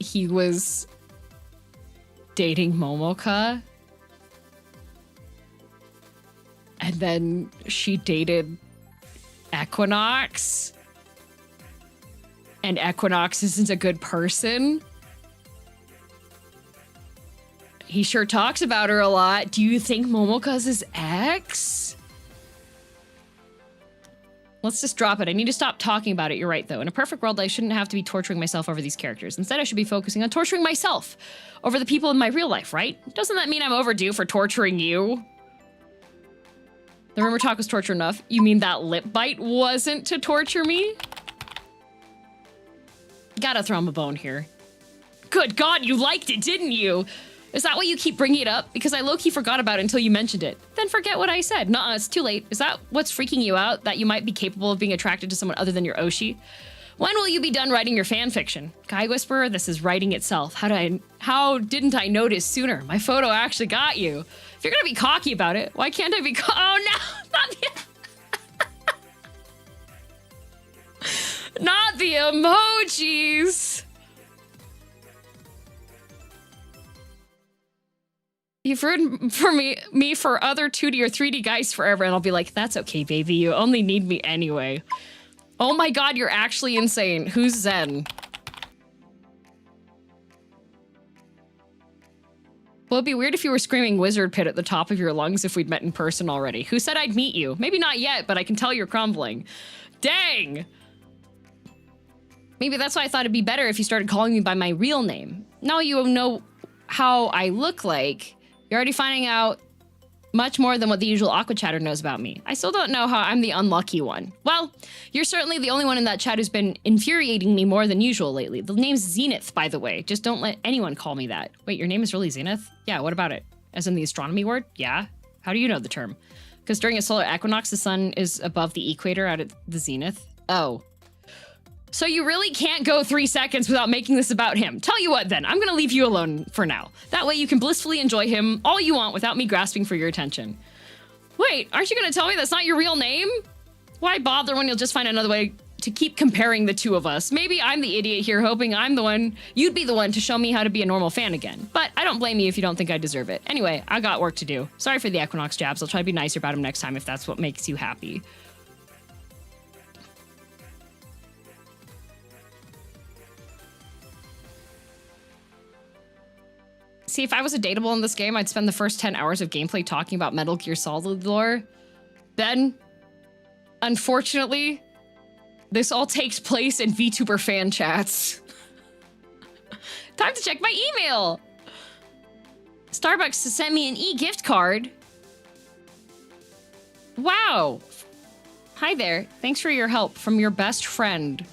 he was dating Momoka? And then she dated Equinox? And Equinox isn't a good person? He sure talks about her a lot. Do you think Momoka's his ex? Let's just drop it. I need to stop talking about it. You're right, though. In a perfect world, I shouldn't have to be torturing myself over these characters. Instead, I should be focusing on torturing myself over the people in my real life, right? Doesn't that mean I'm overdue for torturing you? The rumor talk was torture enough. You mean that lip bite wasn't to torture me? Gotta throw him a bone here. Good God, you liked it, didn't you? Is that why you keep bringing it up? Because I low-key forgot about it until you mentioned it. Then forget what I said. Nuh-uh, it's too late. Is that what's freaking you out? That you might be capable of being attracted to someone other than your Oshi? When will you be done writing your fan fiction? Guy Whisperer, this is writing itself. How didn't I notice sooner? My photo actually got you. If you're gonna be cocky about it, why can't I be oh no, not the not the emojis. You've ruined for me for other 2D or 3D guys forever, and I'll be like, that's okay, baby. You only need me anyway. Oh my God, you're actually insane. Who's Zen? Well, it'd be weird if you were screaming Wizard Pit at the top of your lungs if we'd met in person already. Who said I'd meet you? Maybe not yet, but I can tell you're crumbling. Dang! Maybe that's why I thought it'd be better if you started calling me by my real name. Now you know how I look like. You're already finding out Much more than what the usual Aqua chatter knows about me. I still don't know how I'm the unlucky one. Well, you're certainly the only one in that chat who's been infuriating me more than usual lately. The name's Zenith, by the way. Just don't let anyone call me that. Wait, your name is really Zenith? Yeah, what about it? As in the astronomy word? Yeah? How do you know the term? Because during a solar equinox, the sun is above the equator out at the zenith. Oh. So you really can't go 3 seconds without making this about him. Tell you what then, I'm gonna leave you alone for now. That way you can blissfully enjoy him all you want without me grasping for your attention. Wait, aren't you gonna tell me that's not your real name? Why bother when you'll just find another way to keep comparing the two of us? Maybe I'm the idiot here hoping you'd be the one to show me how to be a normal fan again. But I don't blame you if you don't think I deserve it. Anyway, I got work to do. Sorry for the Equinox jabs. I'll try to be nicer about him next time if that's what makes you happy. See, if I was a dateable in this game, I'd spend the first 10 hours of gameplay talking about Metal Gear Solid lore. Then, unfortunately, this all takes place in VTuber fan chats. Time to check my email. Starbucks sent me an e-gift card. Wow. Hi there. Thanks for your help from your best friend.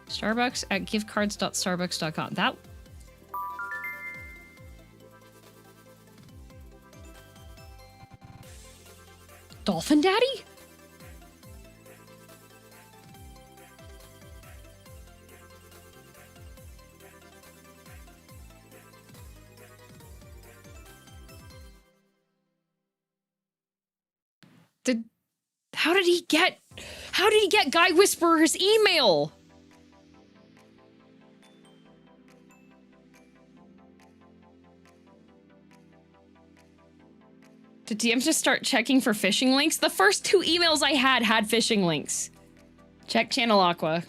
Starbucks at giftcards.starbucks.com. That... Dolphin Daddy? How did he get Guy Whisperer's email? Did DMs just start checking for phishing links? The first 2 emails I had phishing links. Check Channel Aqua.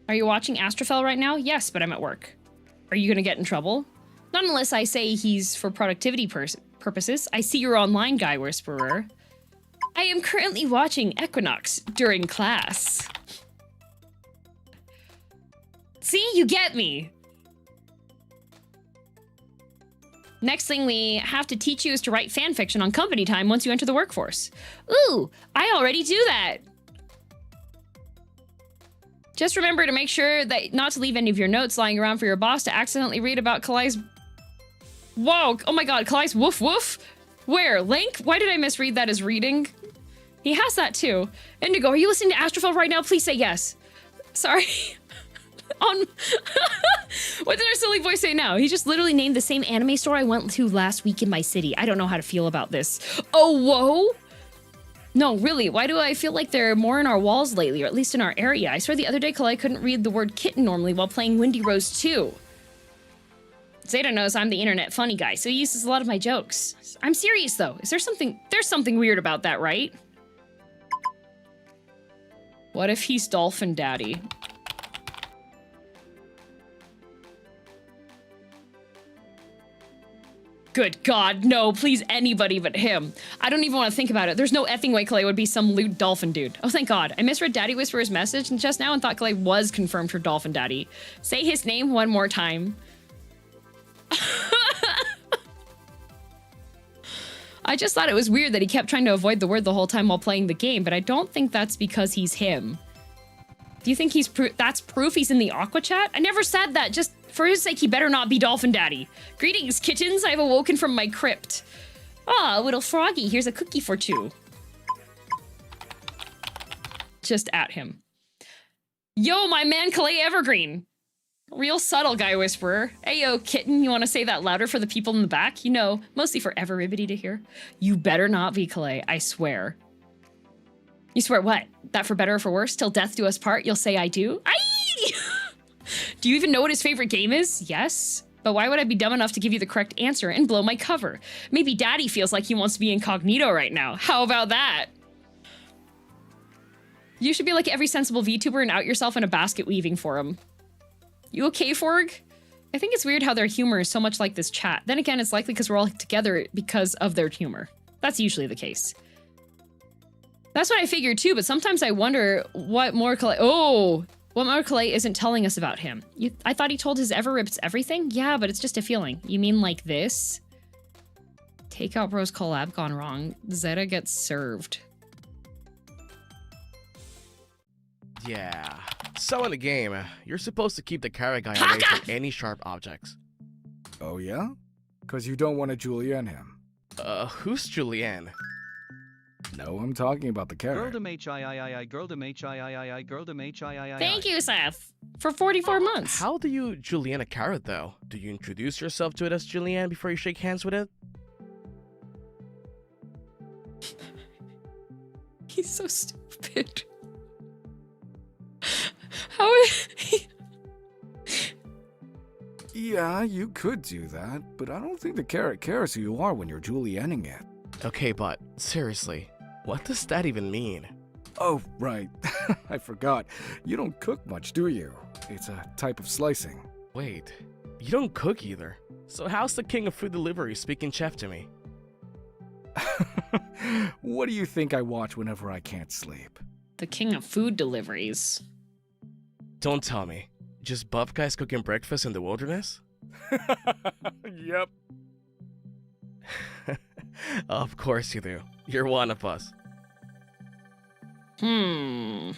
Are you watching Astrophel right now? Yes, but I'm at work. Are you gonna get in trouble? Not unless I say he's for productivity purposes. I see you're online, Guy Whisperer. I am currently watching Equinox during class. See, you get me. Next thing we have to teach you is to write fan fiction on company time once you enter the workforce. Ooh, I already do that. Just remember to make sure that not to leave any of your notes lying around for your boss to accidentally read about Kalai's... Whoa, oh my god, Kalai's woof woof? Where, Link? Why did I misread that as reading? He has that too. Indigo, are you listening to Astrophel right now? Please say yes. Sorry. What did our silly boy say now? He just literally named the same anime store I went to last week in my city. I don't know how to feel about this. Oh, whoa? No, really, why do I feel like they're more in our walls lately, or at least in our area? I swear the other day Kalai couldn't read the word kitten normally while playing Windy Rose 2. Zeta knows I'm the internet funny guy, so he uses a lot of my jokes. I'm serious though. There's something weird about that, right? What if he's Dolphin Daddy? Good God, no, please anybody but him. I don't even want to think about it. There's no effing way Kalei would be some lewd dolphin dude. Oh, thank God. I misread Daddy Whisperer's message just now and thought Kalei was confirmed for Dolphin Daddy. Say his name one more time. I just thought it was weird that he kept trying to avoid the word the whole time while playing the game, but I don't think that's because he's him. Do you think he's that's proof he's in the Aqua chat? I never said that. Just for his sake, he better not be Dolphin Daddy. Greetings, kittens. I have awoken from my crypt. Ah, little froggy. Here's a cookie for 2. Just at him. Yo, my man, Kalei Evergreen. Real subtle, Guy Whisperer. Ayo, kitten, you want to say that louder for the people in the back? You know, mostly for Everybody to hear. You better not be Kalei, I swear. You swear what? That for better or for worse, till death do us part, you'll say I do? Aye! Do you even know what his favorite game is? Yes. But why would I be dumb enough to give you the correct answer and blow my cover? Maybe Daddy feels like he wants to be incognito right now. How about that? You should be like every sensible VTuber and out yourself in a basket weaving for him. You okay, Forg? I think it's weird how their humor is so much like this chat. Then again, it's likely because we're all together because of their humor. That's usually the case. That's what I figured too, but sometimes I wonder what more Oh, What more Calais isn't telling us about him? I thought he told his Everrips everything? Yeah, but it's just a feeling. You mean like this? Takeout Bros collab gone wrong. Zeta gets served. Yeah. So in the game, you're supposed to keep the carrot guy away from any sharp objects. Oh yeah? Cause you don't want to julienne him. Who's Julianne? No, I'm talking about the carrot. girldm HIII, girldm HIII, girldm HIII. Thank you, Seth, for 44 months. How do you Julianne a carrot, though? Do you introduce yourself to it as Julianne before you shake hands with it? He's so stupid. How is he? Yeah, you could do that, but I don't think the carrot cares who you are when you're julienning it. Okay, but seriously, what does that even mean? Oh, right. I forgot. You don't cook much, do you? It's a type of slicing. Wait, you don't cook either. So how's the king of food delivery speaking chef to me? What do you think I watch whenever I can't sleep? The king of food deliveries. Don't tell me. Just buff guys cooking breakfast in the wilderness? Yep. Of course you do. You're one of us. Yeah,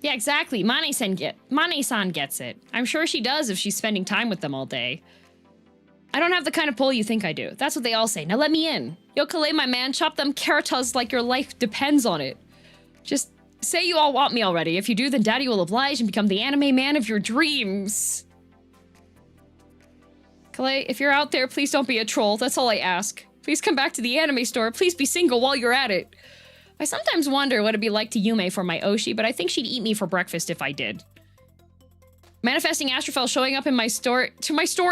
exactly. Mane-san gets it. I'm sure she does if she's spending time with them all day. I don't have the kind of pull you think I do. That's what they all say. Now let me in. Yo, Calais, my man, chop them carrotas like your life depends on it. Just say you all want me already. If you do, then Daddy will oblige and become the anime man of your dreams. Calais, if you're out there, please don't be a troll. That's all I ask. Please come back to the anime store. Please be single while you're at it. I sometimes wonder what it'd be like to Yume for my Oshi, but I think she'd eat me for breakfast if I did. Manifesting Astrofel showing up in my store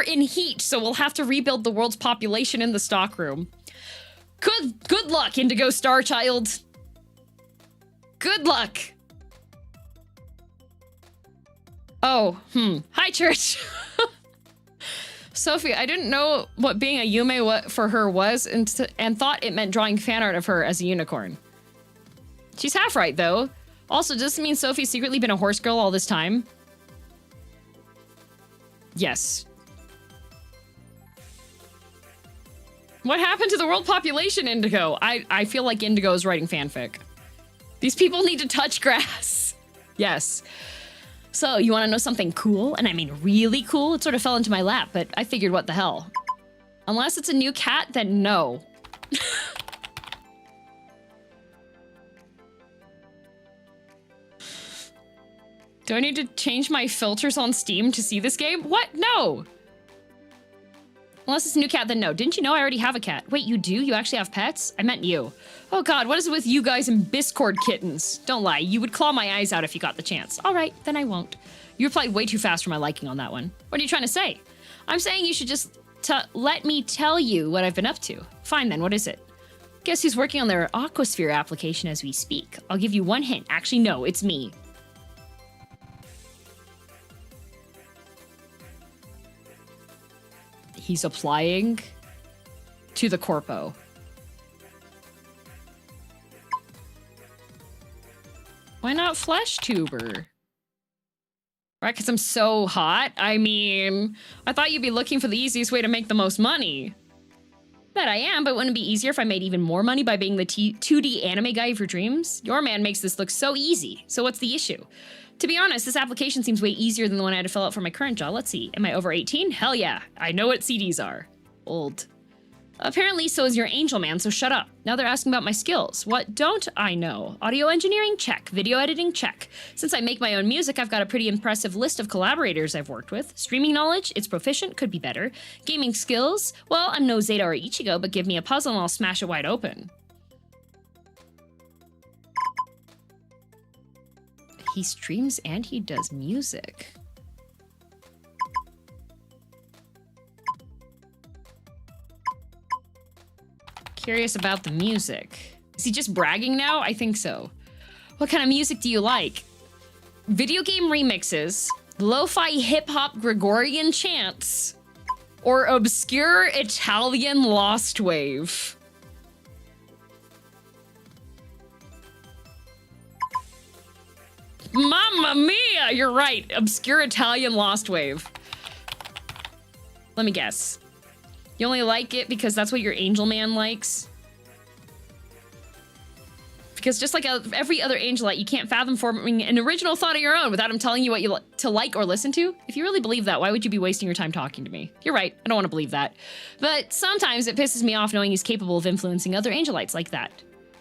in heat, so we'll have to rebuild the world's population in the stockroom. Good luck, Indigo Starchild. Good luck. Oh, Hi, Church. Sophie, I didn't know what being a Yume for her was and thought it meant drawing fan art of her as a unicorn. She's half right, though. Also, does this mean Sophie's secretly been a horse girl all this time? Yes. What happened to the world population, Indigo? I feel like Indigo is writing fanfic. These people need to touch grass. Yes. So, you want to know something cool? And I mean really cool? It sort of fell into my lap, but I figured what the hell. Unless it's a new cat, then no. Do I need to change my filters on Steam to see this game? What? No! Unless it's a new cat, then no. Didn't you know I already have a cat? Wait, you do? You actually have pets? I meant you. Oh god, what is it with you guys and Biscord kittens? Don't lie, you would claw my eyes out if you got the chance. Alright, then I won't. You replied way too fast for my liking on that one. What are you trying to say? I'm saying you should just let me tell you what I've been up to. Fine then, what is it? Guess who's working on their Aquasphere application as we speak? I'll give you one hint. Actually, no, it's me. He's applying to the corpo. Why not flesh tuber? Right, because I'm so hot? I mean, I thought you'd be looking for the easiest way to make the most money. Bet I am, but wouldn't it be easier if I made even more money by being the 2D anime guy of your dreams? Your man makes this look so easy. So what's the issue? To be honest, this application seems way easier than the one I had to fill out for my current job. Let's see. Am I over 18? Hell yeah. I know what CDs are. Old. Apparently, so is your angel man, so shut up. Now they're asking about my skills. What don't I know? Audio engineering? Check. Video editing? Check. Since I make my own music, I've got a pretty impressive list of collaborators I've worked with. Streaming knowledge? It's proficient, could be better. Gaming skills? Well, I'm no Zeta or Ichigo, but give me a puzzle and I'll smash it wide open. He streams and he does music. Curious about the music. Is he just bragging now? I think so. What kind of music do you like? Video game remixes, lo-fi hip-hop Gregorian chants, or obscure Italian lost wave? Mamma mia! You're right. Obscure Italian Lost Wave. Let me guess. You only like it because that's what your angel man likes? Because just like every other angelite, you can't fathom forming an original thought of your own without him telling you what you to like or listen to. If you really believe that, why would you be wasting your time talking to me? You're right, I don't want to believe that. But sometimes it pisses me off knowing he's capable of influencing other angelites like that.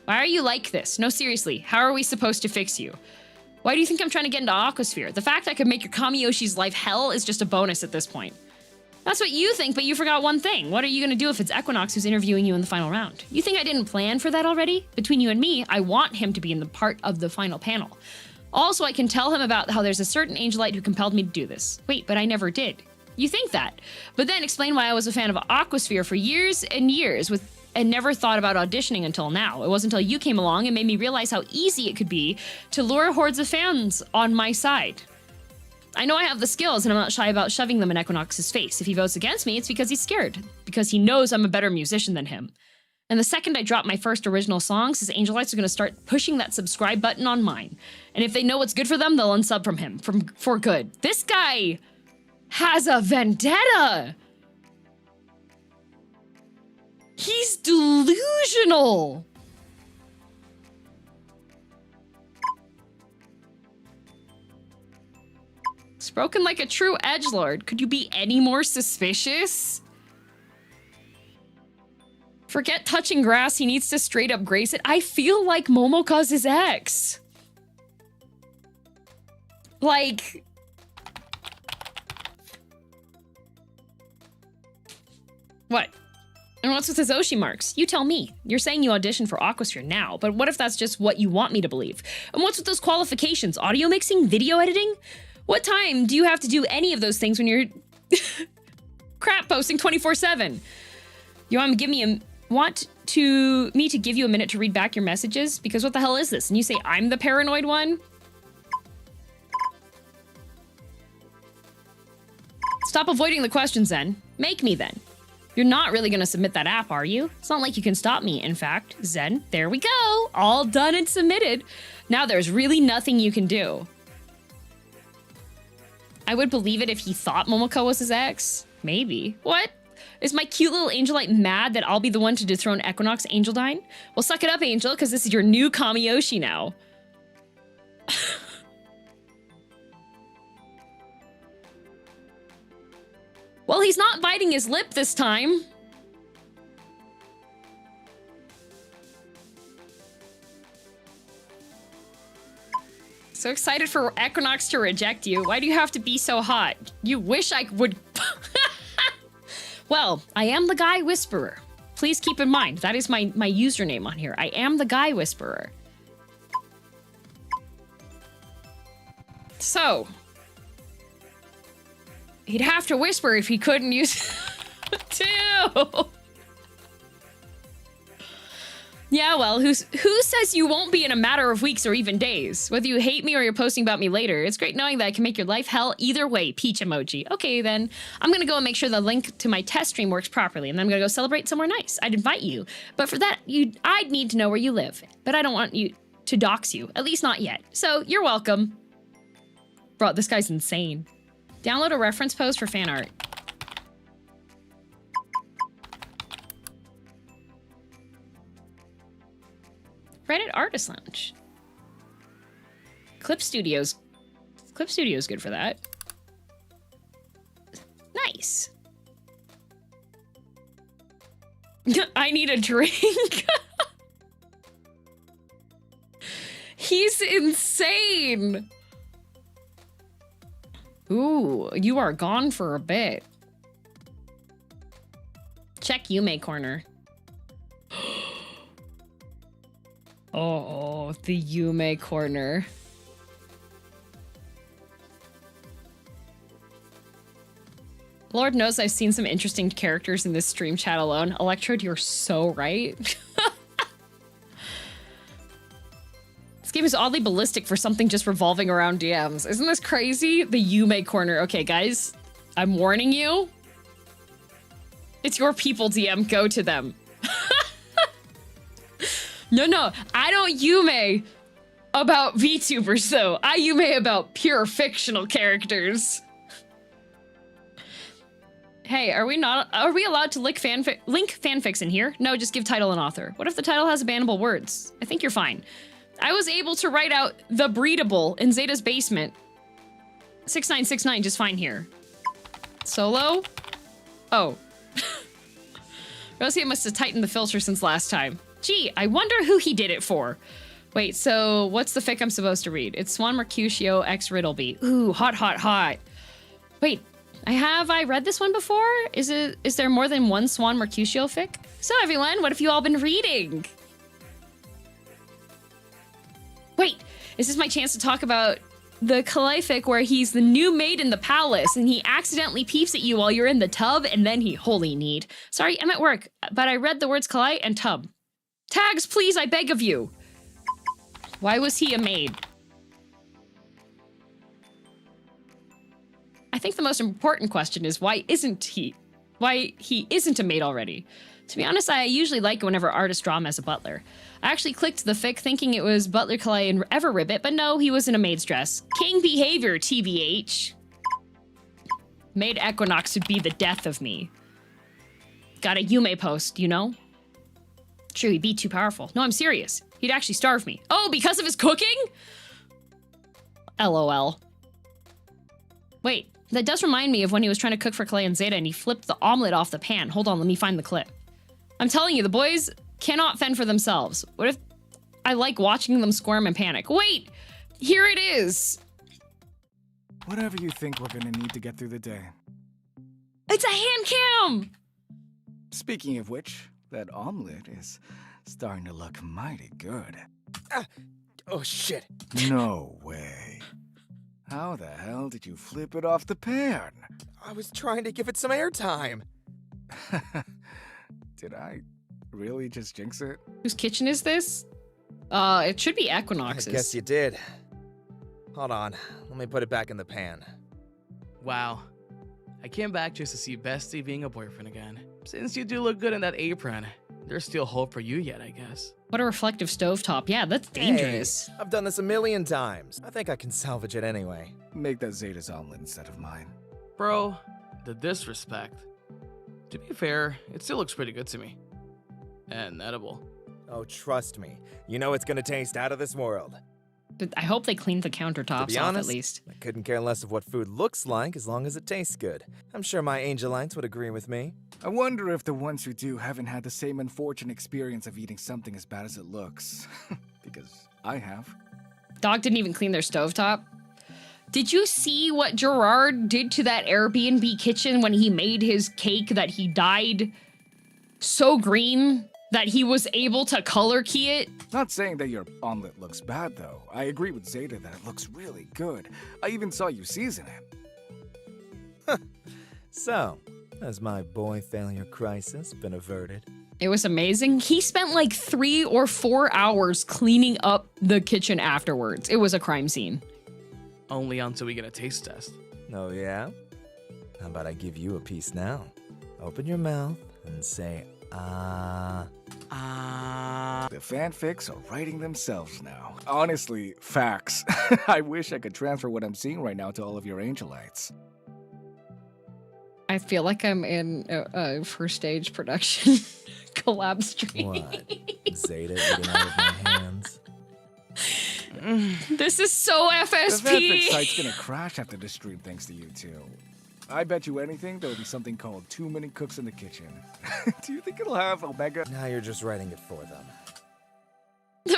Why are you like this? No, seriously, how are we supposed to fix you? Why do you think I'm trying to get into Aquasphere? The fact I could make your Kamiyoshi's life hell is just a bonus at this point. That's what you think, but you forgot one thing. What are you gonna do if it's Equinox who's interviewing you in the final round? You think I didn't plan for that already? Between you and me, I want him to be in the part of the final panel. Also, I can tell him about how there's a certain angelite who compelled me to do this. Wait, but I never did. You think that. But then explain why I was a fan of Aquasphere for years and years and never thought about auditioning until now. It wasn't until you came along and made me realize how easy it could be to lure hordes of fans on my side. I know I have the skills, and I'm not shy about shoving them in Equinox's face. If he votes against me, it's because he's scared, because he knows I'm a better musician than him. And the second I drop my first original songs, his angelites are going to start pushing that subscribe button on mine. And if they know what's good for them, they'll unsub from him, for good. This guy has a vendetta! He's delusional! Spoken like a true edgelord. Could you be any more suspicious? Forget touching grass, he needs to straight up grace it. I feel like Momoka's his ex. Like... What? And what's with his Oshi marks? You tell me. You're saying you auditioned for Aquasphere now, but what if that's just what you want me to believe? And what's with those qualifications? Audio mixing? Video editing? What time do you have to do any of those things when you're crap posting 24/7? You want me to give you a minute to read back your messages? Because what the hell is this? And you say I'm the paranoid one? Stop avoiding the questions then. Make me then. You're not really gonna submit that app, are you? It's not like you can stop me, in fact. Zen, there we go. All done and submitted. Now there's really nothing you can do. I would believe it if he thought Momoko was his ex. Maybe. What? Is my cute little angelite mad that I'll be the one to dethrone Equinox Angeldine? Well, suck it up, Angel, because this is your new Kamiyoshi now. Well, he's not biting his lip this time. So excited for Equinox to reject you. Why do you have to be so hot? You wish I would... Well, I am the Guy Whisperer. Please keep in mind, that is my username on here. I am the Guy Whisperer. So... he'd have to whisper if he couldn't use... too! Yeah, well, who says you won't be in a matter of weeks or even days? Whether you hate me or you're posting about me later, it's great knowing that I can make your life hell either way, peach emoji. Okay, then, I'm gonna go and make sure the link to my test stream works properly, and then I'm gonna go celebrate somewhere nice. I'd invite you, but for that, I'd need to know where you live. But I don't want you to dox you, at least not yet. So, you're welcome. Bro, this guy's insane. Download a reference post for fan art. Reddit Artist Lounge. Clip Studio's good for that. Nice. I need a drink. He's insane. Ooh, you are gone for a bit. Check Yume Corner. Oh, the Yume Corner. Lord knows I've seen some interesting characters in this stream chat alone. Electrode, you're so right. This game is oddly ballistic for something just revolving around DMs. Isn't this crazy? The Yume Corner. Okay, guys, I'm warning you. It's your people, DM. Go to them. No, I don't Yume. about VTubers, though. Ayume about pure fictional characters. Hey, are we allowed to link fanfics in here? No, just give title and author. What if the title has bannable words? I think you're fine. I was able to write out the breedable in Zeta's basement. 6969 just fine here. Solo? Oh. Rosie must have tightened the filter since last time. Gee, I wonder who he did it for. Wait, so what's the fic I'm supposed to read? It's Swan Mercutio x Riddleby. Ooh, hot, hot, hot. Wait, have I read this one before? Is there more than one Swan Mercutio fic? So everyone, what have you all been reading? Wait, is this my chance to talk about the Kalei fic where he's the new maid in the palace and he accidentally peeps at you while you're in the tub and then he holy need. Sorry, I'm at work, but I read the words Kalei and tub. Tags, please, I beg of you. Why was he a maid? I think the most important question is why he isn't a maid already. To be honest, I usually like it whenever artists draw him as a butler. I actually clicked the fic thinking it was Butler Kalei and Everribbit, but no, he was in a maid's dress. King behavior, TBH. Maid Equinox would be the death of me. Got a Yume post, you know? True, he'd be too powerful. No, I'm serious. He'd actually starve me. Oh, because of his cooking? LOL. Wait, that does remind me of when he was trying to cook for Kalei and Zeta and he flipped the omelet off the pan. Hold on, let me find the clip. I'm telling you, the boys cannot fend for themselves. What if I like watching them squirm and panic? Wait, here it is. Whatever you think we're gonna need to get through the day. It's a hand cam. Speaking of which, that omelet is starting to look mighty good. Oh, shit. No way. How the hell did you flip it off the pan? I was trying to give it some airtime. Did I really just jinx it? Whose kitchen is this? It should be Equinox's. I guess you did. Hold on. Let me put it back in the pan. Wow. I came back just to see Bestie being a boyfriend again. Since you do look good in that apron, there's still hope for you yet, I guess. What a reflective stovetop. Yeah, that's dangerous. Hey, I've done this a million times. I think I can salvage it anyway. Make that Zeta's omelet instead of mine. Bro, the disrespect. To be fair, it still looks pretty good to me. And edible. Oh, trust me. You know it's gonna taste out of this world. But I hope they cleaned the countertops off at least. I couldn't care less of what food looks like as long as it tastes good. I'm sure my angelites would agree with me. I wonder if the ones who do haven't had the same unfortunate experience of eating something as bad as it looks. Because I have. Dog didn't even clean their stovetop. Did you see what Gerard did to that Airbnb kitchen when he made his cake that he dyed so green that he was able to color key it? Not saying that your omelet looks bad, though. I agree with Zeta that it looks really good. I even saw you season it. So, has my boy failure crisis been averted? It was amazing. He spent like 3 or 4 hours cleaning up the kitchen afterwards. It was a crime scene. Only until we get a taste test. Oh, yeah? How about I give you a piece now? Open your mouth and say, ah. The fanfics are writing themselves now. Honestly, facts. I wish I could transfer what I'm seeing right now to all of your angelites. I feel like I'm in a first stage production collab stream. What? Zeta eating out of my hands? This is so The FSP. fanfic site's gonna crash after this stream thanks to you two. I bet you anything there'll be something called Too Many Cooks in the Kitchen. Do you think it'll have Omega? Now you're just writing it for them.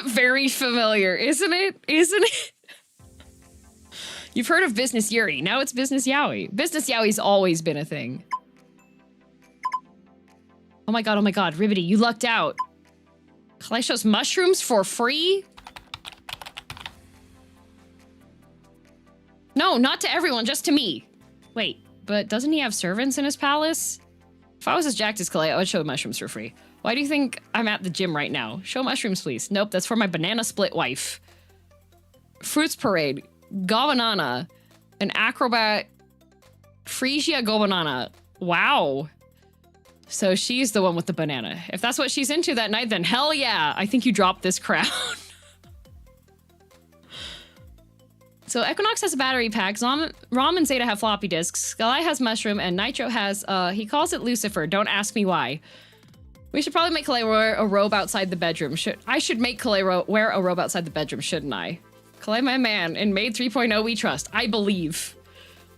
Very familiar, isn't it? Isn't it? You've heard of Business Yuri. Now it's Business Yaoi. Business Yaoi's always been a thing. Oh my god, Ribbity, you lucked out. Kaleshos mushrooms for free? No, not to everyone, just to me. Wait, but doesn't he have servants in his palace? If I was as jacked as Kalei, I would show mushrooms for free. Why do you think I'm at the gym right now? Show mushrooms, please. Nope, that's for my banana split wife. Fruits Parade. Gobanana. An acrobat. Phrygia Gobanana. Wow. So she's the one with the banana. If that's what she's into that night, then hell yeah. I think you dropped this crown. So Equinox has a battery pack, Rom and Zeta have floppy disks, Sky has mushroom, and Nitro has, he calls it Lucifer. Don't ask me why. We should probably make Kalei wear a robe outside the bedroom. I should make Kalei wear a robe outside the bedroom, shouldn't I? Kalei, my man, in Maid 3.0 we trust. I believe.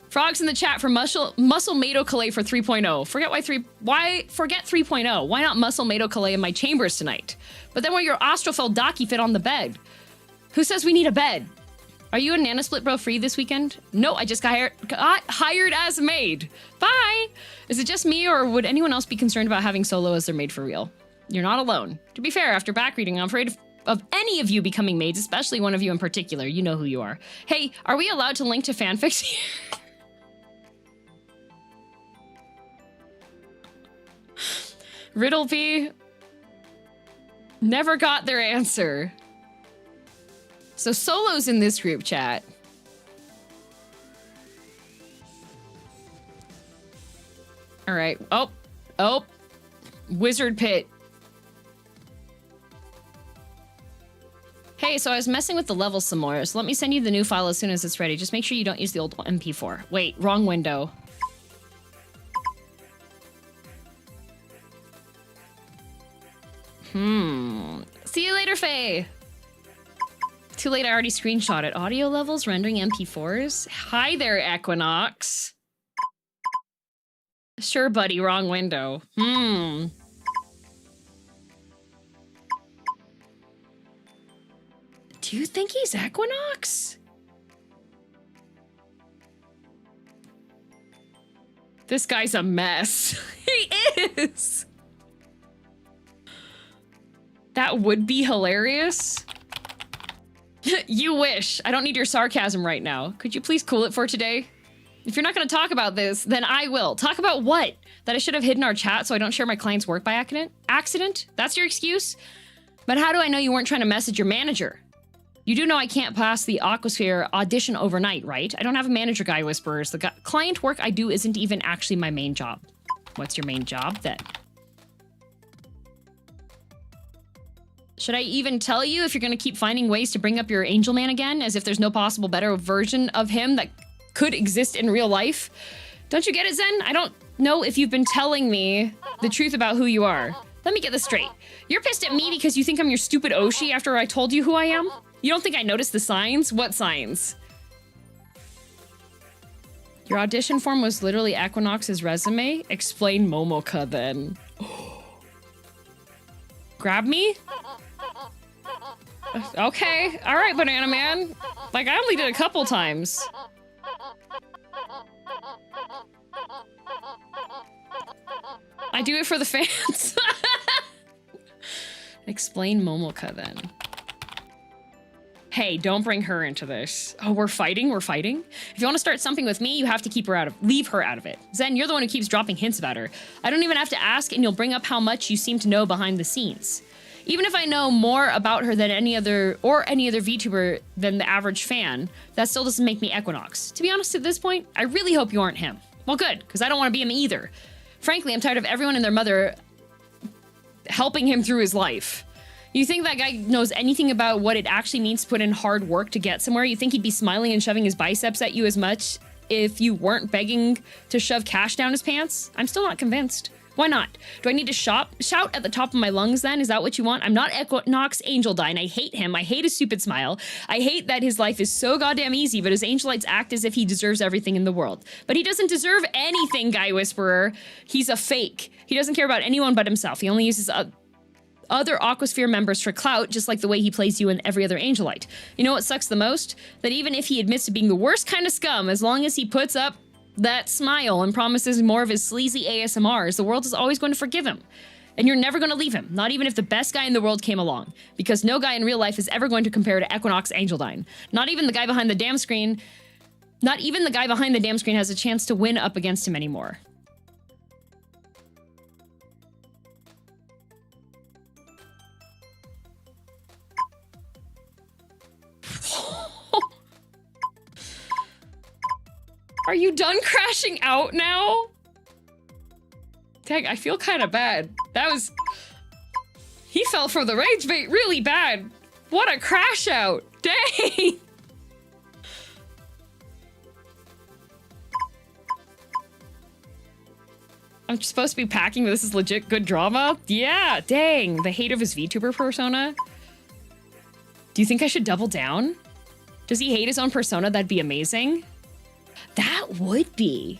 Frogs in the chat for Muscle Mado Kalei for 3.0. Forget 3.0. Why not Muscle Mado Kalei in my chambers tonight? But then wear your Astrofel Daki fit on the bed. Who says we need a bed? Are you a Nana Split Bro free this weekend? No, I just got hired as a maid. Bye! Is it just me, or would anyone else be concerned about having Solo as their maid for real? You're not alone. To be fair, after back reading, I'm afraid of any of you becoming maids, especially one of you in particular. You know who you are. Hey, are we allowed to link to fanfics here? Riddleby never got their answer. So Solo's in this group chat. All right. Oh. Wizard Pit. Hey, so I was messing with the levels some more, so let me send you the new file as soon as it's ready. Just make sure you don't use the old MP4. Wait, wrong window. See you later, Faye. Too late, I already screenshot it. Audio levels, rendering MP4s. Hi there, Equinox. Sure, buddy, wrong window. Do you think he's Equinox? This guy's a mess. He is. That would be hilarious. You wish. I don't need your sarcasm right now. Could you please cool it for today? If you're not going to talk about this, then I will. Talk about what? That I should have hidden our chat so I don't share my client's work by accident? That's your excuse? But how do I know you weren't trying to message your manager? You do know I can't pass the Aquasphere audition overnight, right? I don't have a manager, Guy Whisperers. The client work I do isn't even actually my main job. What's your main job, then? Should I even tell you if you're going to keep finding ways to bring up your angel man again, as if there's no possible better version of him that could exist in real life? Don't you get it, Zen? I don't know if you've been telling me the truth about who you are. Let me get this straight. You're pissed at me because you think I'm your stupid Oshi after I told you who I am? You don't think I noticed the signs? What signs? Your audition form was literally Equinox's resume? Explain Momoka then. Grab me? Okay, all right, Banana Man. Like, I only did a couple times. I do it for the fans. Explain Momoka then. Hey, don't bring her into this. Oh, we're fighting? We're fighting? If you want to start something with me, you have to leave her out of it. Zen, you're the one who keeps dropping hints about her. I don't even have to ask, and you'll bring up how much you seem to know behind the scenes. Even if I know more about her than any other VTuber than the average fan, that still doesn't make me Equinox. To be honest, at this point, I really hope you aren't him. Well, good, because I don't want to be him either. Frankly, I'm tired of everyone and their mother helping him through his life. You think that guy knows anything about what it actually means to put in hard work to get somewhere? You think he'd be smiling and shoving his biceps at you as much if you weren't begging to shove cash down his pants? I'm still not convinced. Why not? Do I need to shout at the top of my lungs then? Is that what you want? I'm not Equinox Angeldine. I hate him. I hate his stupid smile. I hate that his life is so goddamn easy, but his angelites act as if he deserves everything in the world. But he doesn't deserve anything, Guy Whisperer. He's a fake. He doesn't care about anyone but himself. He only uses other Aquasphere members for clout, just like the way he plays you and every other angelite. You know what sucks the most? That even if he admits to being the worst kind of scum, as long as he puts up that smile and promises more of his sleazy ASMRs, the world is always going to forgive him. And you're never going to leave him, not even if the best guy in the world came along. Because no guy in real life is ever going to compare to Equinox Angeldine. Not even the guy behind the damn screen has a chance to win up against him anymore. Are you done crashing out now? Dang, I feel kind of bad. He fell for the rage bait really bad. What a crash out. Dang. I'm supposed to be packing, but this is legit good drama? Yeah, dang. The hate of his VTuber persona. Do you think I should double down? Does he hate his own persona? That'd be amazing. That would be.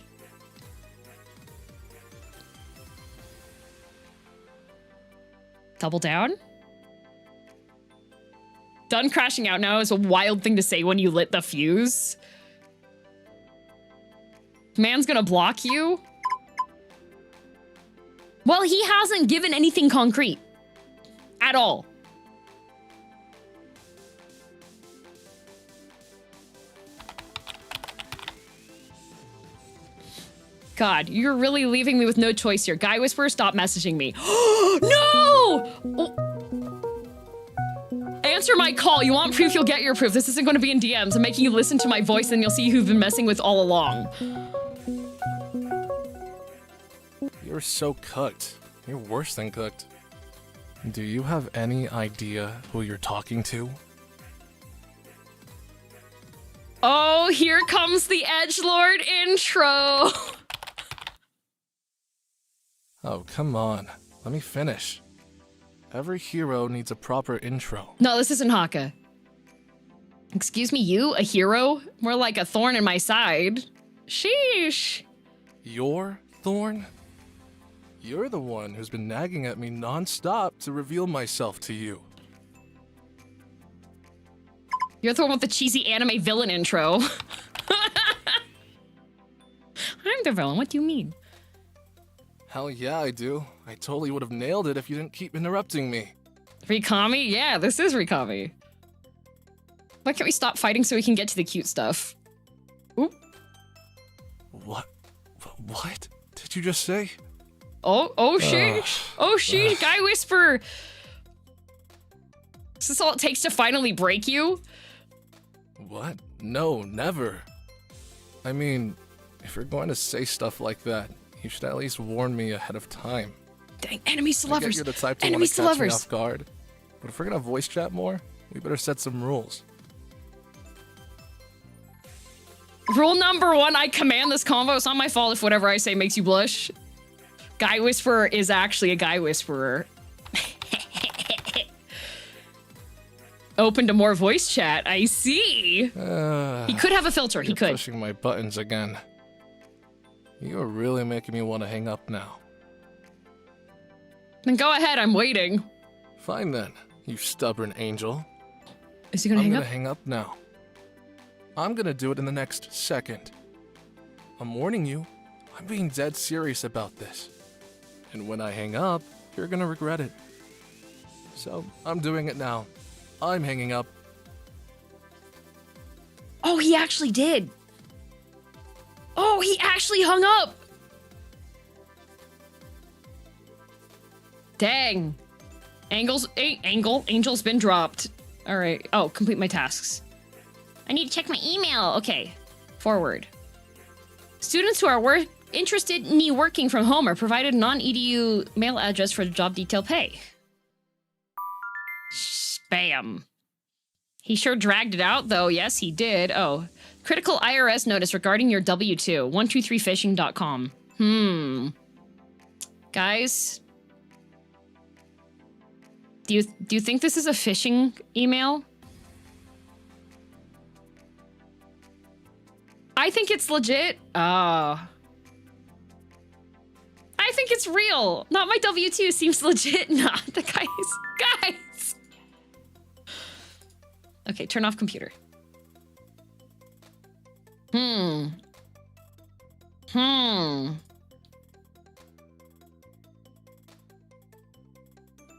Double down? Done crashing out now is a wild thing to say when you lit the fuse. Man's gonna block you? Well, he hasn't given anything concrete. At all. God, you're really leaving me with no choice here. Guy Whisperer, stop messaging me. No! Answer my call. You want proof, you'll get your proof. This isn't going to be in DMs. I'm making you listen to my voice, and you'll see who you've been messing with all along. You're so cooked. You're worse than cooked. Do you have any idea who you're talking to? Oh, here comes the Edgelord intro. Oh, come on. Let me finish. Every hero needs a proper intro. No, this isn't Haka. Excuse me, you? A hero? More like a thorn in my side. Sheesh. Your Thorn? You're the one who's been nagging at me non-stop to reveal myself to you. You're the one with the cheesy anime villain intro. I'm the villain, what do you mean? Hell yeah, I do. I totally would have nailed it if you didn't keep interrupting me. Rikami? Yeah, this is Rikami. Why can't we stop fighting so we can get to the cute stuff? Oop. What? What did you just say? Oh sheesh. Oh sheesh, Guy Whisperer. Is this all it takes to finally break you? What? No, never. I mean, if you're going to say stuff like that, you should at least warn me ahead of time. Dang, enemies to I get lovers. you're the type to want Enemies to to catch me lovers. off guard, but if we're gonna voice chat more, we better set some rules. Rule number 1, I command this combo. It's not my fault if whatever I say makes you blush. Guy Whisperer is actually a Guy Whisperer. Open to more voice chat. I see. He could have a filter. He You're could. pushing my buttons again. You're really making me want to hang up now. Then go ahead. I'm waiting. Fine then, you stubborn angel. Is he gonna I'm hang gonna up? hang up now. I'm gonna do it in the next second. I'm warning you, I'm being dead serious about this. And when I hang up, you're gonna regret it. So, I'm doing it now. I'm hanging up. Oh, he actually did. Oh, he actually hung up. Dang. Angel's been dropped. All right. Oh, complete my tasks. I need to check my email. Okay. Forward. Students who are interested in working from home are provided a non-edu mail address for job detail pay. Spam. He sure dragged it out, though. Yes, he did. Oh. Critical IRS notice regarding your W-2. 123fishing.com. Guys. Do you think this is a phishing email? I think it's legit. I think it's real. Not my W-2 seems legit. Not the guys. Okay, turn off computer.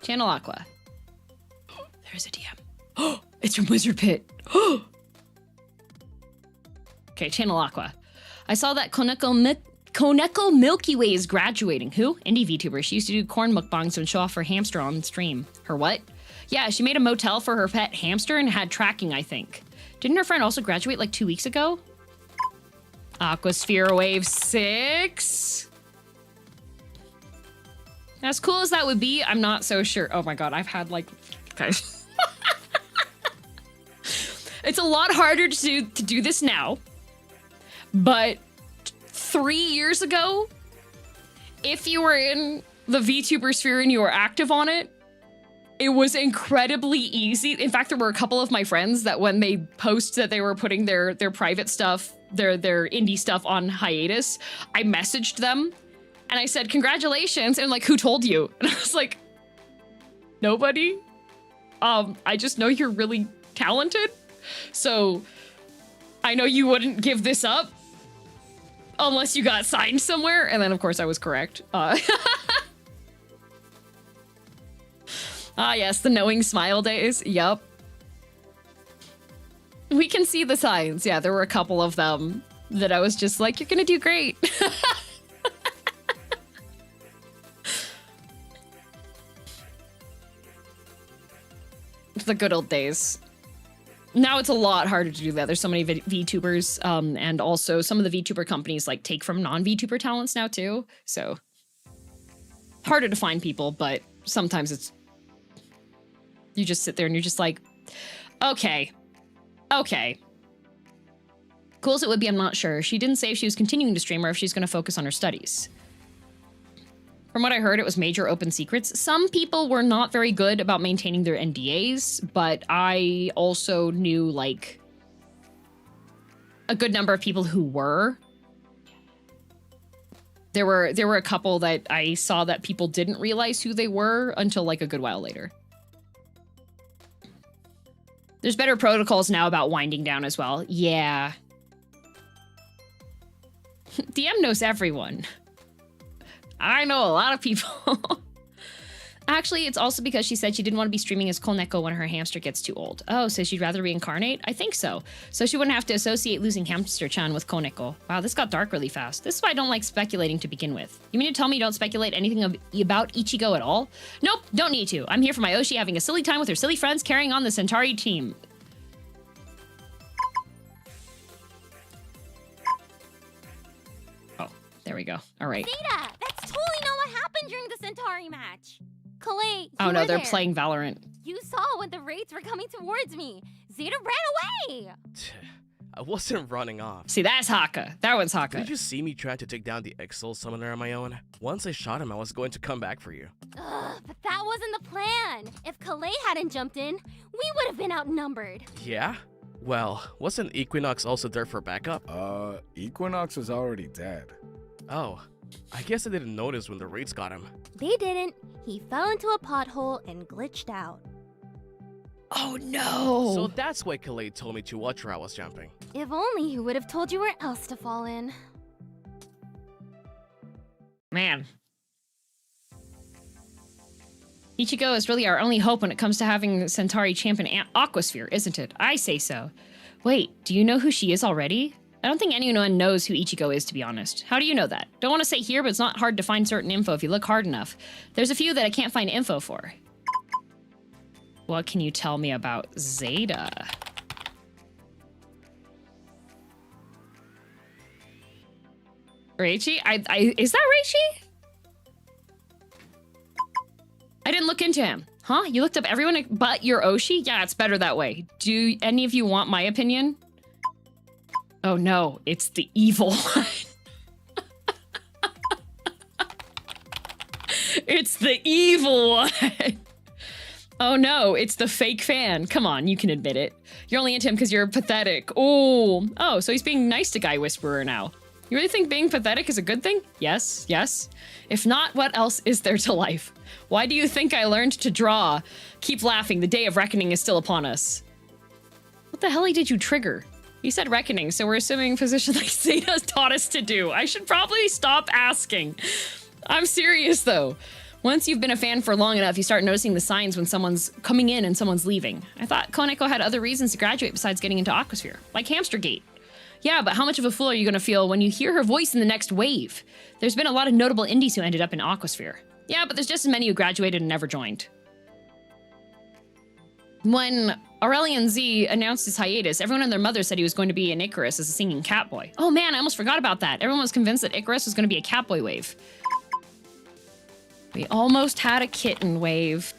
Channel Aqua. There's a DM. It's from Wizard Pit. Okay, Channel Aqua. I saw that Koneko Milky Way is graduating. Who? Indie VTuber. She used to do corn mukbangs and show off her hamster on stream. Her what? Yeah, she made a motel for her pet hamster and had tracking, I think. Didn't her friend also graduate like 2 weeks ago? Aquasphere Wave 6. As cool as that would be, I'm not so sure. Oh my god, I've had like... Guys. It's a lot harder to do this now. But 3 years ago, if you were in the VTuber sphere and you were active on it, it was incredibly easy. In fact, there were a couple of my friends that when they post that they were putting their private stuff, their indie stuff on hiatus, I messaged them and I said, congratulations. And like, who told you? And I was like, nobody. I just know you're really talented. So I know you wouldn't give this up unless you got signed somewhere. And then of course I was correct. Ah, yes, the knowing smile days. Yup. We can see the signs. Yeah, there were a couple of them that I was just like, you're gonna do great. The good old days. Now it's a lot harder to do that. There's so many VTubers, and also some of the VTuber companies like take from non-VTuber talents now too. So harder to find people, but sometimes it's you just sit there and you're just like, okay. Cool as it would be, I'm not sure. She didn't say if she was continuing to stream or if she's going to focus on her studies. From what I heard, it was major open secrets. Some people were not very good about maintaining their NDAs, but I also knew like a good number of people who were. There were a couple that I saw that people didn't realize who they were until like a good while later. There's better protocols now about winding down as well. Yeah. DM knows everyone. I know a lot of people. Actually, it's also because she said she didn't want to be streaming as Koneko when her hamster gets too old. Oh, so she'd rather reincarnate? I think so. So she wouldn't have to associate losing hamster-chan with Koneko. Wow, this got dark really fast. This is why I don't like speculating to begin with. You mean to tell me you don't speculate anything about Ichigo at all? Nope, don't need to. I'm here for my Oshi having a silly time with her silly friends carrying on the Centauri team. Oh, there we go. All right. Zeta, that's totally not what happened during the Centauri match. Kalei, Oh no, they're there. playing Valorant. You saw when the raids were coming towards me. Zeta ran away. I wasn't running off. See, that's Haka. That one's Haka. Did you see me trying to take down the Exil summoner on my own? Once I shot him, I was going to come back for you. Ugh, but that wasn't the plan. If Kalei hadn't jumped in, we would have been outnumbered. Yeah? Well, wasn't Equinox also there for backup? Equinox was already dead. Oh, I guess I didn't notice when the raids got him. They didn't. He fell into a pothole and glitched out. Oh no. So that's why Kalei told me to watch where I was jumping. If only he would have told you where else to fall in. Man. Ichigo is really our only hope when it comes to having Centauri champion Aquasphere, isn't it? I say so. Wait, do you know who she is already? I don't think anyone knows who Ichigo is, to be honest. How do you know that? Don't want to say here, but it's not hard to find certain info if you look hard enough. There's a few that I can't find info for. What can you tell me about Zeta? Reichi? Is that Reichi? I didn't look into him. Huh? You looked up everyone but your Oshi? Yeah, it's better that way. Do any of you want my opinion? Oh no, it's the evil one. It's the evil one. Oh no, it's the fake fan. Come on, you can admit it. You're only into him because you're pathetic. Oh, so he's being nice to Guy Whisperer now. You really think being pathetic is a good thing? Yes, yes. If not, what else is there to life? Why do you think I learned to draw? Keep laughing, the day of reckoning is still upon us. What the hell did you trigger? You said reckoning, so we're assuming position like Zeta taught us to do. I should probably stop asking. I'm serious though. Once you've been a fan for long enough, you start noticing the signs when someone's coming in and someone's leaving. I thought Koneko had other reasons to graduate besides getting into Aquasphere, like Hamstergate. Yeah, but how much of a fool are you going to feel when you hear her voice in the next wave? There's been a lot of notable indies who ended up in Aquasphere. Yeah, but there's just as many who graduated and never joined. When Aurelian Z announced his hiatus, everyone and their mother said he was going to be an Icarus as a singing catboy. Oh man, I almost forgot about that. Everyone was convinced that Icarus was going to be a catboy wave. We almost had a kitten wave.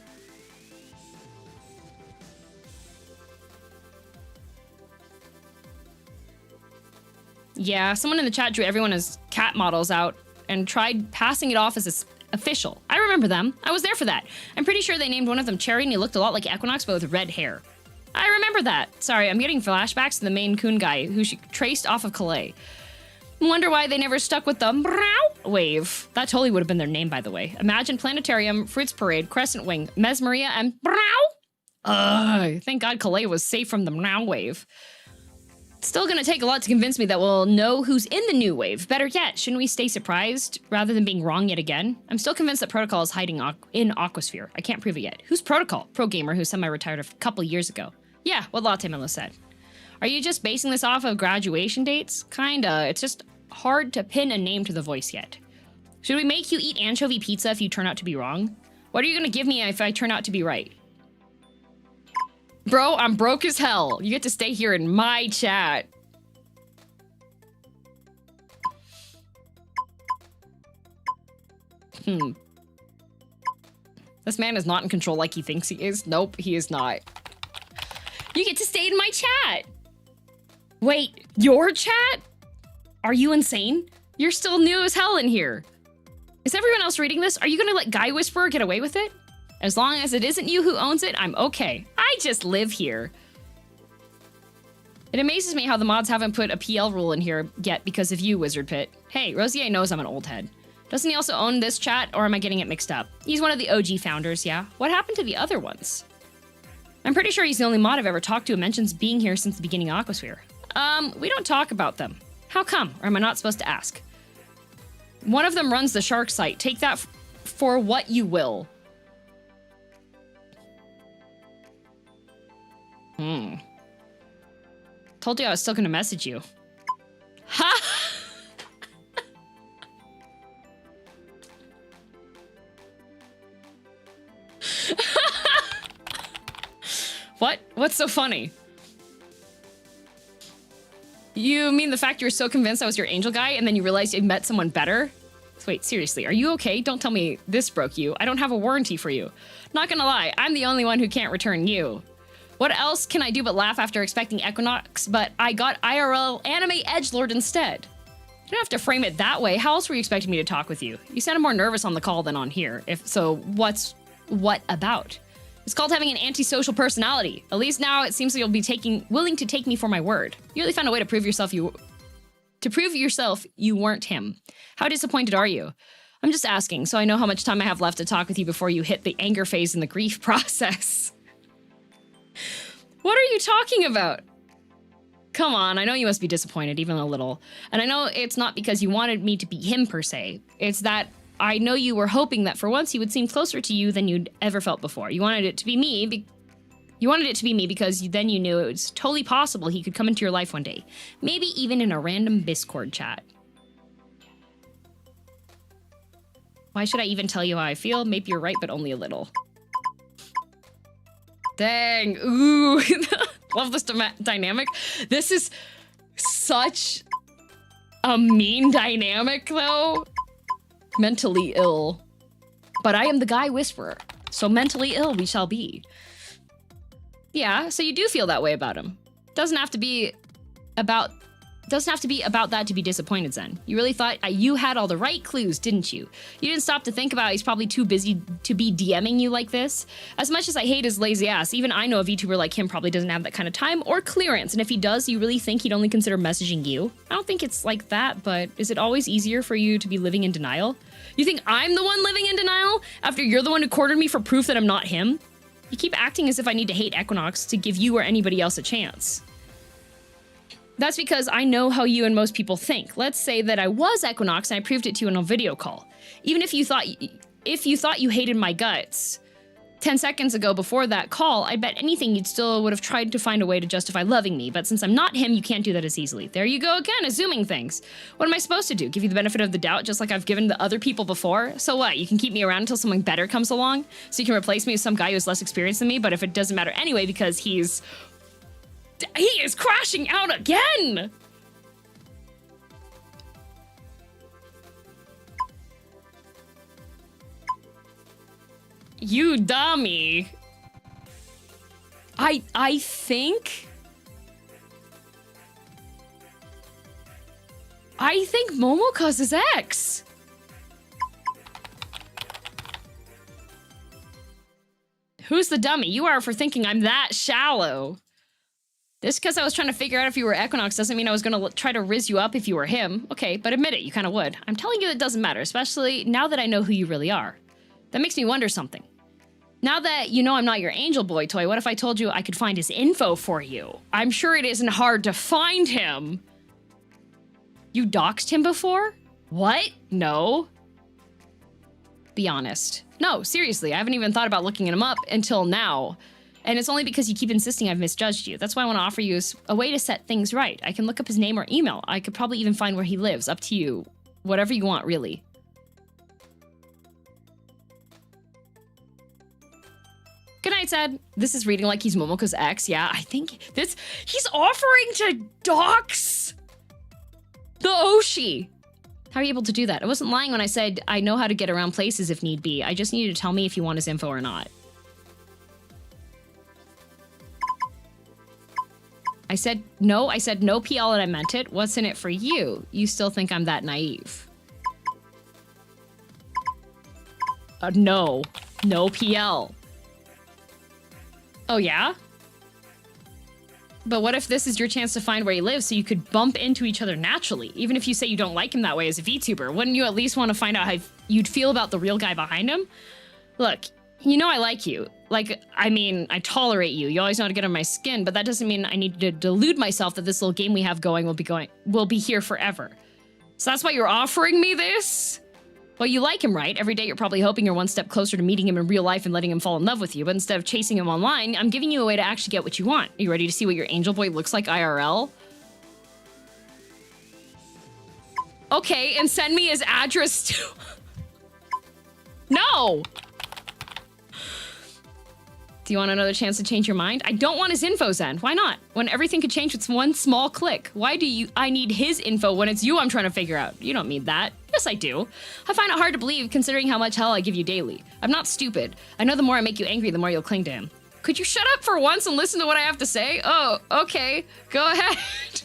Yeah, someone in the chat drew everyone as cat models out and tried passing it off as official. I remember them. I was there for that. I'm pretty sure they named one of them Cherry and he looked a lot like Equinox but with red hair. I remember that. Sorry, I'm getting flashbacks to the Maine Coon guy who she traced off of Calais. Wonder why they never stuck with the Brow wave. That totally would have been their name, by the way. Imagine Planetarium, Fruits Parade, Crescent Wing, Mesmeria, and Brow. Thank God Calais was safe from the Brow wave. Still gonna take a lot to convince me that we'll know who's in the new wave. Better yet, shouldn't we stay surprised rather than being wrong yet again? I'm still convinced that Protocol is hiding in Aquasphere. I can't prove it yet. Who's Protocol? Pro gamer who semi-retired a couple years ago. Yeah, what Latte Mello said. Are you just basing this off of graduation dates? Kinda. It's just hard to pin a name to the voice yet. Should we make you eat anchovy pizza if you turn out to be wrong? What are you gonna give me if I turn out to be right? Bro, I'm broke as hell. You get to stay here in my chat. This man is not in control like he thinks he is. Nope, he is not. You get to stay in my chat. Wait, your chat? Are you insane? You're still new as hell in here. Is everyone else reading this? Are you gonna let Guy Whisperer get away with it? As long as it isn't you who owns it, I'm okay. I just live here. It amazes me how the mods haven't put a PL rule in here yet because of you, Wizard Pit. Hey, Rosier knows I'm an old head. Doesn't he also own this chat, or am I getting it mixed up? He's one of the OG founders, yeah? What happened to the other ones? I'm pretty sure he's the only mod I've ever talked to who mentions being here since the beginning of Aquasphere. We don't talk about them. How come? Or am I not supposed to ask? One of them runs the shark site. Take that for what you will. Told you I was still gonna message you. Ha! What? What's so funny? You mean the fact you were so convinced I was your angel guy and then you realized you met someone better? Wait, seriously, are you okay? Don't tell me this broke you. I don't have a warranty for you. Not gonna lie, I'm the only one who can't return you. What else can I do but laugh after expecting Equinox, but I got IRL anime edgelord instead? You don't have to frame it that way. How else were you expecting me to talk with you? You sounded more nervous on the call than on here. If so, what about? It's called having an antisocial personality. At least now it seems like you'll be willing to take me for my word. You really found a way to prove yourself you weren't him. How disappointed are you? I'm just asking, so I know how much time I have left to talk with you before you hit the anger phase in the grief process. What are you talking about? Come on, I know you must be disappointed, even a little. And I know it's not because you wanted me to be him per se. It's that I know you were hoping that for once he would seem closer to you than you'd ever felt before. You wanted it to be me because then you knew it was totally possible he could come into your life one day. Maybe even in a random Discord chat. Why should I even tell you how I feel? Maybe you're right, but only a little. Dang, ooh, love this dynamic. This is such a mean dynamic, though. Mentally ill. But I am the Guy Whisperer, so mentally ill we shall be. Yeah, so you do feel that way about him. Doesn't have to be about that to be disappointed, Zen. You really thought you had all the right clues, didn't you? You didn't stop to think about he's probably too busy to be DMing you like this. As much as I hate his lazy ass, even I know a VTuber like him probably doesn't have that kind of time or clearance, and if he does, you really think he'd only consider messaging you? I don't think it's like that, but is it always easier for you to be living in denial? You think I'm the one living in denial after you're the one who cornered me for proof that I'm not him? You keep acting as if I need to hate Equinox to give you or anybody else a chance. That's because I know how you and most people think. Let's say that I was Equinox and I proved it to you on a video call. Even if you thought you hated my guts 10 seconds ago before that call, I bet anything you'd still would have tried to find a way to justify loving me. But since I'm not him, you can't do that as easily. There you go again, assuming things. What am I supposed to do? Give you the benefit of the doubt just like I've given the other people before? So what? You can keep me around until someone better comes along? So you can replace me with some guy who's less experienced than me, but if it doesn't matter anyway because he is crashing out again! You dummy. I think Momoka's his ex. Who's the dummy? You are for thinking I'm that shallow. This because I was trying to figure out if you were Equinox doesn't mean I was going to try to rizz you up if you were him. Okay, but admit it, you kind of would. I'm telling you it doesn't matter, especially now that I know who you really are. That makes me wonder something. Now that you know I'm not your angel boy toy, what if I told you I could find his info for you? I'm sure it isn't hard to find him. You doxed him before? What? No. Be honest. No, seriously, I haven't even thought about looking him up until now. And it's only because you keep insisting I've misjudged you. That's why I want to offer you a way to set things right. I can look up his name or email. I could probably even find where he lives. Up to you. Whatever you want, really. Good night, Zed. This is reading like he's Momoko's ex. Yeah, I think this... He's offering to dox the Oshi. How are you able to do that? I wasn't lying when I said I know how to get around places if need be. I just need you to tell me if you want his info or not. I said no PL and I meant it. What's in it for you? You still think I'm that naive? No PL. Oh yeah? But what if this is your chance to find where he lives so you could bump into each other naturally? Even if you say you don't like him that way as a VTuber, wouldn't you at least want to find out how you'd feel about the real guy behind him? Look, you know I like you. Like, I mean, I tolerate you. You always know how to get on my skin, but that doesn't mean I need to delude myself that this little game we have going will be here forever. So that's why you're offering me this? Well, you like him, right? Every day you're probably hoping you're one step closer to meeting him in real life and letting him fall in love with you, but instead of chasing him online, I'm giving you a way to actually get what you want. Are you ready to see what your angel boy looks like IRL? Okay, and send me his address too. No! Do you want another chance to change your mind? I don't want his info, Zen. Why not? When everything could change with one small click. Why do I need his info when it's you I'm trying to figure out? You don't need that. Yes, I do. I find it hard to believe considering how much hell I give you daily. I'm not stupid. I know the more I make you angry, the more you'll cling to him. Could you shut up for once and listen to what I have to say? Oh, okay. Go ahead.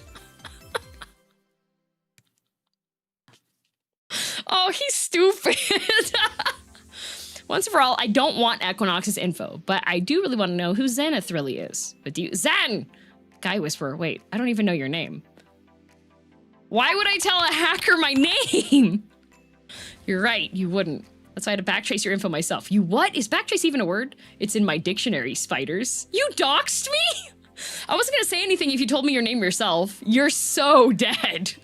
Oh, he's stupid. Once and for all, I don't want Equinox's info, but I do really want to know who Zenith really is. But do you— Zen! Guy Whisperer, wait, I don't even know your name. Why would I tell a hacker my name? You're right, you wouldn't. That's why I had to backtrace your info myself. You what? Is backtrace even a word? It's in my dictionary, spiders. You doxed me? I wasn't gonna say anything if you told me your name yourself. You're so dead.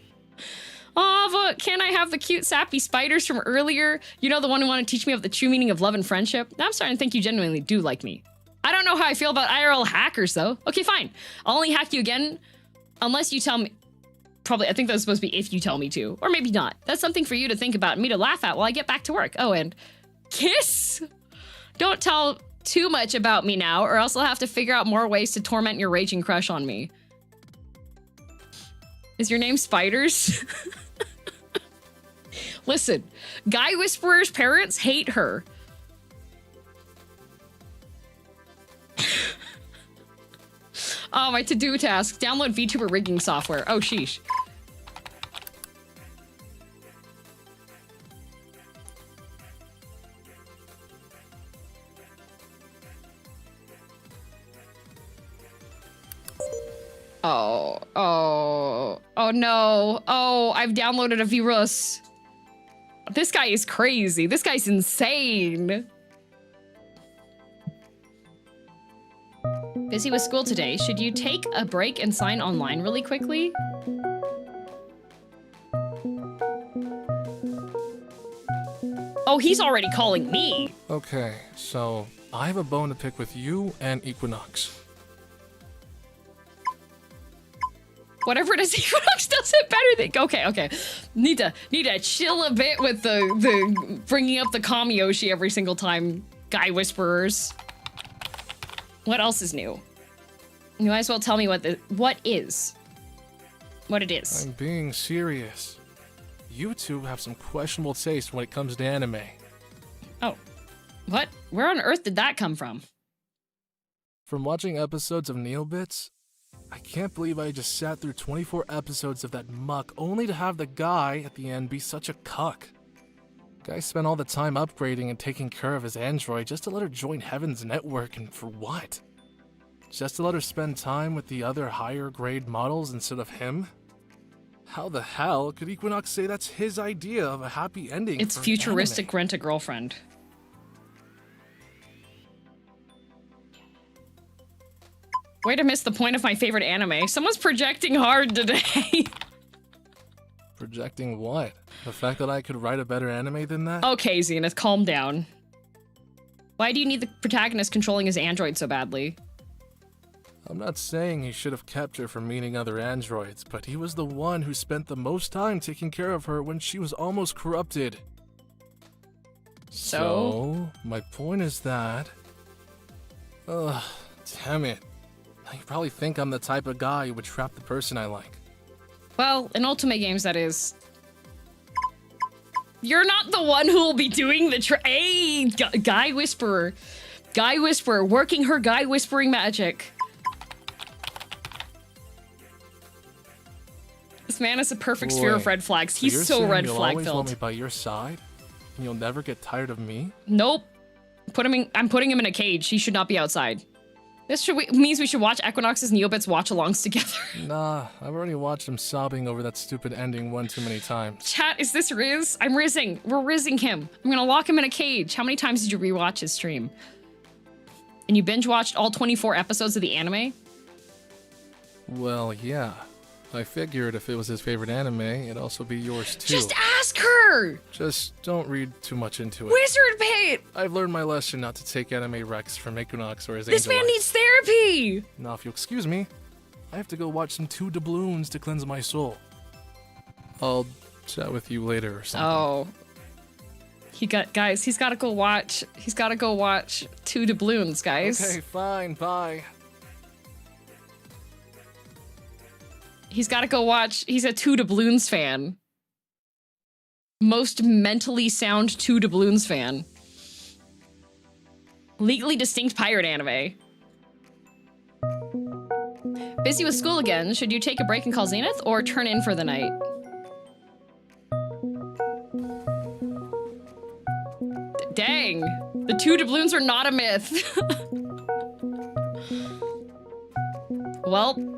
Oh, but can I have the cute sappy spiders from earlier? You know, the one who wanted to teach me of the true meaning of love and friendship? I'm starting to think you genuinely do like me. I don't know how I feel about IRL hackers, though. Okay, fine. I'll only hack you again unless you tell me. Probably, I think that was supposed to be if you tell me to. Or maybe not. That's something for you to think about and me to laugh at while I get back to work. Oh, and kiss? Don't tell too much about me now, or else I'll have to figure out more ways to torment your raging crush on me. Is your name Spiders? Listen, Guy Whisperer's parents hate her. Oh, my to-do task. Download VTuber rigging software. Oh, sheesh. Oh no. Oh, I've downloaded a virus. This guy is crazy. This guy's insane. Busy with school today. Should you take a break and sign online really quickly? Oh, he's already calling me. Okay, so I have a bone to pick with you and Equinox. Whatever it is, Equinox does it better than— okay. Need to chill a bit with the bringing up the Kamiyoshi every single time. Guy Whisperers. What else is new? You might as well tell me what it is. I'm being serious. You two have some questionable taste when it comes to anime. Oh. What? Where on earth did that come from? From watching episodes of Neobits, I can't believe I just sat through 24 episodes of that muck only to have the guy at the end be such a cuck. Guy spent all the time upgrading and taking care of his android just to let her join Heaven's network, and for what? Just to let her spend time with the other higher grade models instead of him? How the hell could Equinox say that's his idea of a happy ending? It's for futuristic anime? rent-a-girlfriend. Way to miss the point of my favorite anime. Someone's projecting hard today. Projecting what? The fact that I could write a better anime than that? Okay, Zenith, calm down. Why do you need the protagonist controlling his android so badly? I'm not saying he should have kept her from meeting other androids, but he was the one who spent the most time taking care of her when she was almost corrupted. So? My point is that... Ugh, damn it. Now you probably think I'm the type of guy who would trap the person I like. Well, in Ultimate Games, that is. You're not the one who will be doing the Hey, Guy Whisperer. Guy Whisperer, working her guy whispering magic. This man is a perfect sphere of Wait, red flags. so He's you're so saying red you'll flag always want me filled. by your side, and you'll never get tired of me? Nope. I'm putting him in a cage. He should not be outside. This means we should watch Equinox's Neobits watch-alongs together. Nah, I've already watched him sobbing over that stupid ending one too many times. Chat, is this Riz? I'm rizzing. We're rizzing him. I'm gonna lock him in a cage. How many times did you rewatch his stream? And you binge-watched all 24 episodes of the anime? Well, yeah. I figured if it was his favorite anime, it'd also be yours too. Just ask her! Just don't read too much into it. Wizard Pate! I've learned my lesson not to take anime recs from Equinox or his This angel man eyes. needs therapy! Now, if you'll excuse me, I have to go watch some 2 doubloons to cleanse my soul. I'll chat with you later or something. Oh. He's gotta go watch 2 doubloons, guys. Okay, fine, bye. He's gotta go watch, he's a 2 doubloons fan. Most mentally sound 2 doubloons fan. Legally distinct pirate anime. Busy with school again. Should you take a break and call Zenith or turn in for the night? Dang. The 2 doubloons are not a myth. Well.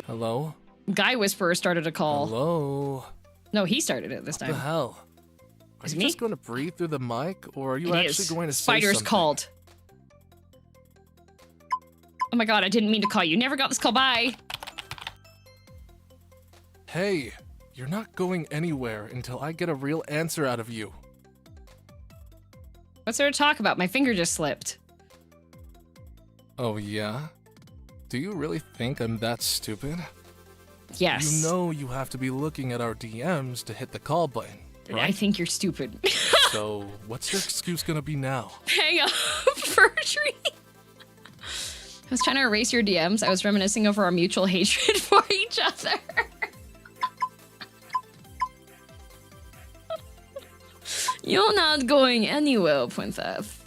Hello? Guy Whisperer started a call. Hello? No, he started it this What the time. hell? Are Is you it me? just going to breathe through the mic, or are you It actually is. going to say Spider's something? called. Oh my god, I didn't mean to call you. Never got this call. Bye. Hey, you're not going anywhere until I get a real answer out of you. What's there to talk about? My finger just slipped. Oh, yeah? Do you really think I'm that stupid? Yes. You know you have to be looking at our DMs to hit the call button, I right? think you're stupid. So, what's your excuse gonna be now? Hang up, Furtree. I was trying to erase your DMs. I was reminiscing over our mutual hatred for each other. You're not going anywhere, princess.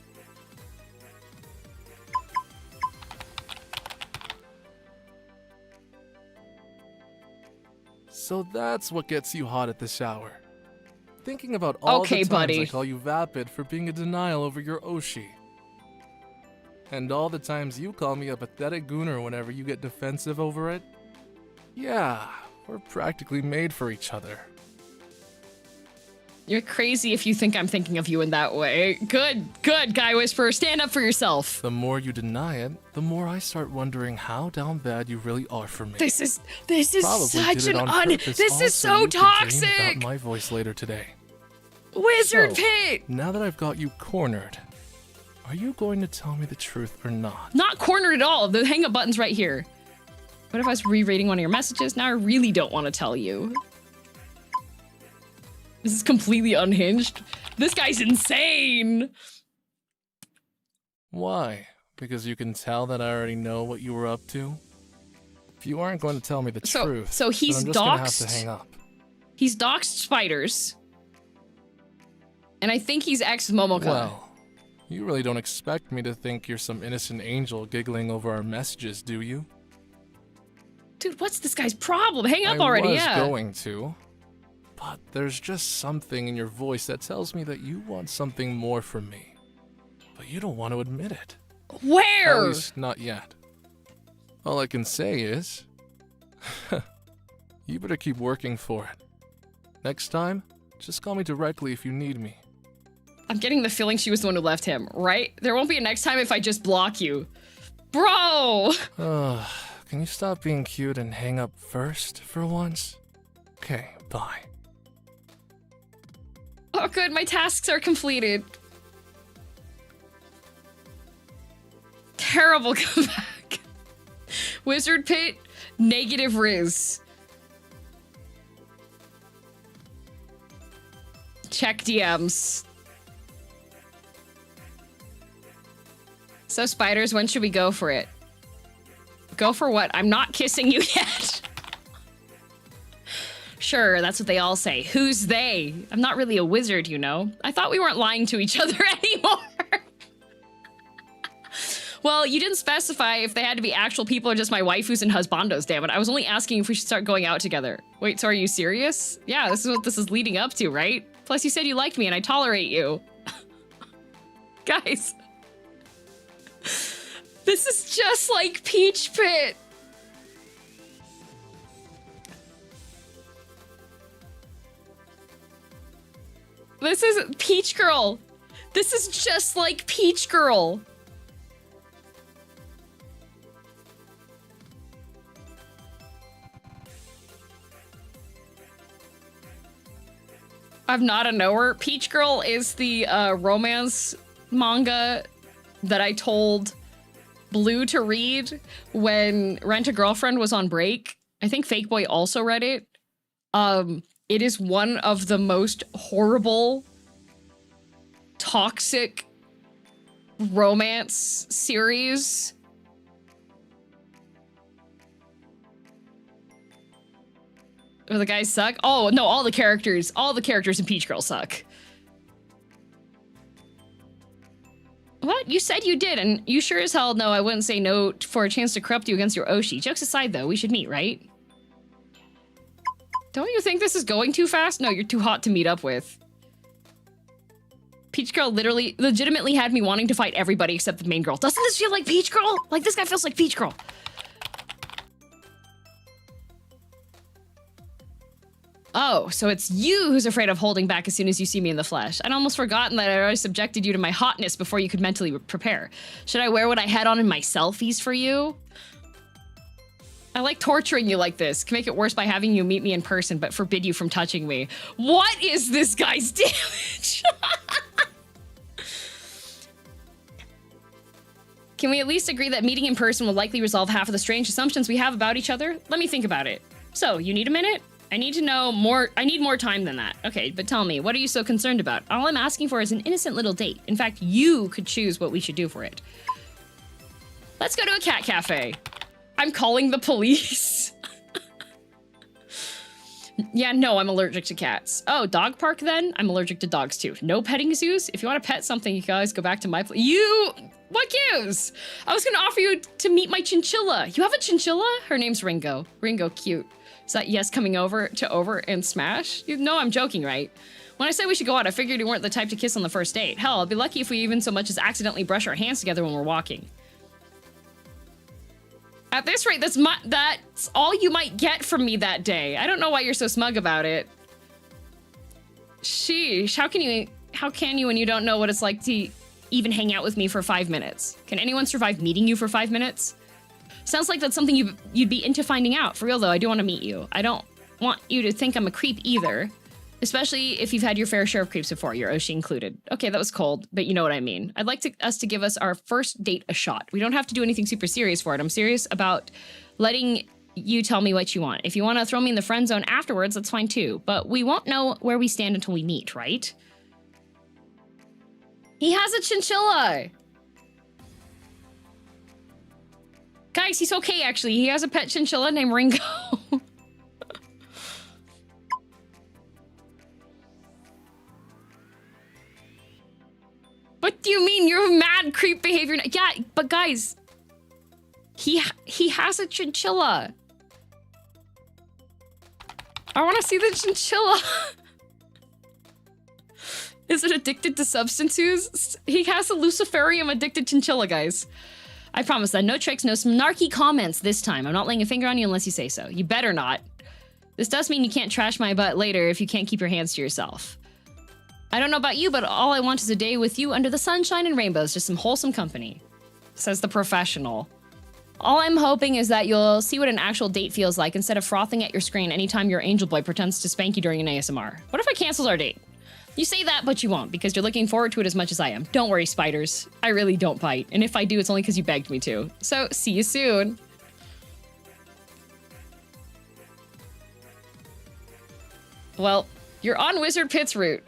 So that's what gets you hot at the shower. Thinking about all Okay, the times buddy. I call you vapid for being in denial over your Oshi. And all the times you call me a pathetic gooner whenever you get defensive over it. Yeah, we're practically made for each other. You're crazy if you think I'm thinking of you in that way. Good, Guy Whisperer. Stand up for yourself. The more you deny it, the more I start wondering how down bad you really are for me. This is Probably such did it an on purpose this is also so you could dream toxic. about my voice later today. Wizard So, Pit. Now that I've got you cornered, are you going to tell me the truth or not? Not cornered at all. The hang up button's right here. What if I was rereading one of your messages? Now I really don't want to tell you. This is completely unhinged. This guy's insane. Why? Because you can tell that I already know what you were up to? If you aren't going to tell me the truth, so he's then I'm just gonna have doxed. to hang up. He's doxed spiders. And I think he's ex-Momoka. Well, you really don't expect me to think you're some innocent angel giggling over our messages, do you? Dude, what's this guy's problem? Hang up I already, was yeah. going to. but there's just something in your voice that tells me that you want something more from me. But you don't want to admit it. Where? At least not yet. All I can say is, you better keep working for it. Next time, just call me directly if you need me. I'm getting the feeling she was the one who left him, right? There won't be a next time if I just block you. Bro! Can you stop being cute and hang up first for once? Okay, bye. Oh good, my tasks are completed. Terrible comeback. Wizard Pit, negative Riz. Check DMs. So spiders, when should we go for it? Go for what? I'm not kissing you yet. Sure, that's what they all say. Who's they? I'm not really a wizard, you know. I thought we weren't lying to each other anymore. Well, you didn't specify if they had to be actual people or just my waifus and husbandos, damn it. I was only asking if we should start going out together. Wait, so are you serious? Yeah, this is what this is leading up to, right? Plus you said you liked me and I tolerate you. Guys. This is just like Peach Pit. This is Peach Girl. This is just like Peach Girl. I'm not a knower. Peach Girl is the romance manga that I told Blue to read when Rent-A-Girlfriend was on break. I think Fake Boy also read it. It is one of the most horrible, toxic romance series. Where the guys suck? Oh, no, all the characters in Peach Girl suck. What? You said you did, and you sure as hell know I wouldn't say no for a chance to corrupt you against your Oshi. Jokes aside, though, we should meet, right? Don't you think this is going too fast? No, you're too hot to meet up with. Peach Girl legitimately had me wanting to fight everybody except the main girl. Doesn't this feel like Peach Girl? Like, this guy feels like Peach Girl. Oh, so it's you who's afraid of holding back as soon as you see me in the flesh. I'd almost forgotten that I already subjected you to my hotness before you could mentally prepare. Should I wear what I had on in my selfies for you? I like torturing you like this. Can make it worse by having you meet me in person, but forbid you from touching me. What is this guy's damage? Can we at least agree that meeting in person will likely resolve half of the strange assumptions we have about each other? Let me think about it. So, you need a minute? I need to know more. I need more time than that. Okay, but tell me, what are you so concerned about? All I'm asking for is an innocent little date. In fact, you could choose what we should do for it. Let's go to a cat cafe. I'm calling the police. Yeah, no, I'm allergic to cats. Oh, dog park then? I'm allergic to dogs too. No petting zoos? If you want to pet something, you guys go back to my place. What gives? I was gonna offer you to meet my chinchilla. You have a chinchilla? Her name's Ringo. Ringo, cute. Is that yes coming over and smash? You know I'm joking, right? When I said we should go out, I figured you weren't the type to kiss on the first date. Hell, I'll be lucky if we even so much as accidentally brush our hands together when we're walking. At this rate, that's all you might get from me that day. I don't know why you're so smug about it. Sheesh, how can you when you don't know what it's like to even hang out with me for 5 minutes? Can anyone survive meeting you for 5 minutes? Sounds like that's something you'd be into finding out. For real though, I do want to meet you. I don't want you to think I'm a creep either. Especially if you've had your fair share of creeps before, your Oshi included. Okay, that was cold, but you know what I mean. I'd like us to give us our first date a shot. We don't have to do anything super serious for it. I'm serious about letting you tell me what you want. If you want to throw me in the friend zone afterwards, that's fine too. But we won't know where we stand until we meet, right? He has a chinchilla! Guys, he's okay, actually. He has a pet chinchilla named Ringo. What do you mean? You're mad creep behavior. Yeah, but guys, he has a chinchilla. I want to see the chinchilla. Is it addicted to substances? He has a Luciferium addicted chinchilla, guys. I promise that. No tricks, no snarky comments this time. I'm not laying a finger on you unless you say so. You better not. This does mean you can't trash my butt later if you can't keep your hands to yourself. I don't know about you, but all I want is a day with you under the sunshine and rainbows, just some wholesome company, says the professional. All I'm hoping is that you'll see what an actual date feels like instead of frothing at your screen anytime your angel boy pretends to spank you during an ASMR. What if I cancels our date? You say that, but you won't, because you're looking forward to it as much as I am. Don't worry, spiders. I really don't bite, and if I do, it's only because you begged me to. So, see you soon. Well, you're on Wizard Pit's route.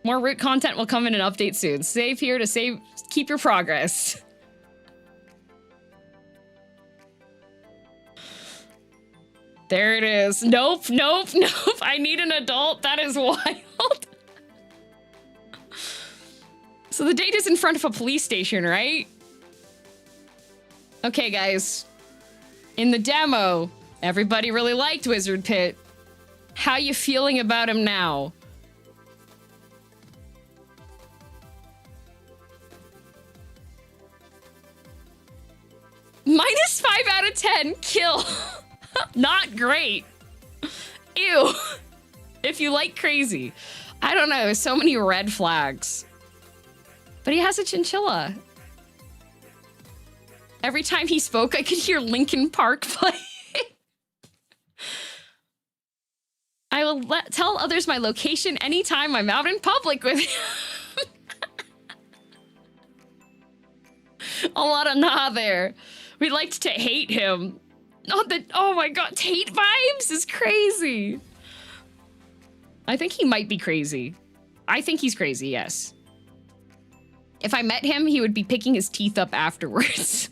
More route content will come in an update soon. Save here to keep your progress. There it is. Nope, nope, nope. I need an adult. That is wild. So the date is in front of a police station, right? Okay, guys. In the demo, everybody really liked Wizard Pit. How you feeling about him now? -5 out of 10. Kill. Not great. Ew. If you like crazy. I don't know. So many red flags. But he has a chinchilla. Every time he spoke, I could hear Linkin Park play. I will tell others my location anytime I'm out in public with him. A lot of nah there. We liked to hate him. Not that, oh my god, hate vibes is crazy. I think he might be crazy. I think he's crazy, yes. If I met him, he would be picking his teeth up afterwards.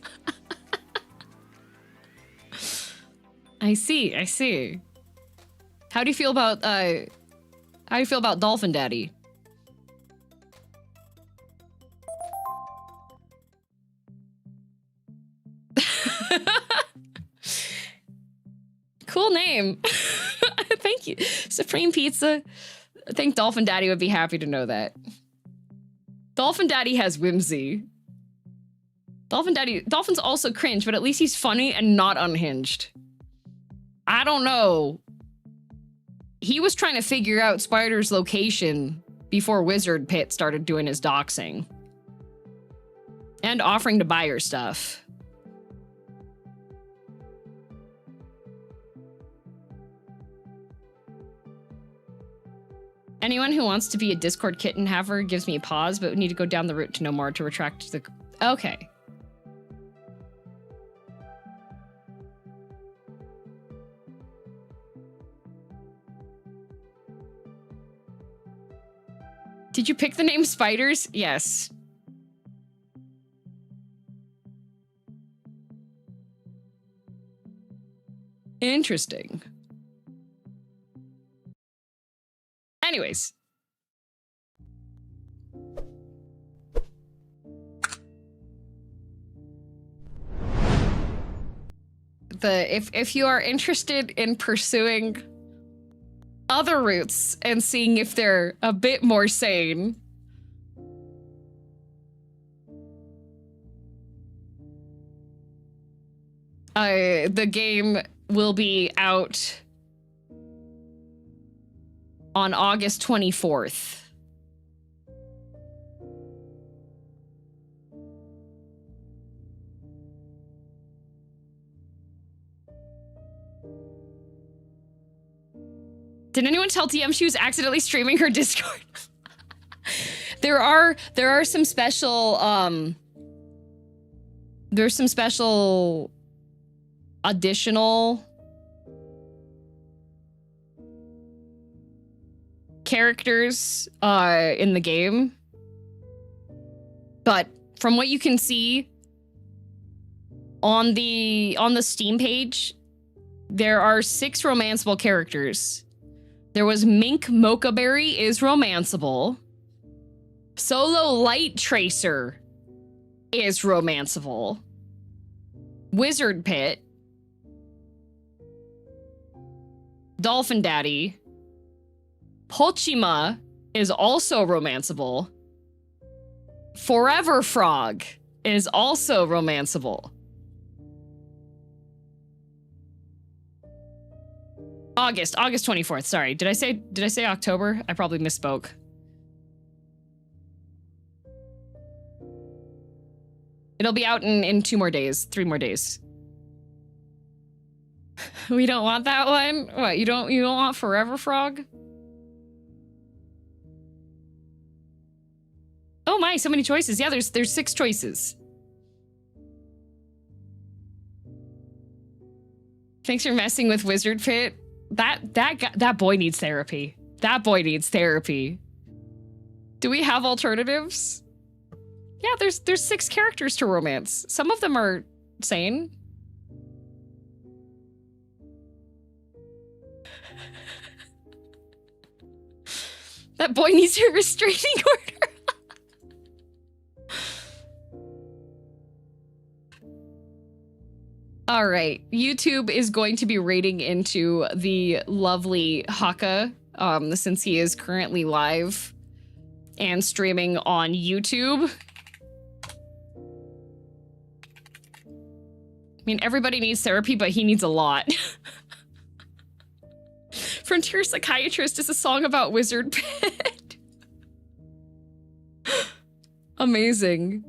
I see, I see. How do you feel about, Dolphin Daddy? Cool name. Thank you. Supreme Pizza. I think Dolphin Daddy would be happy to know that. Dolphin Daddy has whimsy. Dolphin's also cringe, but at least he's funny and not unhinged. I don't know. He was trying to figure out Spider's location before Wizard Pit started doing his doxing. And offering to buy her stuff. Anyone who wants to be a Discord kitten haver gives me a pause, but we need to go down the route to know more to retract the... Okay. Did you pick the name Spiders? Yes. Interesting. Anyways. If you are interested in pursuing other routes and seeing if they're a bit more sane, the game will be out on August 24th. Did anyone tell TM she was accidentally streaming her Discord? There are some special there's some special additional characters in the game, but from what you can see on the Steam page, there are 6 romanceable characters. There was Mink Mochaberry is romanceable. Solo Light Tracer is romanceable. Wizard Pit. Dolphin Daddy. Pochima is also romanceable. Forever Frog is also romanceable. August 24th. Sorry. Did I say October? I probably misspoke. It'll be out in 2 more days, 3 more days. We don't want that one? What, you don't want Forever Frog? Oh my, so many choices. Yeah, there's 6 choices. Thanks for messing with Wizard Pit. That boy needs therapy. That boy needs therapy. Do we have alternatives? Yeah, there's 6 characters to romance. Some of them are sane. That boy needs a restraining order. All right, YouTube is going to be raiding into the lovely Haka, since he is currently live and streaming on YouTube. I mean, everybody needs therapy, but he needs a lot. Frontier Psychiatrist is a song about Wizard Pit. Amazing.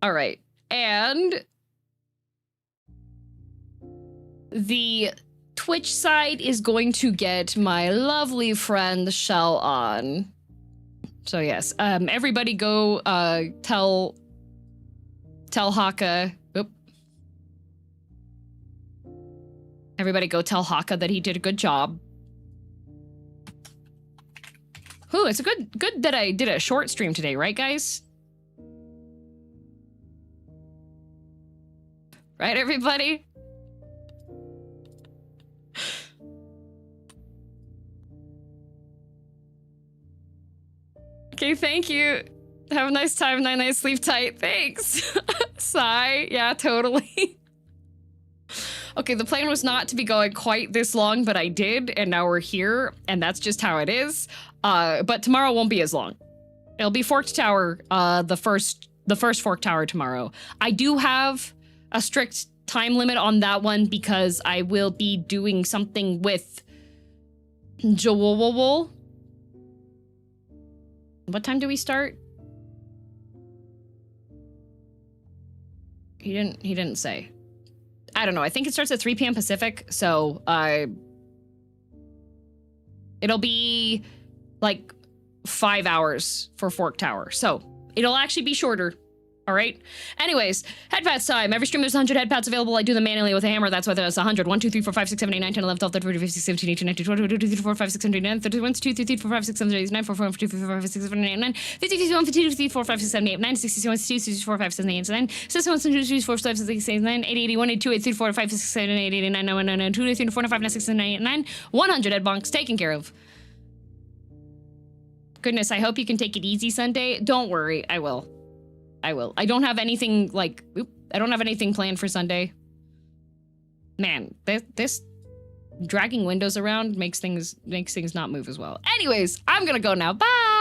All right, and the Twitch side is going to get my lovely friend Shell on. So yes, everybody go tell Haka. Oop. Everybody go tell Haka that he did a good job. Ooh, it's a good that I did a short stream today, right, guys? Right, everybody? Okay, thank you. Have a nice time, night night, sleep tight. Thanks. Sigh. Yeah, totally. Okay, the plan was not to be going quite this long, but I did, and now we're here, and that's just how it is. But tomorrow won't be as long. It'll be Forked Tower, the first Forked Tower tomorrow. I do have a strict time limit on that one because I will be doing something with Joel. What time do we start? He didn't say. I don't know. I think it starts at 3 p.m. Pacific, so it'll be like 5 hours for Fork Tower. So it'll actually be shorter. All right. Anyways, headpads time. Every stream there's 100 headpads available. I do them manually with a hammer. That's why there's 100. 1, 2, 3, 4, 5, 6, 7, 8, 9, 10, 11, 12, 13, 14, 15, 16, 17, 18, 19, 20, 21, 22, 23, 24, 25, 26, 27, 28, 29, 30, 1, 2, 3, 4, 5, 6, 7, 8, 9, 4, 4, 5, 2, 4, 5, 6, 7, 8, 9, 50, 51, 52, 53, 4, 5, 6, 7, 8, 9, 60, 61, 62, 64, 5, 7, 8, 9, 61, 62, 63, 4, 5, 6, 7, 8, 9, 80, 81, 82, 83, 4, 5, 6, 7, 8, 89, 90, 91, 92, 93, 4, 5, 9, 6, 7, 8, 9, 100 head bonks taken care of. Goodness, I hope you can take it easy Sunday. Don't worry, I will. I don't have anything like, I don't have anything planned for Sunday. Man, this dragging windows around makes things not move as well. Anyways, I'm gonna go now. Bye!